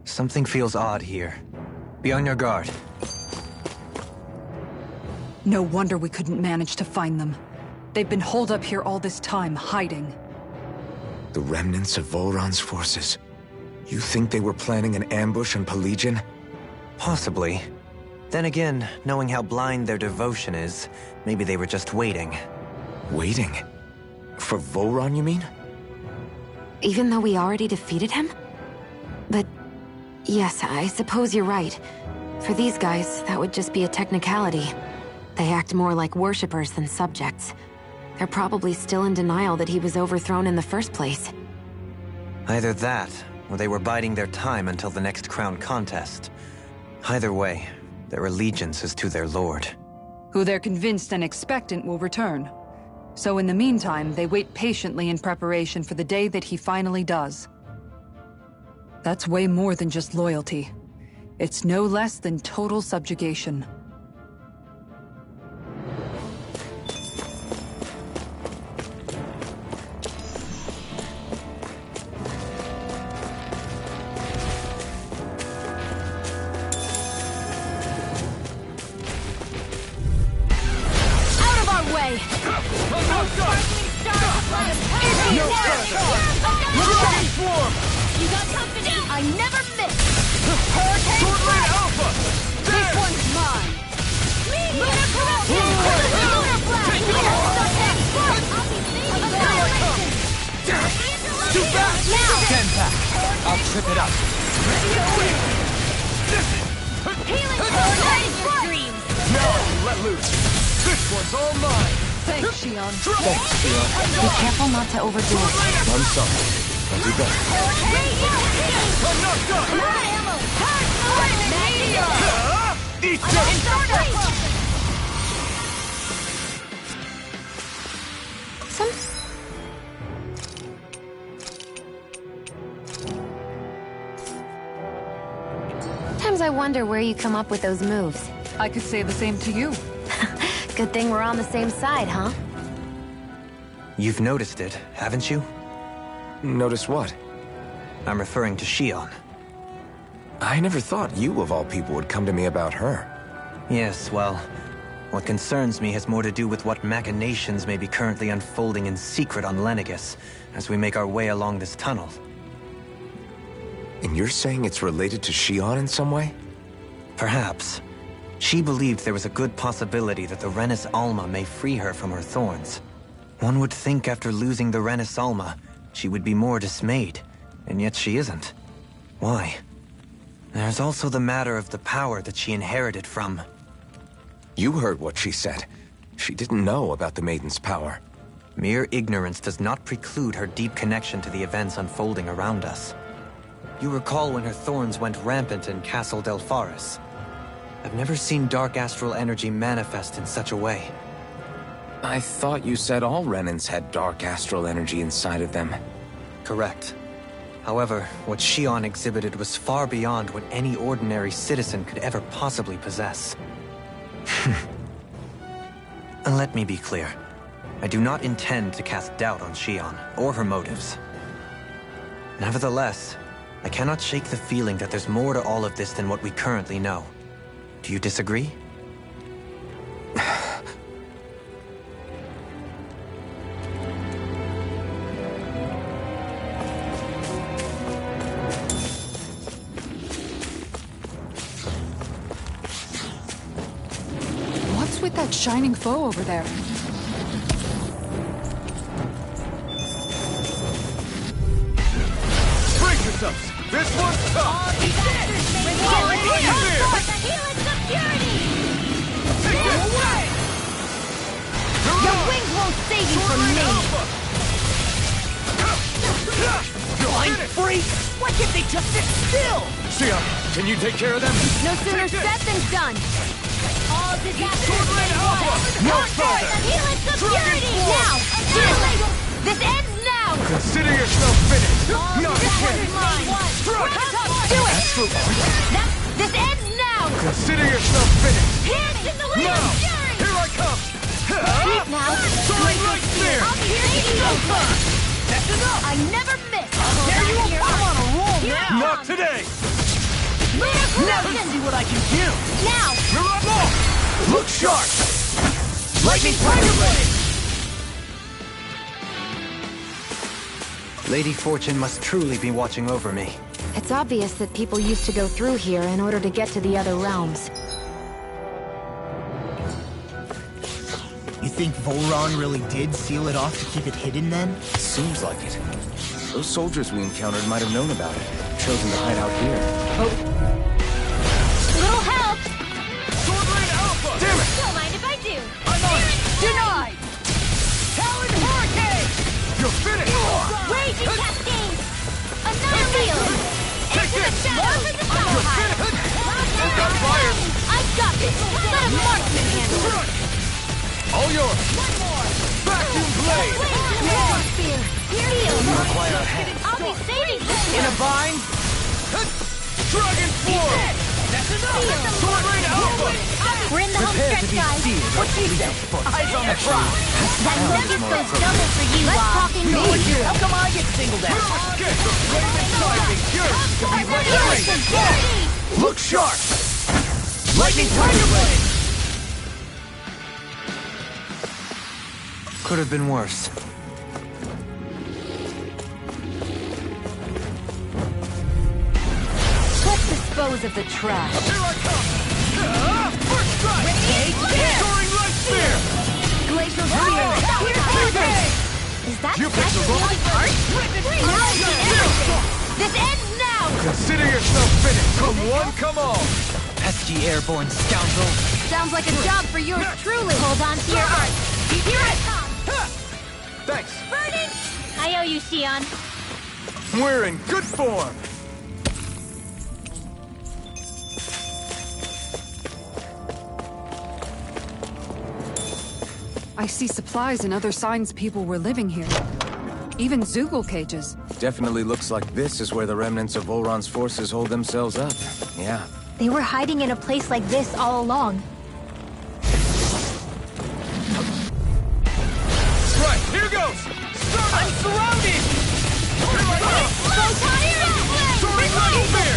Something feels odd here. Be on your guard. No wonder we couldn't manage to find them. They've been holed up here all this time, hiding. The remnants of Volron's forces. You think they were planning an ambush on Pelagian? Possibly. Then again, knowing how blind their devotion is, maybe they were just waiting. Waiting? For Volron, you mean? Even though we already defeated him? But yes, I suppose you're right. For these guys, that would just be a technicality. They act more like worshippers than subjects. They're probably still in denial that he was overthrown in the first place. Either that, or they were biding their time until the next crown contest. Either way, their allegiance is to their lord. Who they're convinced and expectant will return. So in the meantime, they wait patiently in preparation for the day that he finally does. That's way more than just loyalty. It's no less than total subjugation. Rip it up. Healing your dreams! Now, let loose. This one's all mine. Thanks, Shion. Be careful not to overdo it. I'm sorry. I'll do better. I'm not done. Ammo! Meteor! Eat this. Sometimes I wonder where you come up with those moves. I could say the same to you. Good thing we're on the same side, huh? You've noticed it, haven't you? Notice what? I'm referring to Shion. I never thought you, of all people, would come to me about her. Yes, well, what concerns me has more to do with what machinations may be currently unfolding in secret on Lenegis as we make our way along this tunnel. And you're saying it's related to Shion in some way? Perhaps. She believed there was a good possibility that the Renis Alma may free her from her thorns. One would think after losing the Renis Alma, she would be more dismayed, and yet she isn't. Why? There's also the matter of the power that she inherited from... You heard what she said. She didn't know about the Maiden's power. Mere ignorance does not preclude her deep connection to the events unfolding around us. You recall when her thorns went rampant in Castle Delpharis. I've never seen dark astral energy manifest in such a way. I thought you said all Renans had dark astral energy inside of them. Correct. However, what Shion exhibited was far beyond what any ordinary citizen could ever possibly possess. And let me be clear. I do not intend to cast doubt on Shion, or her motives. Nevertheless, I cannot shake the feeling that there's more to all of this than what we currently know. Do you disagree? What's with that shining foe over there? Brace yourselves. This one's tough. Your wings won't save you from me! Blind freak! Why can't they just sit still? Shion, can you take care of them? No sooner said than done! All disasters No further! Healing security! Now! This ends now! Consider yourself finished. Not This again. one's mine! Do it! This ends now! Consider yourself finished. Hands in the way Now, of fury! here I come. Eat now! Soaring right there. I'm here to go first! That's enough! I never miss! There you go! I'm on a roll now! Not today. Now you see what I can do! Now! You're up. Look sharp! Lightning Tiger Blade! Lady Fortune must truly be watching over me. It's obvious that people used to go through here in order to get to the other realms. You think Volron really did seal it off to keep it hidden then? Seems like it. Those soldiers we encountered might have known about it. Chosen to hide out here. Little help! Sword Rain Alpha. Damn it! Don't mind if I do! I'm on it. Denied! Talon Hurricane! You're finished. Raging Cascade! Another wheel! Into the shadows! Don't got fired. I got this! Let a marksman handle it! All yours. Vacuum Blade. Spear! Heal! Require a hand. I'll be saving this In a bind? Dragon Force. That's enough! Sword Rain Alpha. We're in the home stretch, guys! What you say? Eyes on the prize! That never says double for you, Let's talk in nature! How come I get singled out? Escape the flaming sizing. Yours to be right. Look sharp! Lightning Tiger Blade! Could have been worse. Let's dispose of the trash. Here I come. First strike. Soaring right there. Glacial Spear! Is that You picked the special wrong part? This ends now! now! Consider yourself finished! Come one, come all! Pesky airborne scoundrel. Sounds like a job for yours truly. Hold on to your art. Here I come! Thanks! Burning! I owe you, Shion. We're in good form! I see supplies and other signs people were living here. Even Zoogle cages. Definitely looks like this is where the remnants of Volron's forces hold themselves up. Yeah. They were hiding in a place like this all along. Right, here goes! I'm surrounded! Soaring like fear!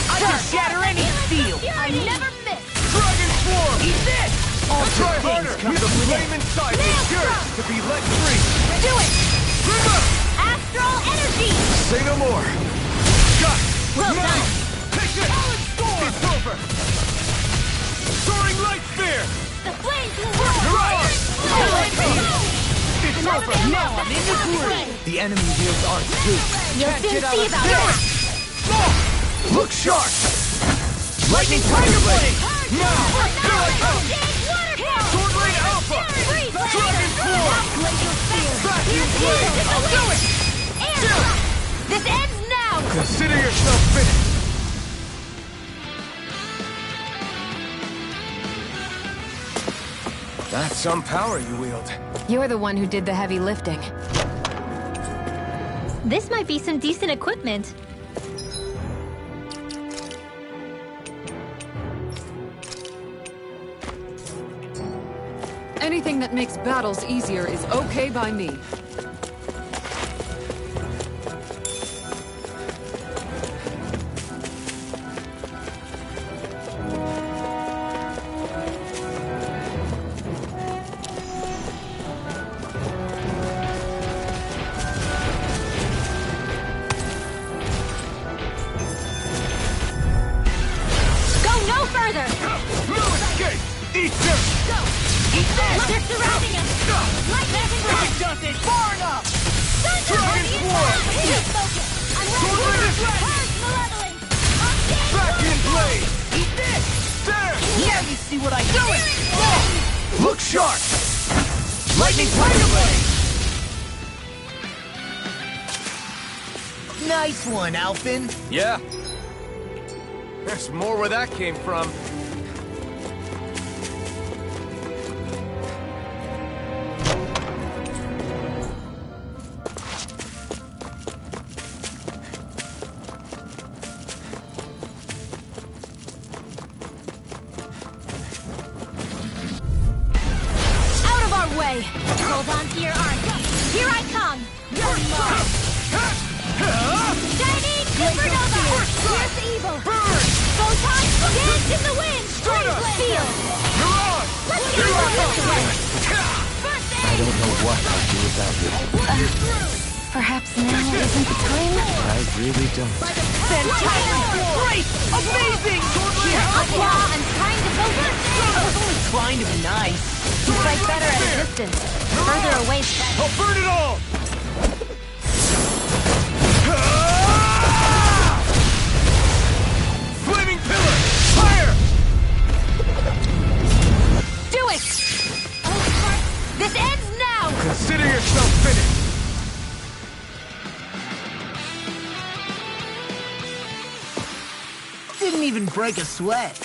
I can shatter any steel! I never miss! Dragon Swarm! Eat this! All Try good things harder! come The from flame within. inside is yours to be let free! Do it! Astral energy! Say no more! Got it! Well Now! done. Take this! It's over! Soaring light spear! The flames will You're roar! on! It's over! Now I'm in the groove! The enemy wields ours too. You'll soon see about that! Look sharp! Lightning Tiger Blade! Now! Here I come! Sword Blade Alpha! Dragon Swarm! Vacuum Blade! I'll do it! This ends now! Consider yourself finished! That's some power you wield. You're the one who did the heavy lifting. This might be some decent equipment. Anything that makes battles easier is okay by me. Go no further! No escape! Eat this! Eat this! They're surrounding us! Lightning strike! Does it far enough! Dragon Swarm! Focus! I'm Sword ready! Blade! Purge malevolence! Vacuum Blade! Eat this! There! Now you see what I do! Look sharp! Lightning Tiger Blade! Nice one, Alphin. Yeah. There's more where that came from. Out of our way! Hold on to your arm. Here I come! Shining Supernova! Here's evil! Photon, dance in the wind! Feel! You're on! Let's Here I get come! First I aid! don't know what I'd do without you. Perhaps now isn't the time? I really don't. Fantastic! Great! Amazing! I'm trying to focus! I was only trying to be nice. You fight better at a distance. Further away is better. I'll burn it all! Flaming Pillar! Fire! Do it! This ends now! Consider yourself finished! Didn't even break a sweat.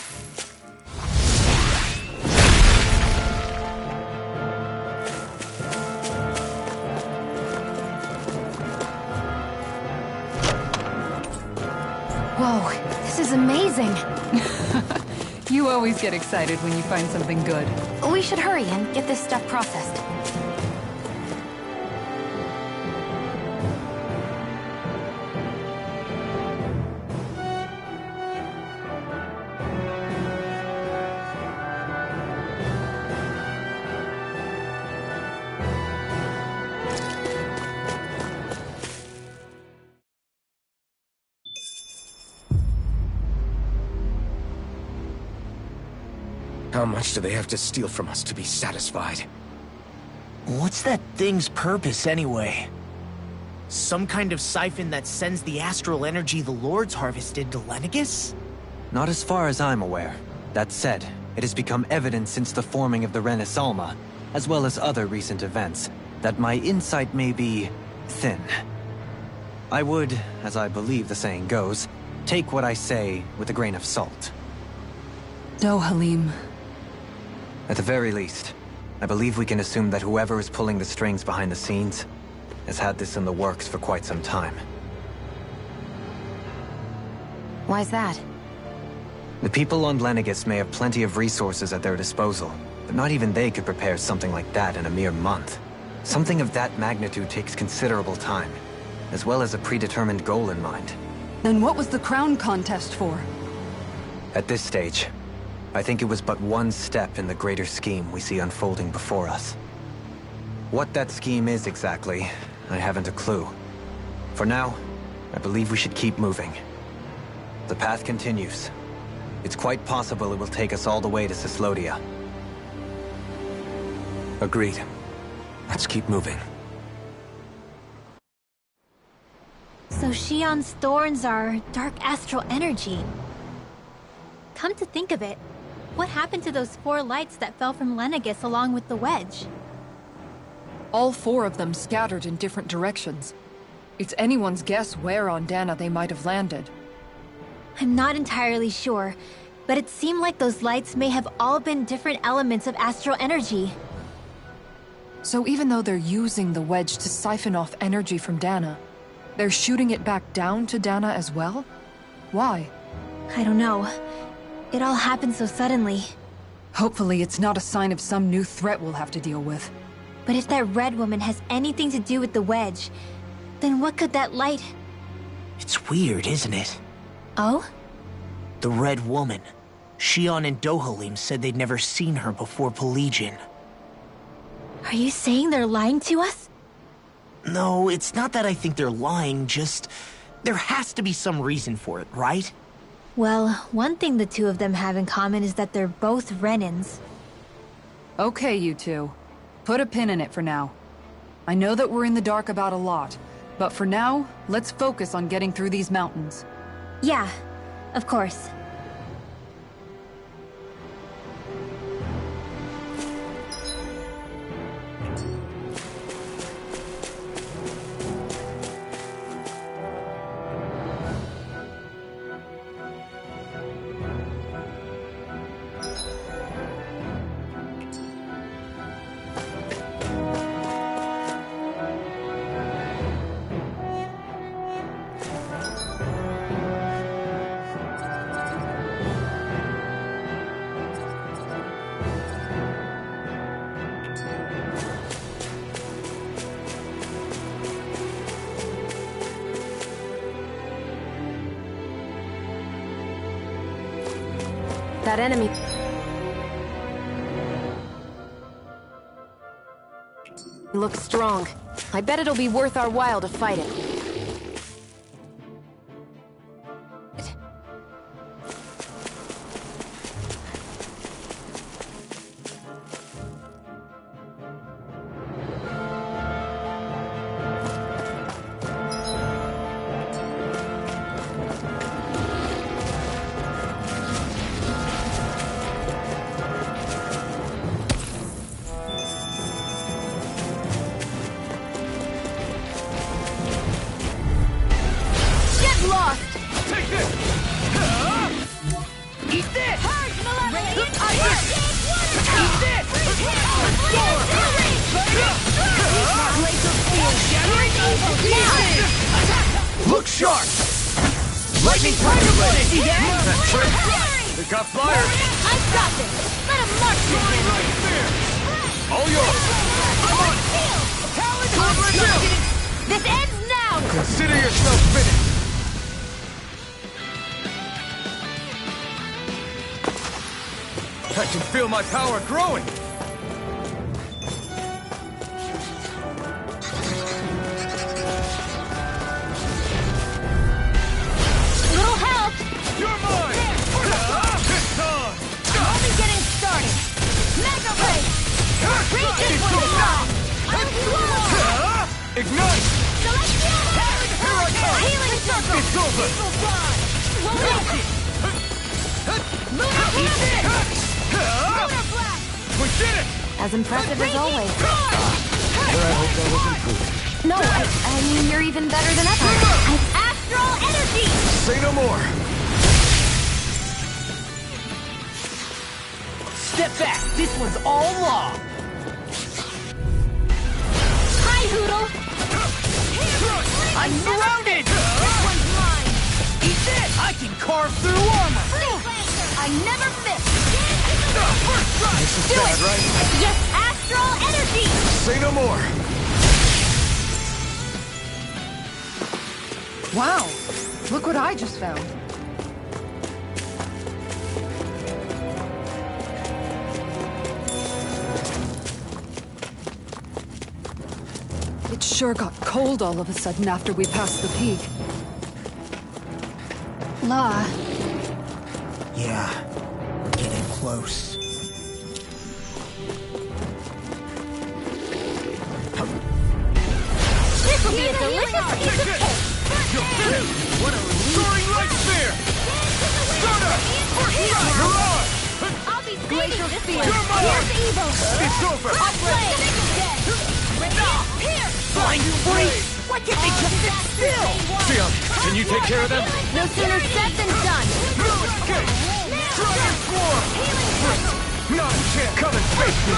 Whoa, this is amazing. You always get excited when you find something good. We should hurry and get this stuff processed. How much do they have to steal from us to be satisfied? What's that thing's purpose, anyway? Some kind of siphon that sends the astral energy the Lords harvested to Lenegis? Not as far as I'm aware. That said, it has become evident since the forming of the Renaissance, as well as other recent events, that my insight may be thin. I would, as I believe the saying goes, take what I say with a grain of salt. Halim. At the very least, I believe we can assume that whoever is pulling the strings behind the scenes has had this in the works for quite some time. Why's that? The people on Lenegis may have plenty of resources at their disposal, but not even they could prepare something like that in a mere month. Something of that magnitude takes considerable time, as well as a predetermined goal in mind. Then what was the crown contest for? At this stage, I think it was but one step in the greater scheme we see unfolding before us. What that scheme is exactly, I haven't a clue. For now, I believe we should keep moving. The path continues. It's quite possible it will take us all the way to Cyslodia. Agreed. Let's keep moving. So Shion's thorns are dark astral energy. Come to think of it, what happened to those 4 lights that fell from Lenegis along with the wedge? All 4 of them scattered in different directions. It's anyone's guess where on Dana they might have landed. I'm not entirely sure, but it seemed like those lights may have all been different elements of astral energy. So even though they're using the wedge to siphon off energy from Dana, they're shooting it back down to Dana as well? Why? I don't know. It all happened so suddenly. Hopefully it's not a sign of some new threat we'll have to deal with. But if that red woman has anything to do with the wedge, then what could that light... It's weird, isn't it? Oh? The Red Woman. Shion and Dohalim said they'd never seen her before Pelagian. Are you saying they're lying to us? No, it's not that I think they're lying, just... There has to be some reason for it, right? Well, one thing the two of them have in common is that they're both Renans. Okay, you two. Put a pin in it for now. I know that we're in the dark about a lot, but for now, let's focus on getting through these mountains. Yeah, of course. That enemy... looks strong. I bet it'll be worth our while to fight it. Look sharp! Lightning Tiger Blade! See that? They got fire! I've got this! Let him march me! All yours! This ends now! Consider yourself finished! I can feel my power growing! Little help! You're mine! It's on! Only getting started! Mega Ray! Read this one! Ignite! Celestial It's over! We did it! As impressive as always. Here I hope that was improved. No, I mean, you're even better than ever. Astral energy! Say no more! Step back! This one's all law! Hi, Hoodle! I'm surrounded! This one's mine! Eat this! I can carve through armor! I never miss! This is Do bad, it! right? Yes, astral energy! Say no more! Wow! Look what I just found. It sure got cold all of a sudden after we passed the peak. La, Yeah, we're getting close. This will be a delicious piece of cake! What a soaring light sphere! Start up! Mirage! I'll be saving this one! You're mine! Here's evil! It's over! I'll play! Here! Blind freeze! Why can't they just sit still? Sion, can you take care of them? No sooner said than done! No escape! Dragon Swarm! Not a chance! Come and face me!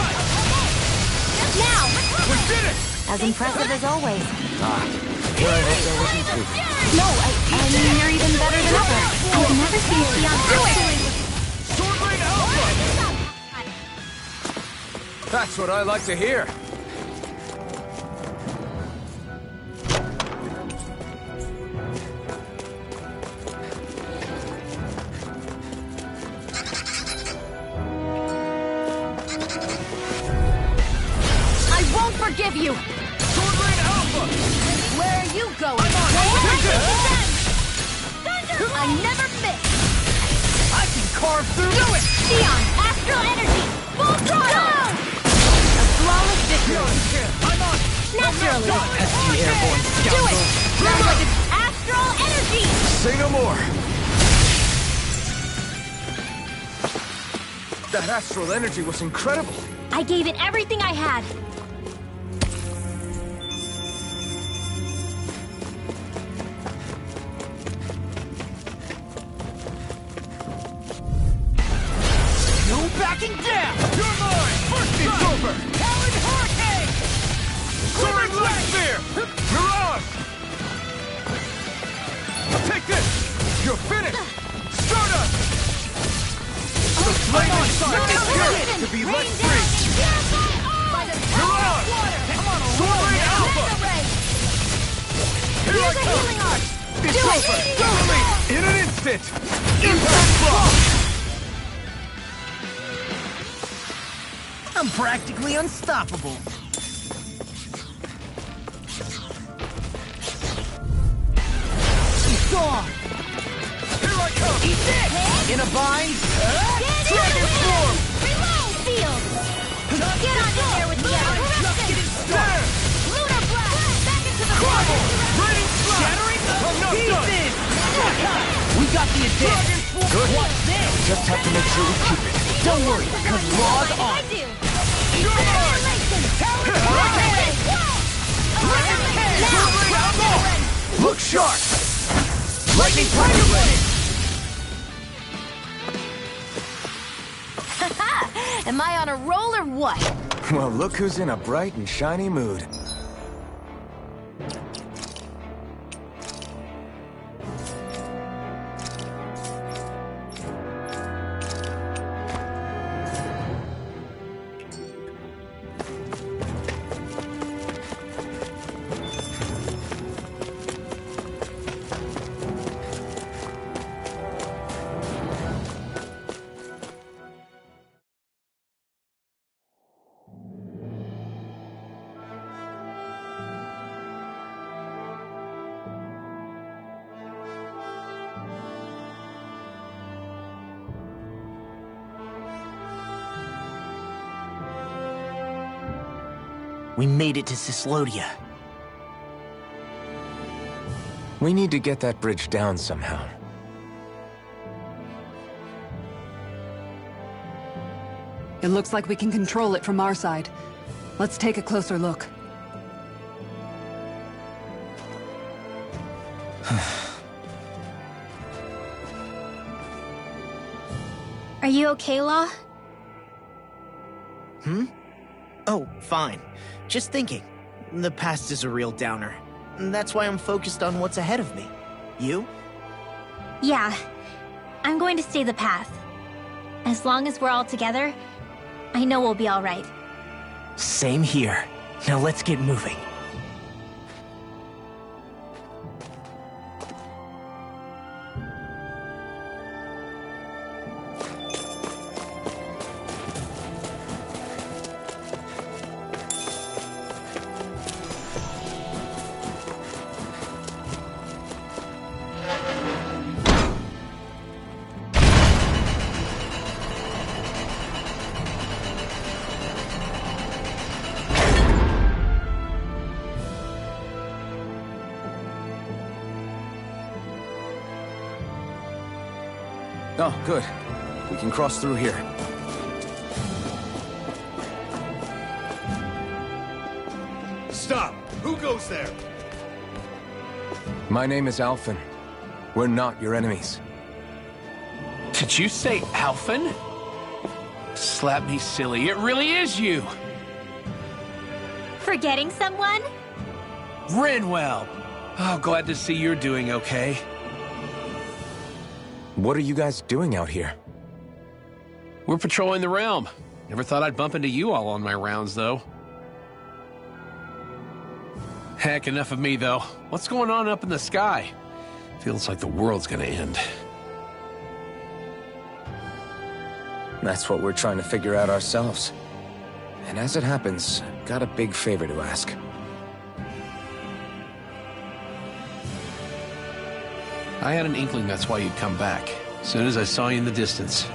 Now! We did it! As impressive as always. Here I hope that was improved. No, I mean, you're even better than ever. I've never seen Sion do it! Sword Lane Alpha! That's what I like to hear. I won't forgive you! Sword Lane Alpha! Where are you going? I never miss! I can carve through it! Sion, astral energy! Full throttle! A flawless victory! I'm on! Naturally! Pesky airborne Do it! scoundrel! Sounds like it's astral energy! Say no more! That astral energy was incredible. I gave it everything I had. No backing down! You're mine! First it's over! Talon Hurricane! Soaring Light Sphere! Mirage! Take this! You're finished! Stardust! The flame inside is here to be let free! Mirage! Soaring Alpha! Here I come! It's over! Dominate! In an instant! Impact block! I'm practically unstoppable. He's gone! Here I come! Eat this! In a bind? Dragon Swarm! Reload field! Get on in there with the There! Lunar blast! Back into the Primal! fire! Raining Slap! Shattering the I'm not done! pieces! We got the advantage. Good. What's this? Just have to make sure we keep it. Don't worry, because law's I on. do! You're mine! Look sharp! Lightning Tiger ready! Am I on a roll or what? Well, look who's in a bright and shiny mood. We made it to Cislodia. We need to get that bridge down somehow. It looks like we can control it from our side. Let's take a closer look. Are you okay, Law? Oh, fine. Just thinking. The past is a real downer. That's why I'm focused on what's ahead of me. You? Yeah. I'm going to stay the path. As long as we're all together, I know we'll be all right. Same here. Now let's get moving. Oh, good. We can cross through here. Stop! Who goes there? My name is Alphen. We're not your enemies. Did you say Alphen? Slap me silly, it really is you! Forgetting someone? Rinwell! Oh, glad to see you're doing okay. What are you guys doing out here? We're patrolling the realm. Never thought I'd bump into you all on my rounds, though. Heck, enough of me, though. What's going on up in the sky? Feels like the world's gonna end. That's what we're trying to figure out ourselves. And as it happens, got a big favor to ask. I had an inkling that's why you'd come back, as soon as I saw you in the distance.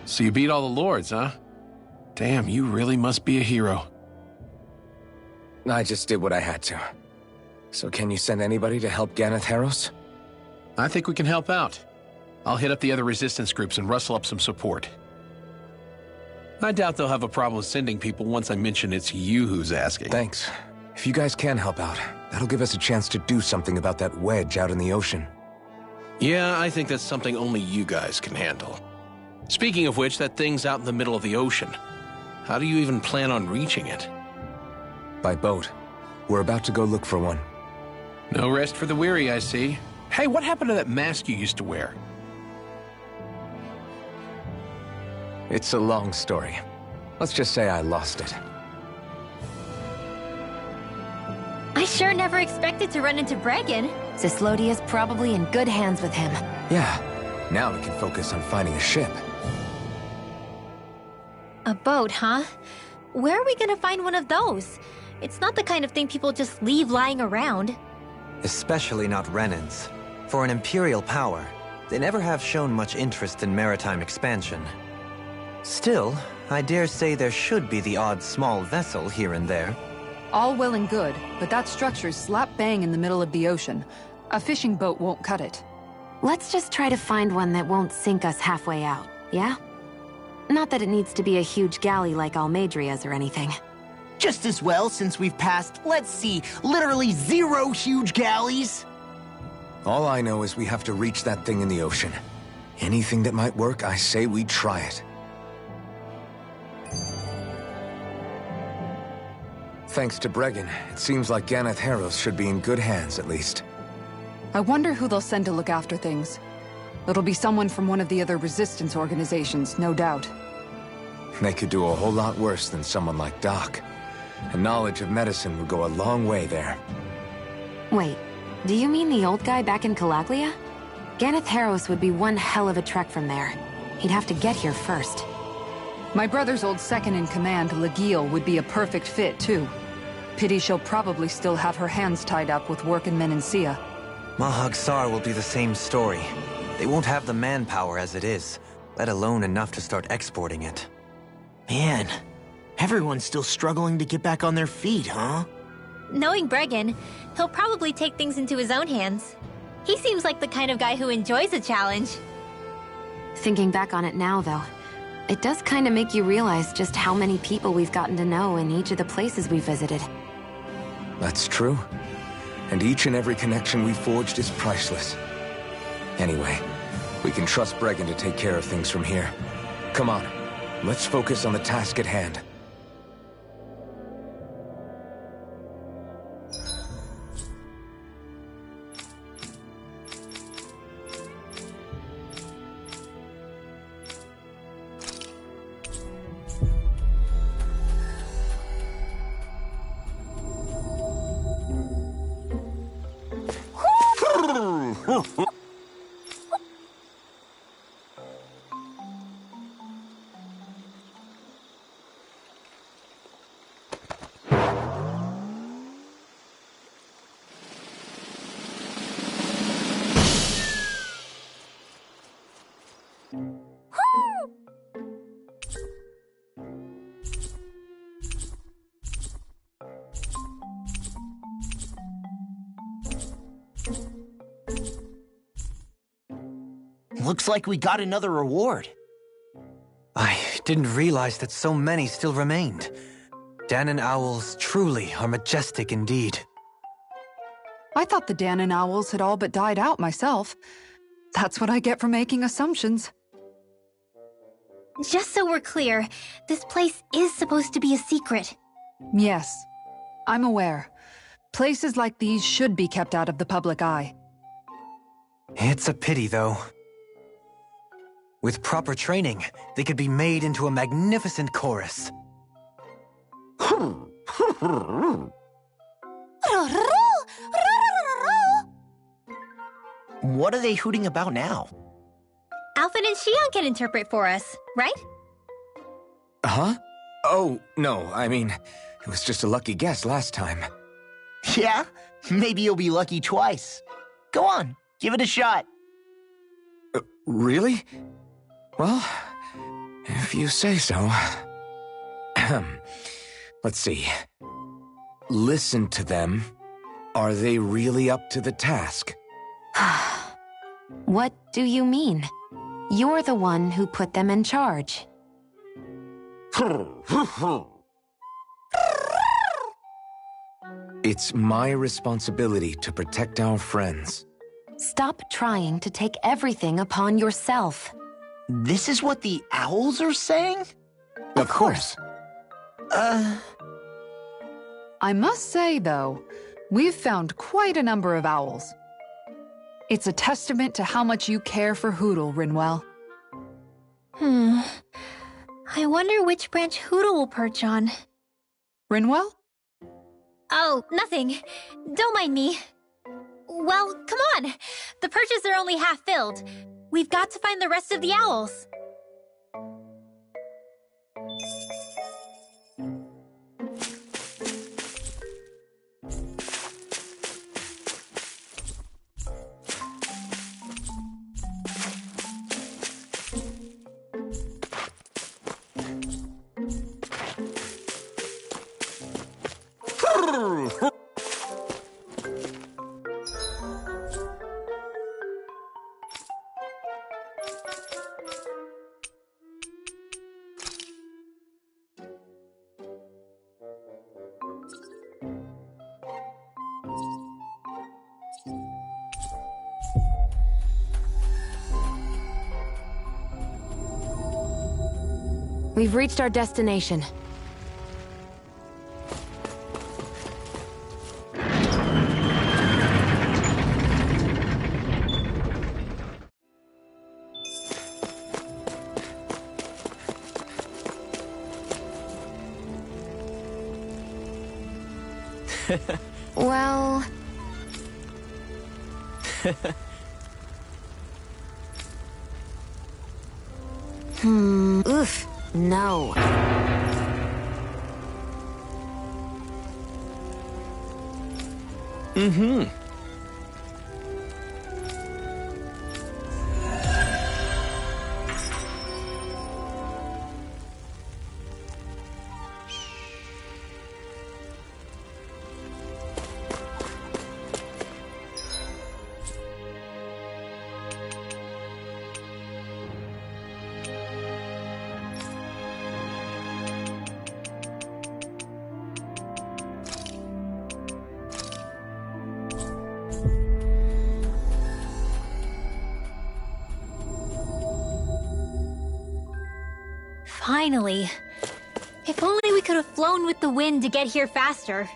So you beat all the lords, huh? Damn, you really must be a hero. I just did what I had to. So can you send anybody to help Ganeth Harros? I think we can help out. I'll hit up the other resistance groups and rustle up some support. I doubt they'll have a problem sending people once I mention it's you who's asking. Thanks. If you guys can help out, that'll give us a chance to do something about that wedge out in the ocean. Yeah, I think that's something only you guys can handle. Speaking of which, that thing's out in the middle of the ocean. How do you even plan on reaching it? By boat. We're about to go look for one. No rest for the weary, I see. Hey, what happened to that mask you used to wear? It's a long story. Let's just say I lost it. I sure never expected to run into Bregan. Cyslodia's probably in good hands with him. Yeah. Now we can focus on finding a ship. A boat, huh? Where are we gonna find one of those? It's not the kind of thing people just leave lying around. Especially not Renans. For an Imperial power, they never have shown much interest in maritime expansion. Still, I dare say there should be the odd small vessel here and there. All well and good, but that structure's slap bang in the middle of the ocean. A fishing boat won't cut it. Let's just try to find one that won't sink us halfway out, yeah? Not that it needs to be a huge galley like Almadria's or anything. Just as well, since we've passed, let's see, literally 0 huge galleys. All I know is we have to reach that thing in the ocean. Anything that might work, I say we try it. Thanks to Bregan, it seems like Ganeth Harros should be in good hands, at least. I wonder who they'll send to look after things. It'll be someone from one of the other resistance organizations, no doubt. They could do a whole lot worse than someone like Doc. A knowledge of medicine would go a long way there. Wait, do you mean the old guy back in Calaglia? Ganeth Harros would be one hell of a trek from there. He'd have to get here first. My brother's old second-in-command, Lagiel, would be a perfect fit, too. Pity she'll probably still have her hands tied up with work in Menancia. Mahag Sar will be the same story. They won't have the manpower as it is, let alone enough to start exporting it. Man, everyone's still struggling to get back on their feet, huh? Knowing Bregan, he'll probably take things into his own hands. He seems like the kind of guy who enjoys a challenge. Thinking back on it now, though, it does kind of make you realize just how many people we've gotten to know in each of the places we visited. That's true. And each and every connection we forged is priceless. Anyway, we can trust Bregan to take care of things from here. Come on, let's focus on the task at hand. Looks like we got another reward. I didn't realize that so many still remained. Danon owls truly are majestic indeed. I thought the Danon owls had all but died out myself. That's what I get for making assumptions. Just so we're clear, this place is supposed to be a secret. Yes, I'm aware. Places like these should be kept out of the public eye. It's a pity, though. With proper training, they could be made into a magnificent chorus. What are they hooting about now? Alphen and Xion can interpret for us, right? Huh? Oh, no, I mean, it was just a lucky guess last time. Yeah? Maybe you'll be lucky twice. Go on, give it a shot. Really? Well, if you say so. Let's see. Listen to them. Are they really up to the task? What do you mean? You're the one who put them in charge. It's my responsibility to protect our friends. Stop trying to take everything upon yourself. This is what the owls are saying? Of course. I must say, though, we've found quite a number of owls. It's a testament to how much you care for Hootle, Rinwell. I wonder which branch Hootle will perch on. Rinwell? Oh, nothing. Don't mind me. Well, come on. The perches are only half filled. We've got to find the rest of the owls. We've reached our destination. Well... Oof. No. Finally. If only we could have flown with the wind to get here faster.